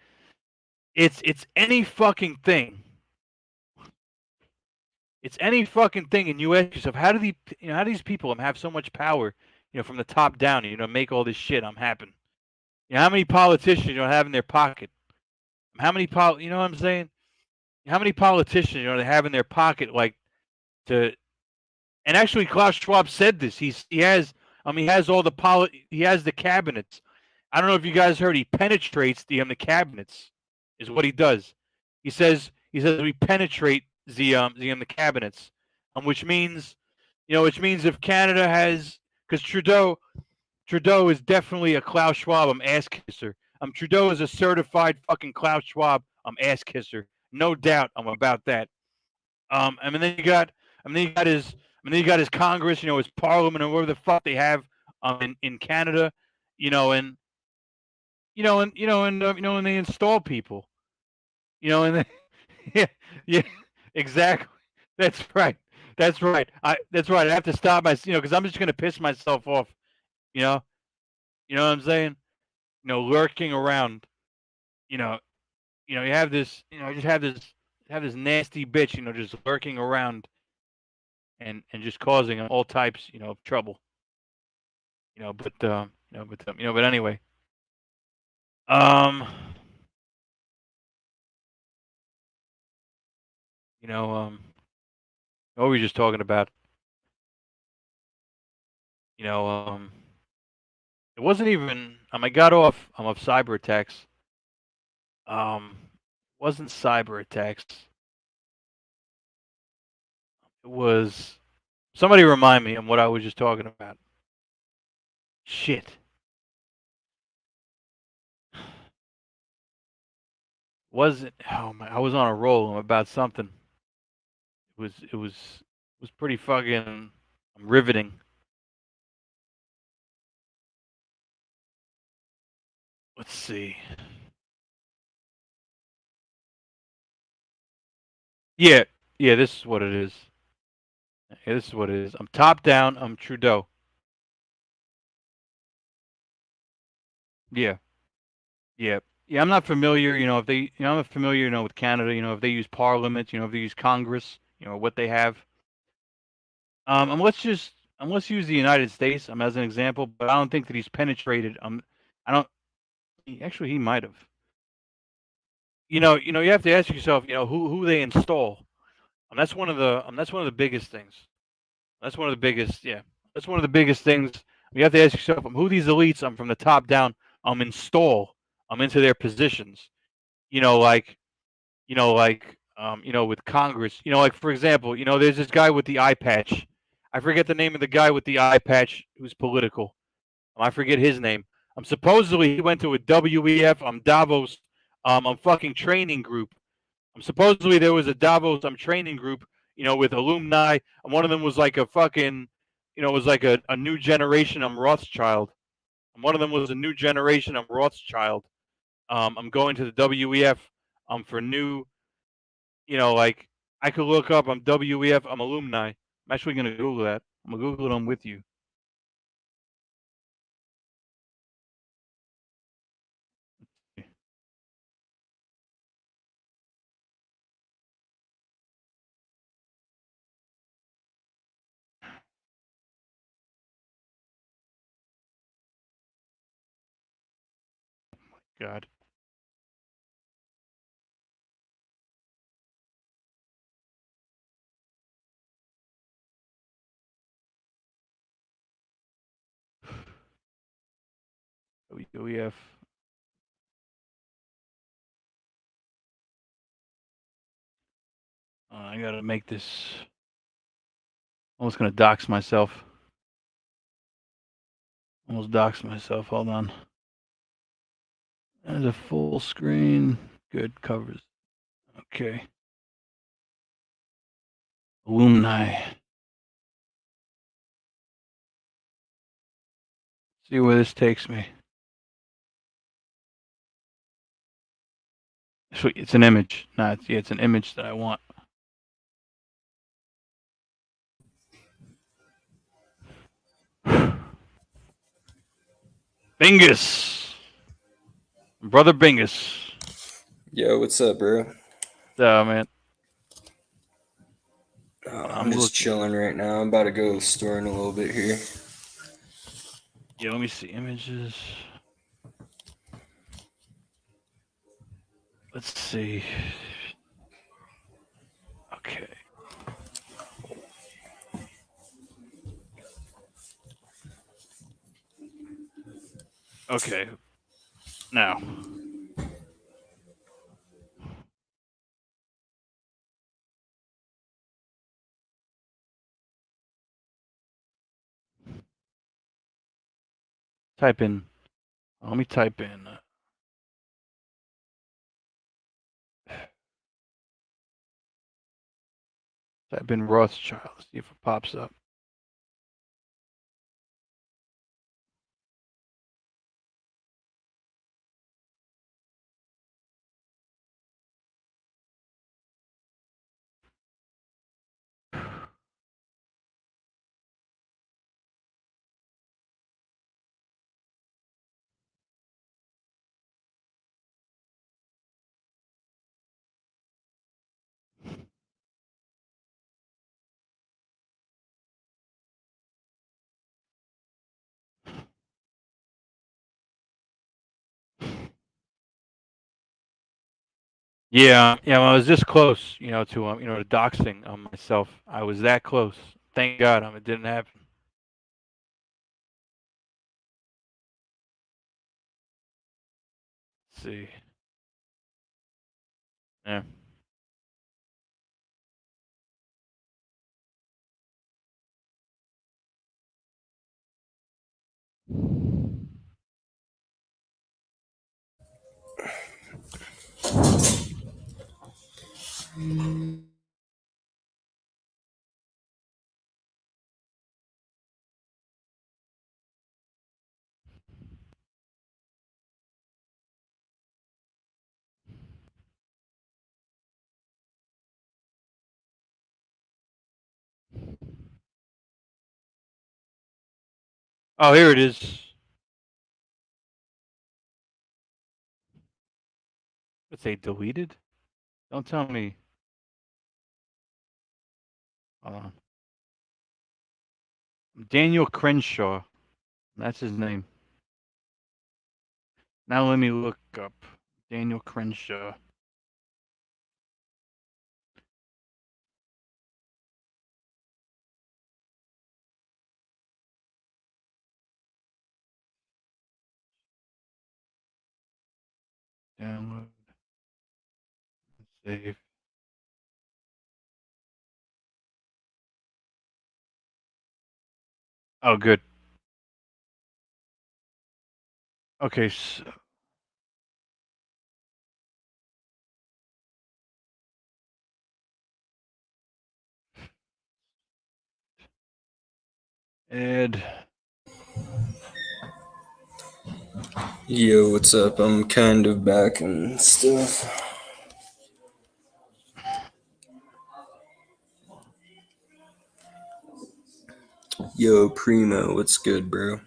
It's any fucking thing. It's any fucking thing, and you ask yourself, how do how do these people have so much power, from the top down, make all this shit happen? How many politicians have in their pocket? How many you know what I'm saying? How many politicians they have in their pocket, like to? And actually, Klaus Schwab said this. He has he has all the he has the cabinets. I don't know if you guys heard. He penetrates the cabinets, is what he does. He says we penetrate the cabinets, which means if Canada has, because Trudeau is definitely a Klaus Schwab ass kisser. Trudeau is a certified fucking Klaus Schwab ass kisser, no doubt about that. And then you got his Congress, his Parliament, or whatever the fuck they have in Canada, and and they install people, and they, yeah, yeah, exactly. That's right. That's right. That's right. I have to stop because I'm just gonna piss myself off. You know, you know what I'm saying? Lurking around. You know, you have this. Just have this nasty bitch. Just lurking around and just causing all types, of trouble. But anyway. Um. You know. What were we just talking about? You know. It wasn't even. I got off. Of cyber attacks. Wasn't cyber attacks. It was. Somebody remind me of what I was just talking about. Shit. Wasn't. Oh my! I was on a roll about something. It was pretty fucking riveting. Let's see. Yeah, yeah. This is what it is. Yeah, this is what it is. I'm top down. I'm Trudeau. Yeah, yeah, yeah. I'm not familiar. If they, I'm not familiar. With Canada. If they use Parliament. If they use Congress. What they have. And let's use the United States as an example. But I don't think that he's penetrated. I don't. Actually, he might have. You have to ask yourself. Who they install. That's one of the biggest things. That's one of the biggest. Yeah, that's one of the biggest things. You have to ask yourself who these elites from the top down install into their positions. Like with Congress. Like for example, there's this guy with the eye patch. I forget the name of the guy with the eye patch who's political. I forget his name. Supposedly he went to a WEF Davos fucking training group. Supposedly there was a Davos training group, with alumni, and one of them was like a fucking, was like a new generation Rothschild. And one of them was a new generation Rothschild. I'm going to the WEF for new, like I could look up WEF alumni. I'm actually gonna Google that. I'm gonna Google them with you. God. WEF. I gotta make this. Almost gonna dox myself. Almost doxed myself. Hold on. There's a full screen. Good covers. Okay. Alumni. See where this takes me. So it's an image. No, it's an image that I want. Bingus, brother Bingus. Yo, what's up, bro? Yeah, man. I'm just chilling right now. I'm about to go to the store in a little bit here. Yeah, let me see images. Let's see. Okay. Okay. Now. Type in. Let me type in. Type in Rothschild. See if it pops up. Yeah, well, I was this close, to to doxing myself. I was that close. Thank God, it didn't happen. Let's see. Yeah. Oh, here it is. Let's say deleted. Don't tell me. Hold on. Daniel Crenshaw. That's his name. Now let me look up Daniel Crenshaw. Download. Save. Oh, good. Okay. So, Ed. Yo, what's up? I'm kind of back and stuff. Yo, Primo, what's good, bro?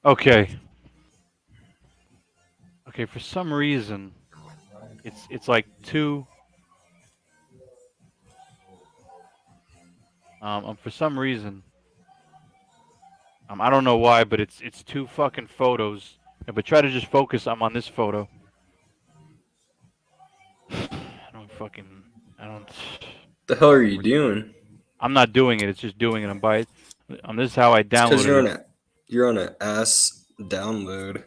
Okay. Okay. For some reason, it's like two. For some reason, I don't know why, but it's two fucking photos. Yeah, but try to just focus. I'm on this photo. I don't. The hell are you doing? I'm not doing it. It's just doing it. This is how I It's because downloaded it. you're on an ass download.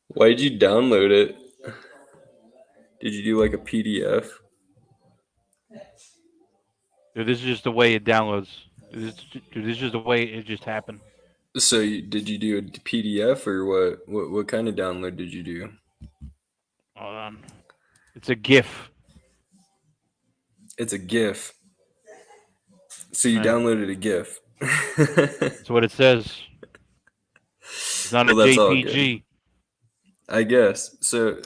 Why did you download it? Did you do like a PDF? Dude, this is just the way it downloads. This is just the way it just happened. So did you do a PDF or what? What kind of download did you do? Hold on. It's a GIF. It's a GIF. So you Right. downloaded a GIF. That's what it says. It's not Well, a that's all good. JPG. I guess. So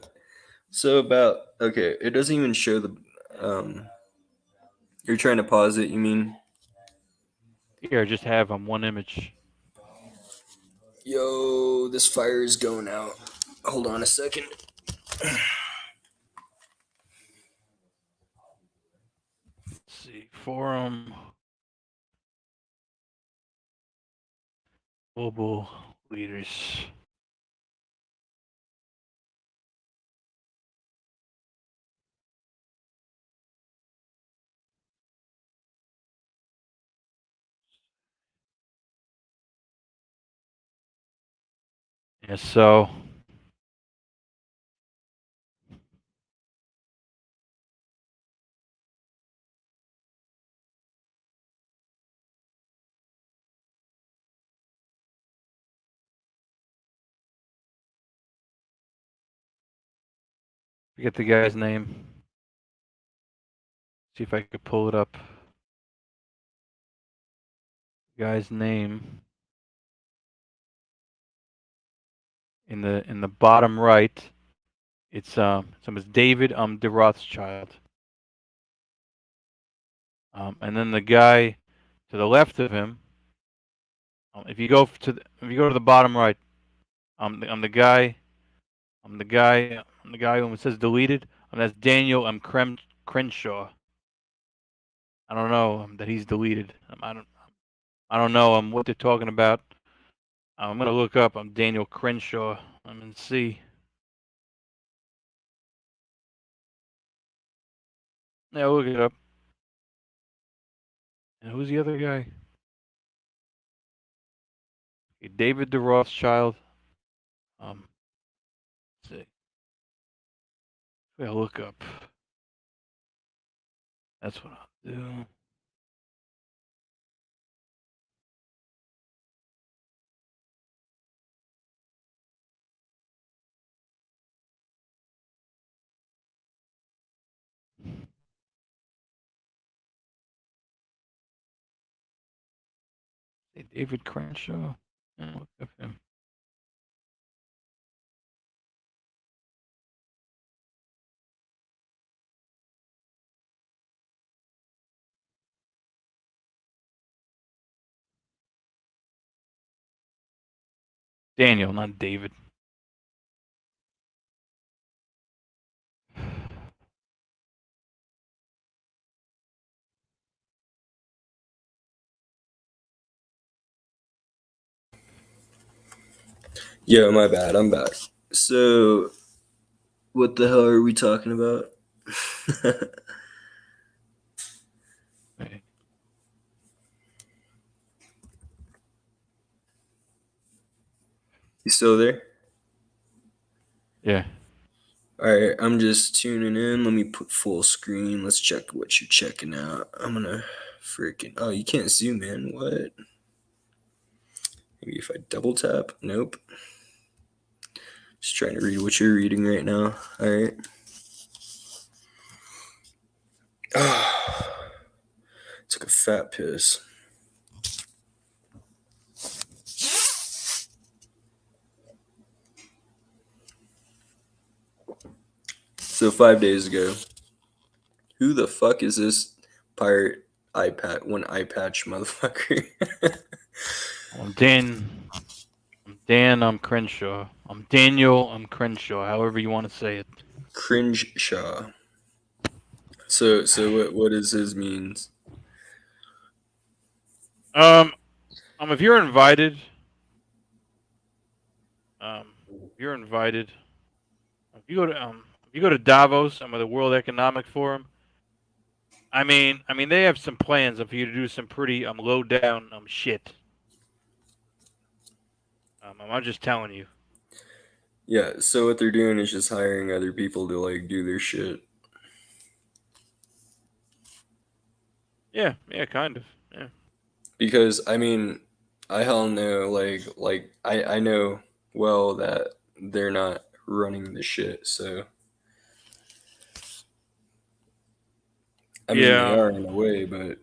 about okay, it doesn't even show the you're trying to pause it, you mean? Here, I just have one image. Yo, this fire is going out. Hold on a second. Let's see. Forum. Global leaders. Yeah, so forget the guy's name. See if I could pull it up. Guy's name in the bottom right. It's David de Rothschild. And then the guy to the left of him. If you go to the bottom right, the guy who says deleted. That's Daniel Crenshaw. I don't know that he's deleted. I don't know what they're talking about. I'm gonna look up. I'm Daniel Crenshaw. I'm gonna see. Yeah, look it up. And who's the other guy? Okay, David de Rothschild. Let's see. I'll look up. That's what I'll do. Hey, David Crenshaw. Yeah, look up him. Daniel, not David. Yo, my bad. I'm back. So, what the hell are we talking about? Hey. You still there? Yeah. All right, I'm just tuning in. Let me put full screen. Let's check what you're checking out. I'm gonna freaking. Oh, you can't zoom in. What? Maybe if I double tap. Nope. Just trying to read what you're reading right now. All right. Took a fat piss. So 5 days ago, who the fuck is this pirate eye patch motherfucker? I'm Dan Crenshaw. I'm Daniel Crenshaw. However you want to say it. Cringe Shaw. So what is his means? If you're invited, if you go to Davos and with the World Economic Forum, I mean they have some plans for you to do some pretty low down shit. I'm just telling you. Yeah, so what they're doing is just hiring other people to like do their shit. Yeah, kind of. Yeah. Because I mean, I hell know I know well that they're not running the shit, so I mean, they Yeah. are in a way, but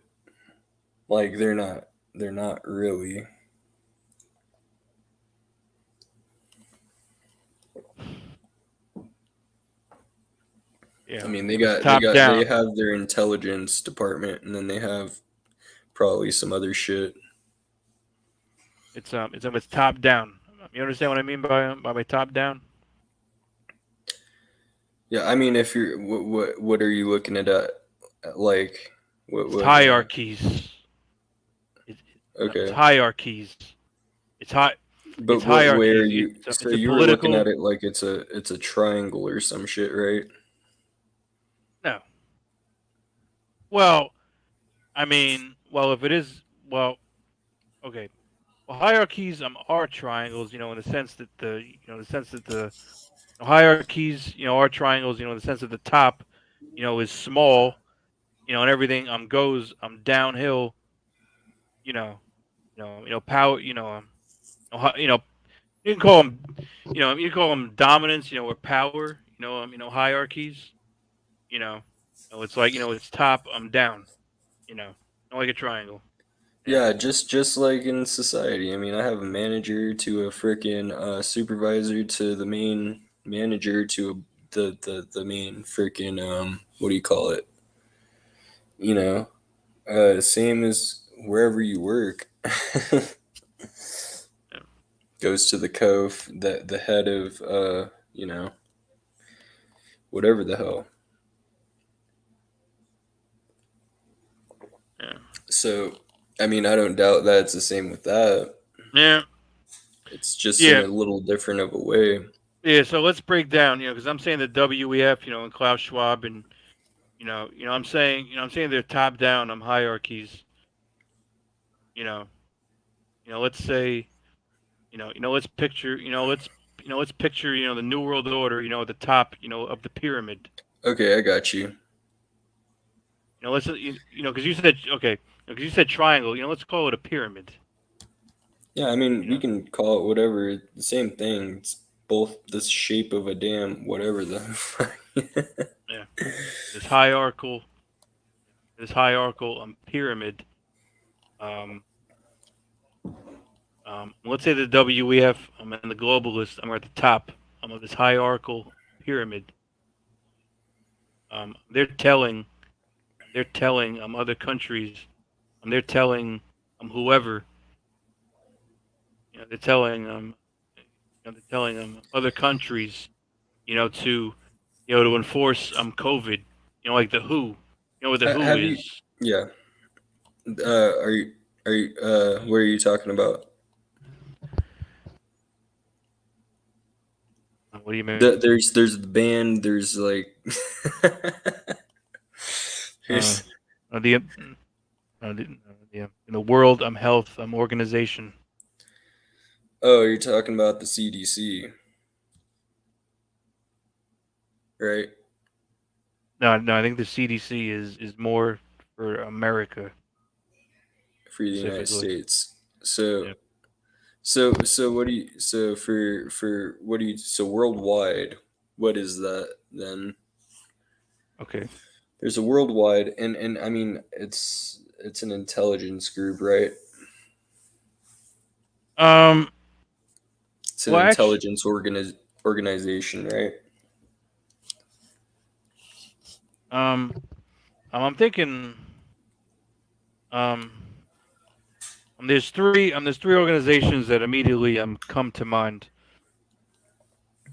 like they're not really. Yeah. I mean, It's top they down. have their intelligence department, and then they have probably some other shit. It's top down. You understand what I mean by top down? Yeah, I mean, if you're what are you looking at? Like It's hierarchies. It's okay, hierarchies. It's high. but It's what way are hierarchies. you? So It's a you were looking at political. it like it's a triangle or some shit, right? No. Well, I mean, well, if it is, well, okay. Well, hierarchies are triangles, in the sense that the hierarchies, are triangles, in the sense that the top, is small, and everything goes downhill, you know, power, you can call them, you call them dominance, or power, hierarchies, you know, it's like, it's top, down, like a triangle. Yeah, just like in society. I mean, I have a manager to a freaking supervisor to the main manager to the main freaking what do you call it? You know, same as wherever you work. Yeah. Goes to the cove, the head of whatever the hell. Yeah. So, I mean, I don't doubt that it's the same with that. Yeah. It's just in Yeah. a little different of a way. Yeah. So let's break down, because I'm saying the WEF, and Klaus Schwab, and I'm saying they're top down, hierarchies. You know, let's say, let's picture, let's picture, the New World Order, at the top, of the pyramid. Okay, I got you. Let's, because you said, okay, because you said triangle, let's call it a pyramid. Yeah, I mean, You we know, can call it whatever, the same thing. It's both the shape of a damn whatever the. yeah, this hierarchical, pyramid. Um, let's say the WEF, and the globalists, at the top, of this hierarchical pyramid. They're telling, other countries, they're telling, whoever, they're telling, other countries, to, to enforce, COVID, like the WHO, what the WHO Have you? is. Yeah. Are you? What are you talking about? What do you mean? There's the band. There's like. Uh, There's. the, in the World, Health, Organization. Oh, you're talking about the CDC, right? No, I think the CDC is more for America For the United specifically. States. So Yeah. so what do you for what do you so worldwide? What is that then? Okay. There's a worldwide, and I mean it's an intelligence group, right? Um. It's an Well, actually, intelligence organization, right? um, I'm thinking. Um. There's three organizations that immediately come to mind.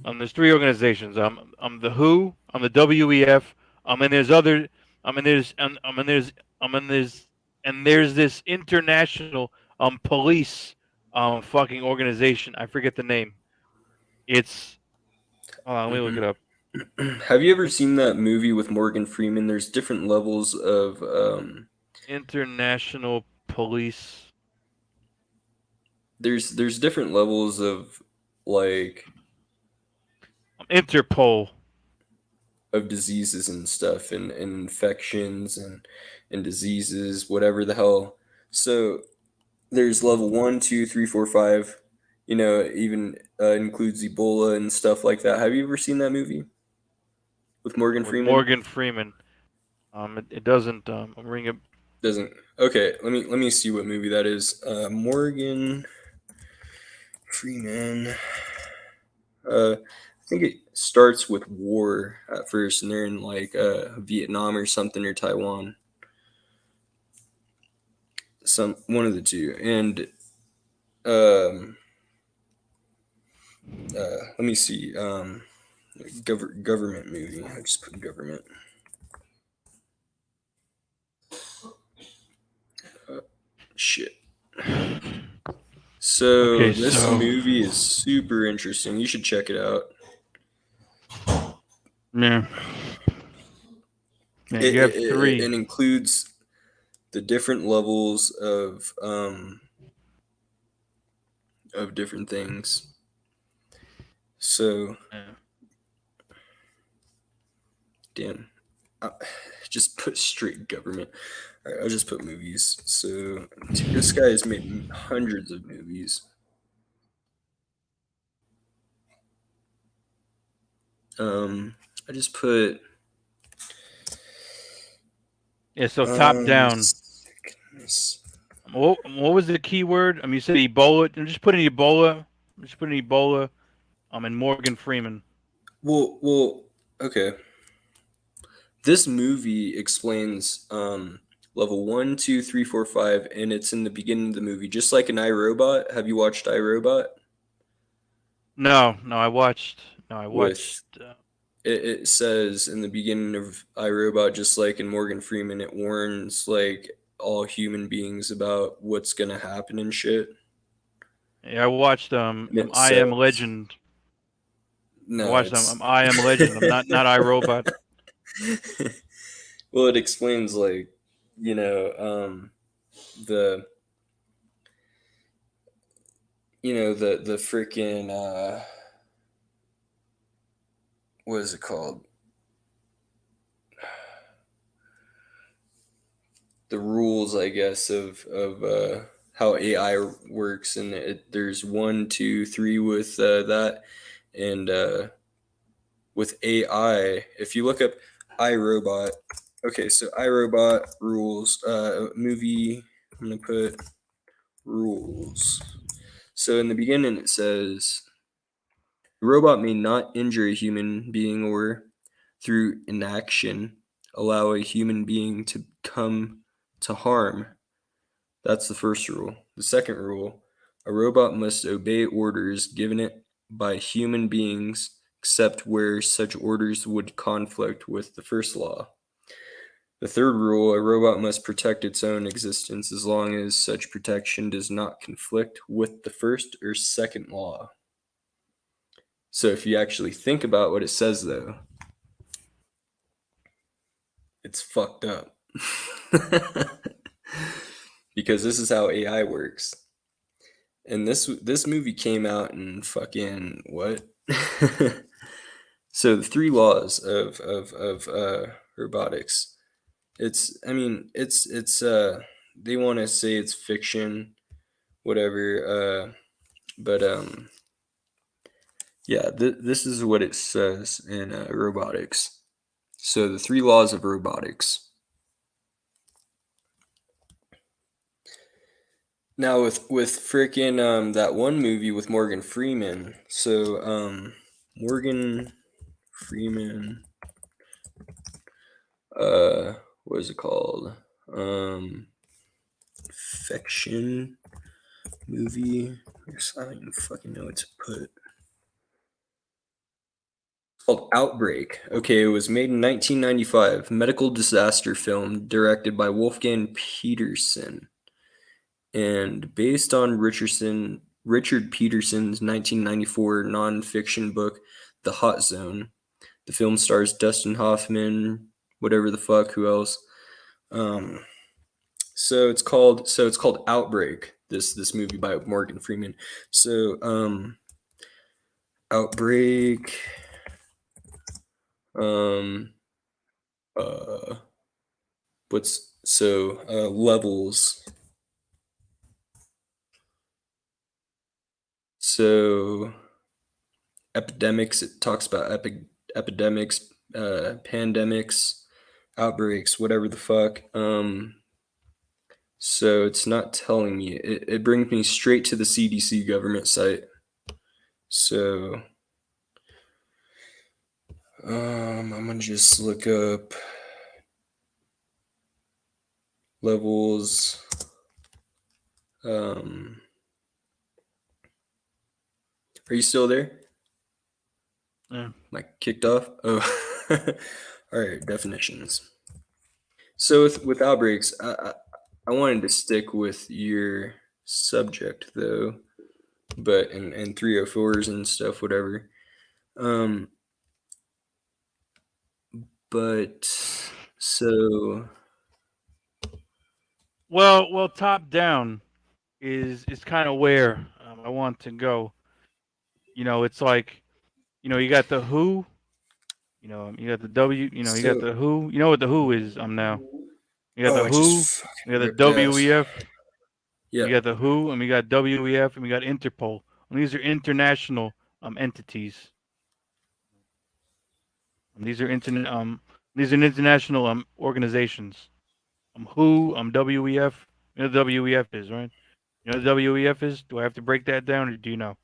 There's three organizations. The WHO. The WEF. And there's other. And there's and there's and there's this international police fucking organization. I forget the name. It's. Hold on, let me look it up. Have you ever seen that movie with Morgan Freeman? There's different levels of International police. there's different levels of like Interpol. of diseases and stuff and infections and diseases, whatever the hell. So there's level 1, 2, 3, 4, 5. You know, even includes Ebola and stuff like that. Have you ever seen that movie with Morgan With Freeman? Morgan Freeman. It doesn't ring a. Doesn't. Okay, let me see what movie that is. Morgan Freeman. I think it starts with war at first, and they're in like Vietnam or something, or Taiwan. One of the two. And let me see. Government movie. I just put government. Shit. So Okay, this so- movie is super interesting. You should check it out. Yeah. Yeah, you have three. It includes the different levels of different things. So, Yeah. damn, just put straight government. All right, I'll just put movies. So this guy has made hundreds of movies. I just put. Yeah, so top down. Sickness. What was the key word? You said Ebola. Just put in Ebola. Just put in Ebola. And Morgan Freeman. Well, okay. This movie explains level 1, 2, 3, 4, 5, and it's in the beginning of the movie, just like an iRobot. Have you watched iRobot? No, I watched. It says in the beginning of iRobot, just like in Morgan Freeman, it warns like all human beings about what's gonna happen and shit. Yeah, I watched I Am Legend. No, I watched I Am Legend. I'm not iRobot. Well, it explains like, you know, the the freaking what is it called? The rules, I guess, of how AI works, and there's 1, 2, 3 with that, and with AI, if you look up iRobot, okay, so iRobot rules, movie. I'm gonna put rules. So in the beginning, it says the robot may not injure a human being or, through inaction, allow a human being to come to harm. That's the first rule. The second rule, a robot must obey orders given it by human beings, except where such orders would conflict with the first law. The third rule, a robot must protect its own existence as long as such protection does not conflict with the first or second law. So if you actually think about what it says, though, it's fucked up. Because this is how AI works. And this movie came out in fucking what? So the 3 laws of robotics. It's they want to say it's fiction, whatever, but yeah, this is what it says in robotics. So the 3 laws of robotics. Now with freaking that one movie with Morgan Freeman. So Morgan Freeman, what is it called? Fiction movie. I don't even fucking know what to put. It's called Outbreak. Okay, it was made in 1995. Medical disaster film directed by Wolfgang Peterson and based on Richard Peterson's 1994 nonfiction book, The Hot Zone. The film stars Dustin Hoffman, whatever the fuck, who else? So it's called Outbreak. This movie by Morgan Freeman. So Outbreak. Levels. So epidemics. It talks about epidemics, pandemics, outbreaks, whatever the fuck. So it's not telling me. It brings me straight to the CDC government site. So I'm gonna just look up levels. Are you still there? Yeah. Like kicked off? Oh, all right. Definitions. So with outbreaks, I wanted to stick with your subject though, but and 304s and stuff, whatever. But so Well, top down is kind of where I want to go. You know, it's like, you know, you got the WHO. You know, you got the W. You know, you got so the WHO. You know what the WHO is? Now. You got the I just WHO. fucking You got the ripped ass. WEF. Yeah. You got the WHO, and we got WEF, and we got Interpol. And these are international entities. And these are international organizations. WHO, WEF. You know what WEF is, right? You know what WEF is? Do I have to break that down, or do you know?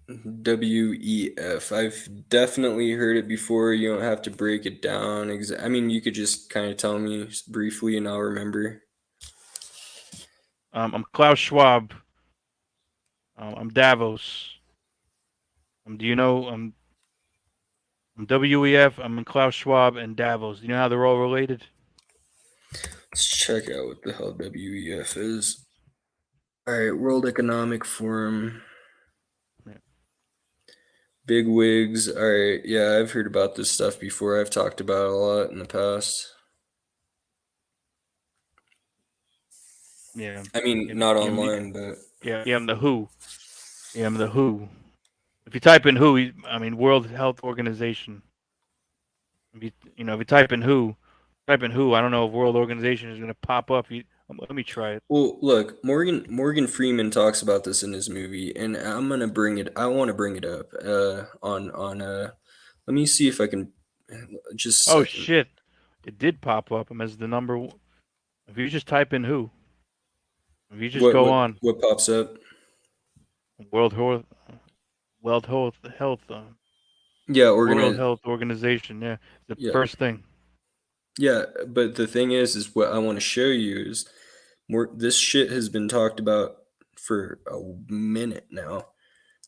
WEF. I've definitely heard it before. You don't have to break it down. I mean, you could just kind of tell me briefly, and I'll remember. I'm Klaus Schwab. I'm Davos. Do you know? I'm WEF. I'm Klaus Schwab and Davos. Do you know how they're all related? Let's check out what the hell WEF is. All right, World Economic Forum. Yeah. Big wigs. All right, yeah, I've heard about this stuff before. I've talked about it a lot in the past. Yeah. I mean, not online, but yeah, I'm the WHO. Yeah, I'm the WHO. If you type in WHO, I mean World Health Organization. If you type in WHO, I don't know if World Organization is going to pop up. Let me try it. well, look, Morgan Freeman talks about this in his movie, and I'm gonna bring it. I want to bring it up. On. Let me see if I can. Just a Oh second. shit! It did pop up as the number. If you just type in WHO, if you just go on What pops up? World Health, Yeah, World Health Organization. Yeah, the Yeah. first thing. Yeah, but the thing is what I want to show you is more. This shit has been talked about for a minute now,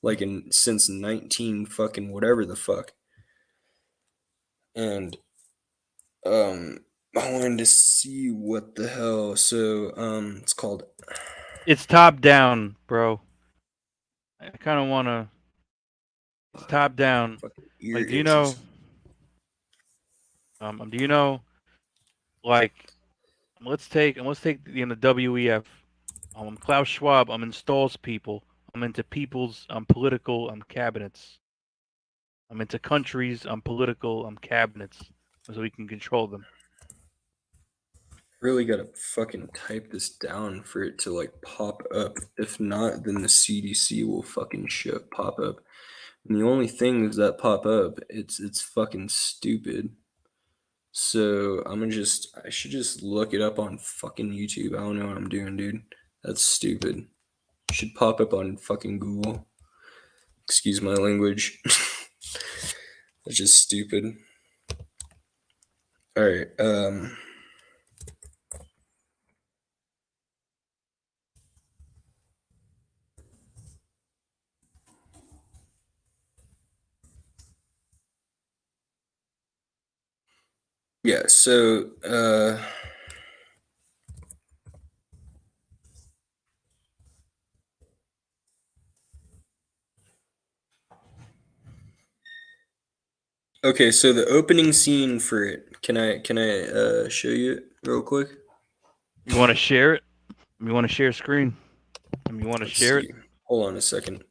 like since 19 fucking whatever the fuck. And I wanted to see what the hell. So it's called. It's top down, bro. I kind of want to. It's top down. Fucking ear Like, do you itches. know? Do you know? Like, let's take the WEF. I'm Klaus Schwab. I'm installs people. I'm into people's political cabinets. I'm into countries. Political cabinets, so we can control them. Really gotta fucking type this down for it to like pop up. If not, then the CDC will fucking pop up. And the only things that pop up, it's fucking stupid. So I should just look it up on fucking YouTube. I don't know what I'm doing, dude. That's stupid. Should pop up on fucking Google. Excuse my language. That's just stupid. All right. Yeah. So. Okay, so the opening scene for it. Can I show you it real quick? You want to share it? You want to share screen? You want to Let's share see. it? Hold on a second.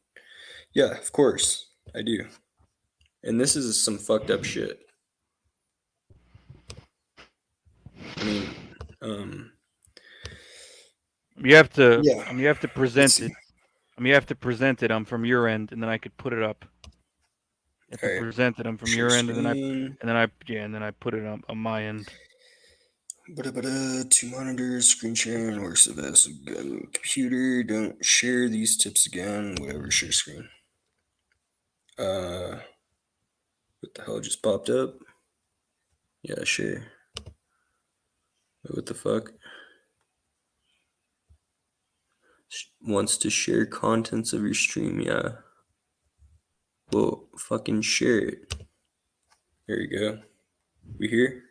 Yeah, of course I do. And this is some fucked up shit. I mean, You have to. Yeah. You have to present it. You have to present it. From your end, and then I could put it up. You have to All right. present it. From Share your end, and screen. then I put it on my end. Two monitors, screen sharing, works the best. Computer, don't share these tips again. Whatever, share screen. What the hell just popped up? Yeah, sure. What the fuck? Wants to share contents of your stream, yeah. Well, fucking share it. There you go. We here?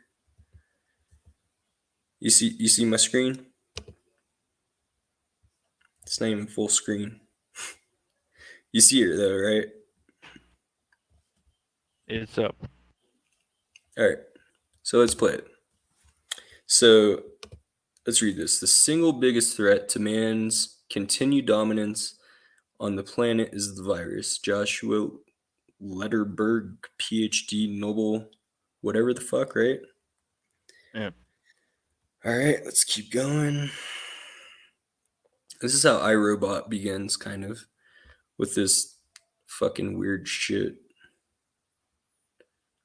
You see my screen? It's not even full screen. You see it though, right? It's up. Alright. So let's play it. So let's read this. The single biggest threat to man's continued dominance on the planet is the virus. Joshua Letterberg, PhD, Nobel, whatever the fuck, right? Yeah. All right, let's keep going. This is how iRobot begins, kind of, with this fucking weird shit.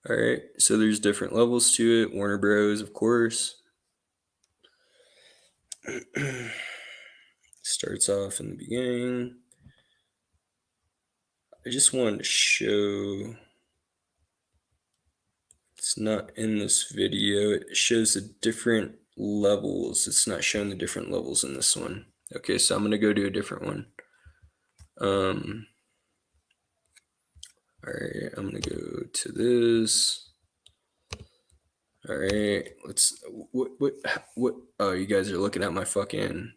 All right, so there's different levels to it. Warner Bros, of course. Starts off in the beginning. I just wanted to show. It's not in this video. It shows the different levels. It's not showing the different levels in this one. Okay, so I'm gonna go to a different one. All right, I'm gonna go to this. All right, let's. What? Oh, you guys are looking at my fucking.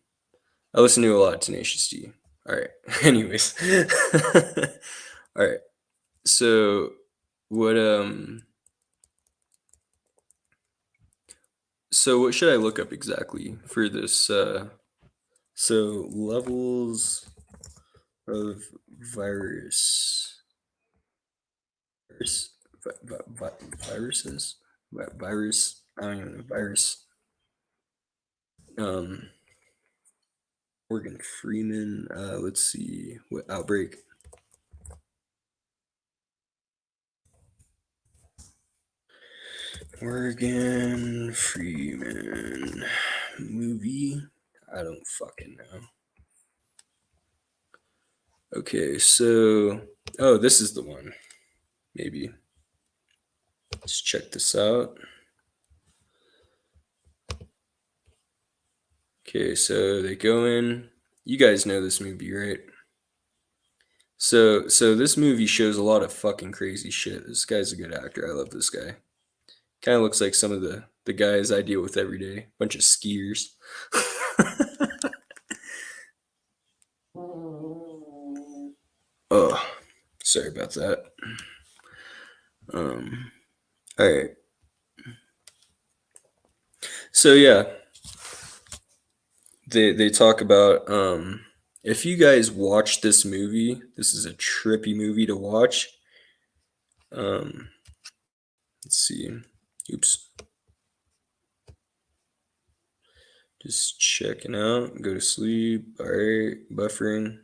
I listen to a lot of Tenacious D. All right. Anyways. All right. So what? So what should I look up exactly for this? So levels of virus. Viruses. Virus. I don't even know. Virus. Morgan Freeman. Let's see. What outbreak? Morgan Freeman movie. I don't fucking know. Okay, so this is the one. Maybe. Let's check this out. Okay, so they go in. You guys know this movie, right? So this movie shows a lot of fucking crazy shit. This guy's a good actor. I love this guy. Kind of looks like some of the guys I deal with every day. Bunch of skiers. Oh, sorry about that. All right. So yeah, they talk about if you guys watch this movie, this is a trippy movie to watch. Let's see. Oops. Just checking out. Go to sleep. All right. Buffering.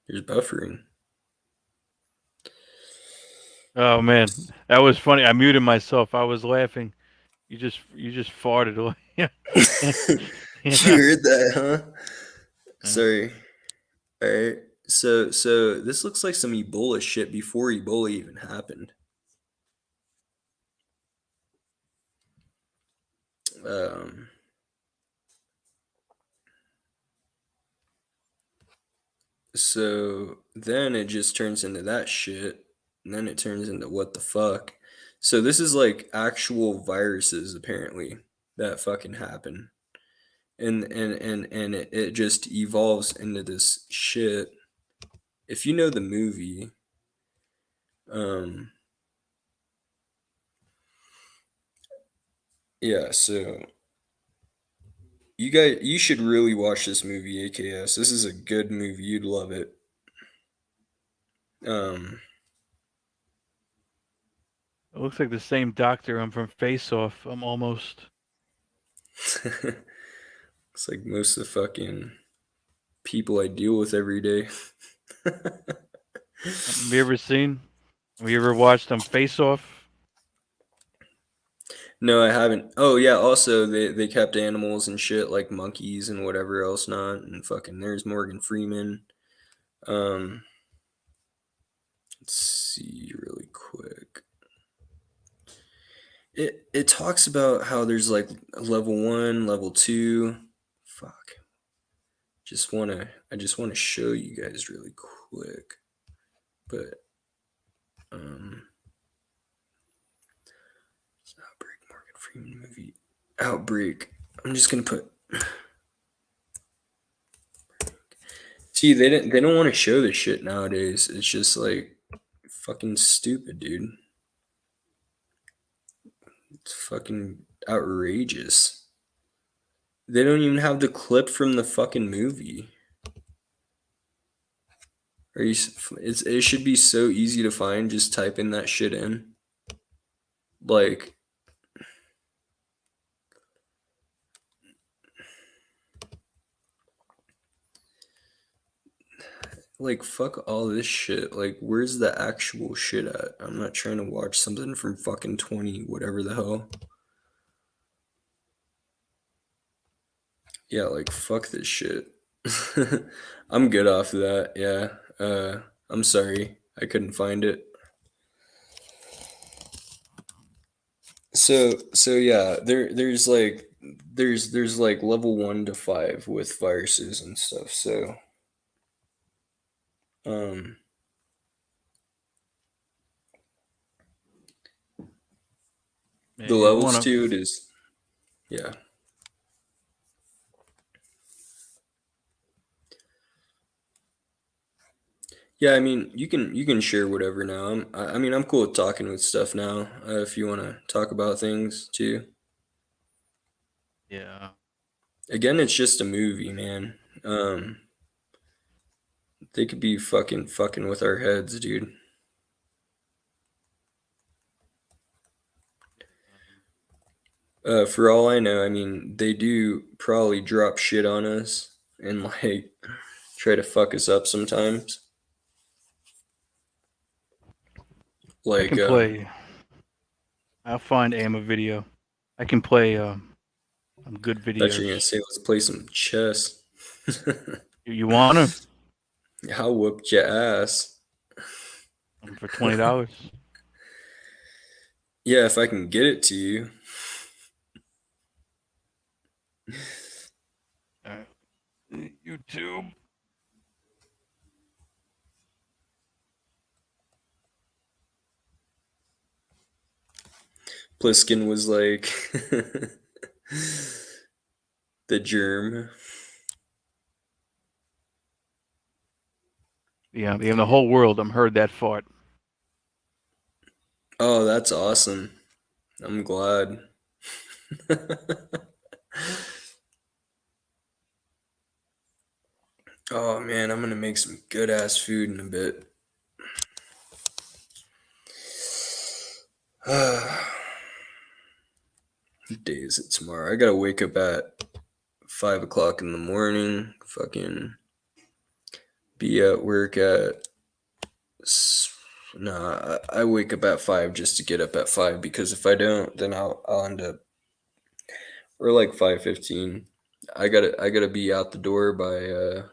There's buffering. Oh man, that was funny. I muted myself. I was laughing. You just farted away. You heard that, huh? Sorry. All right. So this looks like some Ebola shit before Ebola even happened. So then it just turns into that shit, and then it turns into what the fuck. So this is like actual viruses apparently that fucking happen, and it just evolves into this shit. If you know the movie, yeah. So you should really watch this movie, AKS. This is a good movie. You'd love it. It looks like the same doctor. I'm from Face Off. I'm almost. It's like most of the fucking people I deal with every day. Have you ever watched Face Off? No, I haven't. Oh yeah, also they kept animals and shit like monkeys and whatever else not, and fucking there's Morgan Freeman. Let's see really quick. It talks about how there's like level 1, level 2. Fuck. I just wanna show you guys really quick. But Outbreak, Morgan Freeman movie. Outbreak. I'm just gonna put. See, they don't want to show this shit nowadays. It's just like fucking stupid, dude. It's fucking outrageous. They don't even have the clip from the fucking movie. It should be so easy to find. Just type in that shit in. Like fuck all this shit. Like where's the actual shit at? I'm not trying to watch something from fucking 20 whatever the hell. Yeah, like fuck this shit. I'm good off of that. Yeah. I'm sorry. I couldn't find it. So yeah, there's like level 1 to 5 with viruses and stuff. So the levels to it is yeah. Yeah, I mean, you can share whatever now. I mean, I'm cool with talking with stuff now. If you want to talk about things too. Yeah. Again, it's just a movie, man. They could be fucking with our heads, dude. For all I know, I mean, they do probably drop shit on us and like try to fuck us up sometimes. Like I can play. I'll find a video. I can play some good videos. Thought you were gonna say let's play some chess. You wanna? I'll whoop your ass. For $20. Yeah, if I can get it to you. YouTube. Pliskin was like the germ. Yeah, in the whole world, I'm heard that fart. Oh, that's awesome. I'm glad. Oh man, I'm gonna make some good ass food in a bit. What day is it tomorrow? I gotta wake up at 5 o'clock in the morning. Fucking be at work at. Nah, I wake up at 5 just to get up at 5 because if I don't, then I'll end up. Or like 5:15. I gotta be out the door by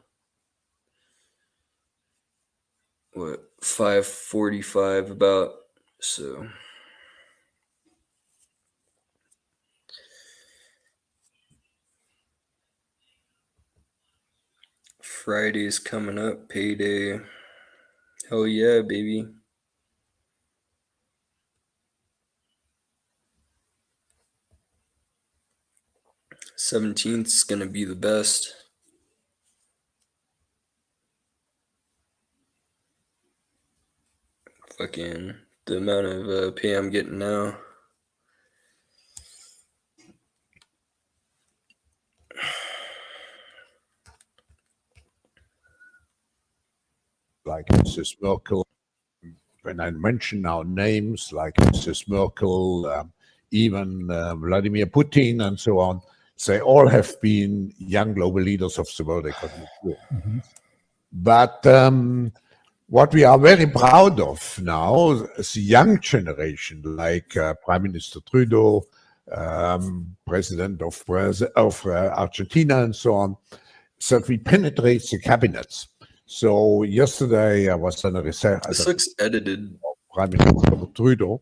what 5:45 about. So Friday's coming up, payday. Hell yeah, baby. $17th's gonna be the best. Fucking the amount of pay I'm getting now. Like Mrs. Merkel, when I mention our names, like Mrs. Merkel, even Vladimir Putin and so on, they all have been young global leaders of the World Economic Forum. But what we are very proud of now is the young generation, like Prime Minister Trudeau, president of Argentina and so on, that we penetrate the cabinets. So yesterday I was on a research. This looks edited. Prime Minister Trudeau,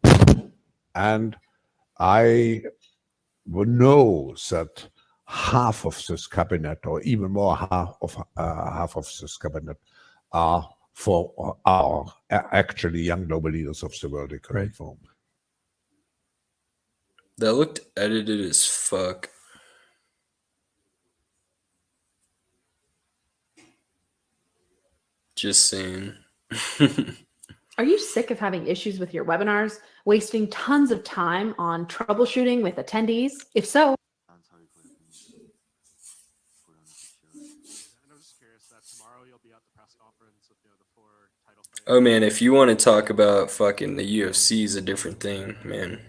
and I know that half of this cabinet, or even more, half of this cabinet, are actually young global leaders of the World Economic Forum. That looked edited as fuck. Just saying. Are you sick of having issues with your webinars, wasting tons of time on troubleshooting with attendees? If so, oh man, if you want to talk about fucking the UFC is a different thing, man.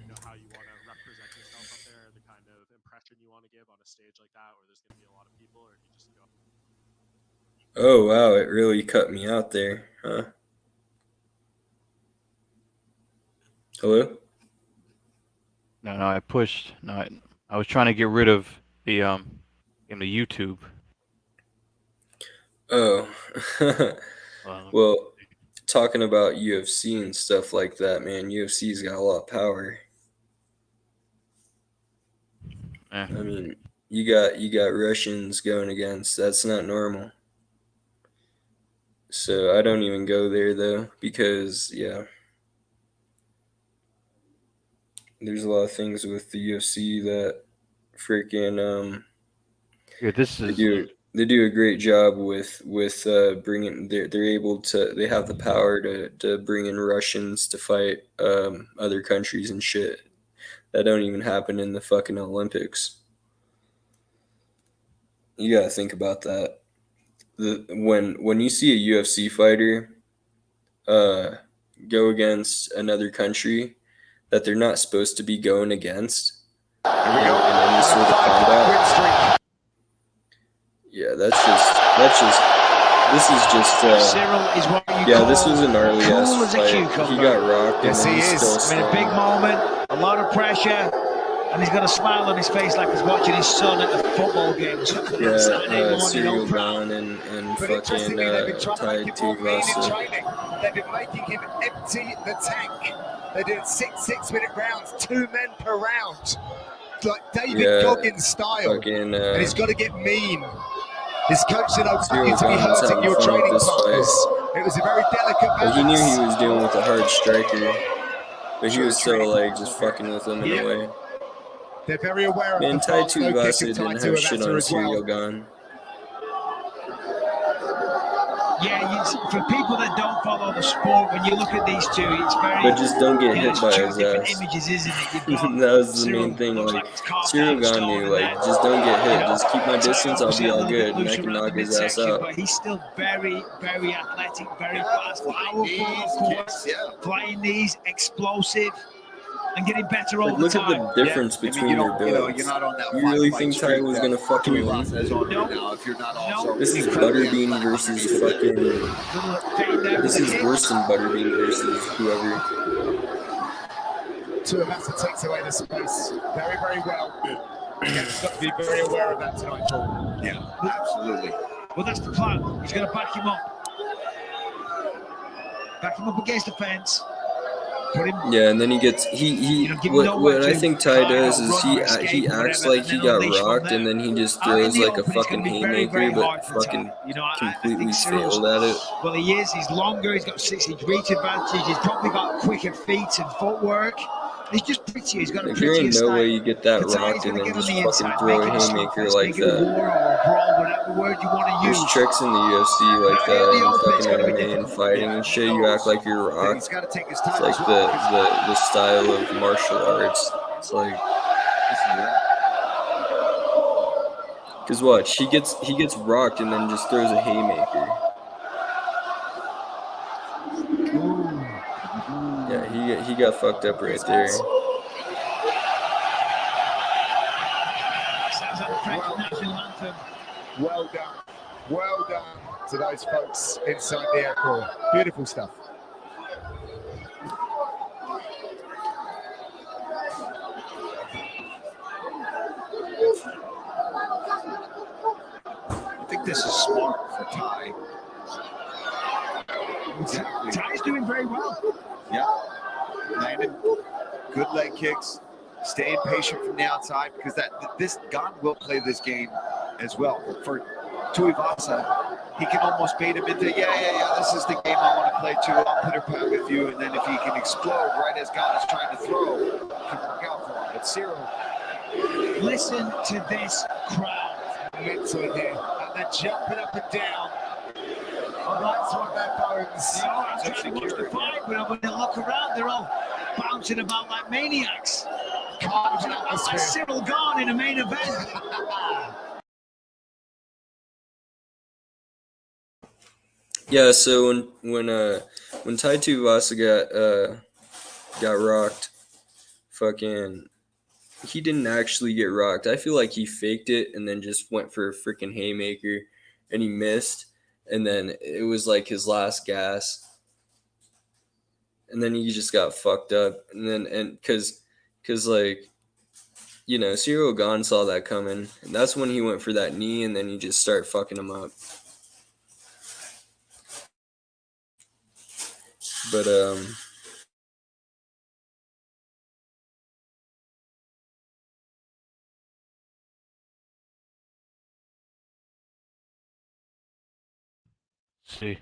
Oh wow, it really cut me out there, huh? Hello? No, I pushed. No, I was trying to get rid of the YouTube. Oh. Well, talking about UFC and stuff like that, man, UFC's got a lot of power. I mean, you got Russians going against. That's not normal. So I don't even go there though, because yeah, there's a lot of things with the UFC that freaking Yeah, this is. They do a great job with bringing. They're able to. They have the power to bring in Russians to fight other countries and shit. That don't even happen in the fucking Olympics. You gotta think about that. When you see a UFC fighter go against another country that they're not supposed to be going against in any sort of combat. Yeah, this was an gnarly ass fight. He got rocked. Yes, and he he's is. still I mean, a big moment, a lot of pressure, and he's got a smile on his face like he's watching his son at the football game. Yeah, Cyril Gahn and fucking Tai Tuivasa. They've been making him empty the tank. They're doing 6-minute rounds, 2 men per round, like David Goggins style. Fucking, and he's got to get mean. His coach said, "I want you to be Gahns hurting your having fun training with this partners." It was a very delicate balance. But he knew he was dealing with a hard striker, but he was still like just fucking with him in a way. They're very aware of Man, the Tai fast low kick Tuivasa of didn't Tai have shit Tuivasa on as well. Cyril Gahn. Yeah, for people that don't follow the sport, when you look at these two, it's very. But just don't get hit by his different ass. images, isn't it? You've got That was the Cyril main thing. looks Like it's carved Cyril out Gahn stone knew, and like then, just don't get hit. you know, Just keep my distance. I'll be all good, and I can knock his ass out. But he's still very, very athletic, very fast, powerful, of course. Flying knees, explosive. And getting better all Like, the look time. at the difference between their builds. You really think Ty was gonna fucking win? This is Butterbean versus fucking. This is worse than Butterbean versus whoever. Tuivasa takes away the space very, very well. Again, he's got to be very aware of that tonight, Paul. Yeah, absolutely. Well, that's the plan. He's going to back him up. Back him up against the fence. Yeah, and then he gets what I think Ty does is he acts like he got rocked, and then he just throws like a fucking haymaker, but fucking completely failed at it. Well, he is. He's longer. He's got reach advantage. He's probably got quicker feet and footwork. He's just prettier. He's got a There ain't no way you get that rocked and then just fucking throw a haymaker like that. There's tricks in the UFC like that, and fucking MMA and fighting and shit. You act like you're rocked. It's like the style of martial arts. It's like, cause watch, he gets rocked and then just throws a haymaker. Yeah, he got fucked up right there. Well done to those folks inside the airport. Beautiful stuff. this is smart for Ty. Exactly. Ty's doing very well. Yeah. Landon, good leg kicks, staying patient from the outside because this Gon will play this game as well. But for Tuivasa, he can almost bait him into, this is the game I want to play too. I'll put her pat with you. And then if he can explode right as Gon is trying to throw, it can work out for him. But Cyril. Listen to this crowd. Mental here. And they're jumping up and down. Oh, that's what that bones. I'm trying to watch the fight, but when they look around, they're all bouncing about like maniacs. Bouncing about like Cyril Gone in a main event. Yeah, so when Tai Tuivasa got rocked, fucking, he didn't actually get rocked. I feel like he faked it and then just went for a freaking haymaker, and he missed, and then it was like his last gas, and then he just got fucked up, and because like, you know, Cyril Gane saw that coming, and that's when he went for that knee, and then he just started fucking him up. But see.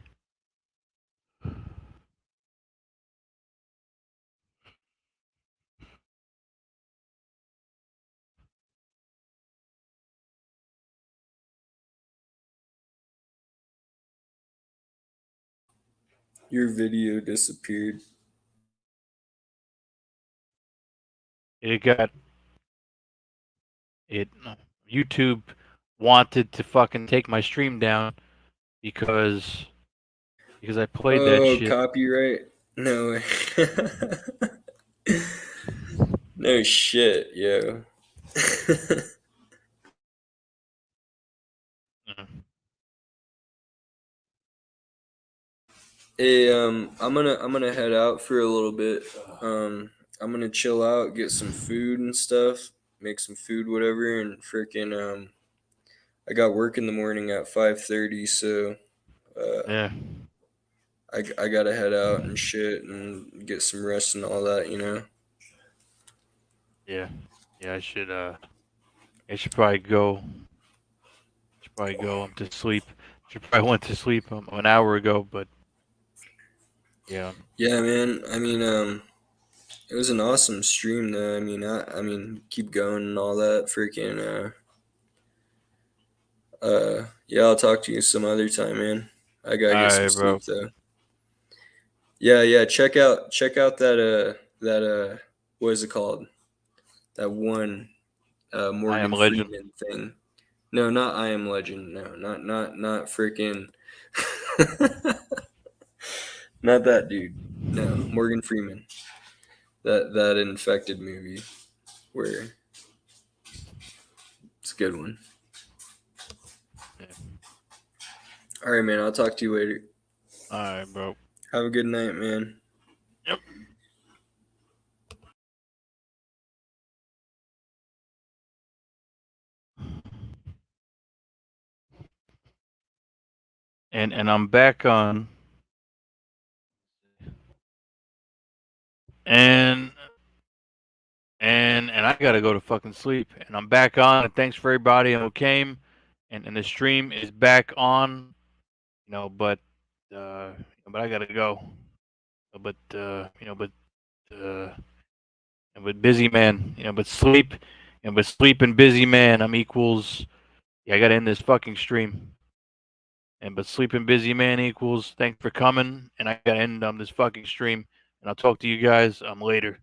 your video disappeared. YouTube wanted to fucking take my stream down because I played that shit. Copyright? No way. No shit, yo. Hey, I'm gonna head out for a little bit. I'm gonna chill out, get some food and stuff, make some food, whatever, and freaking I got work in the morning at 5:30, so Yeah. I gotta head out and shit and get some rest and all that, you know. Yeah. I should probably go. I'm to sleep. Should probably went to sleep an hour ago, but yeah. Yeah, man. I mean, it was an awesome stream, though. I mean, keep going and all that. Freaking, yeah, I'll talk to you some other time, man. I gotta get some sleep, though. Yeah. Check out that what is it called? That one Morgan Freeman thing. No, not I Am Legend. No, not freaking. Not that dude. No, Morgan Freeman. That infected movie where it's a good one. Yeah. All right, man. I'll talk to you later. All right, bro. Have a good night, man. Yep. And I'm back on. And I gotta go to fucking sleep. And I'm back on. And thanks for everybody who came. And the stream is back on. You know, but I gotta go. But busy man. But sleep. But sleep and busy man. I'm equals. Yeah, I gotta end this fucking stream. But sleep and busy man equals. Thanks for coming. And I gotta end this fucking stream. And I'll talk to you guys later.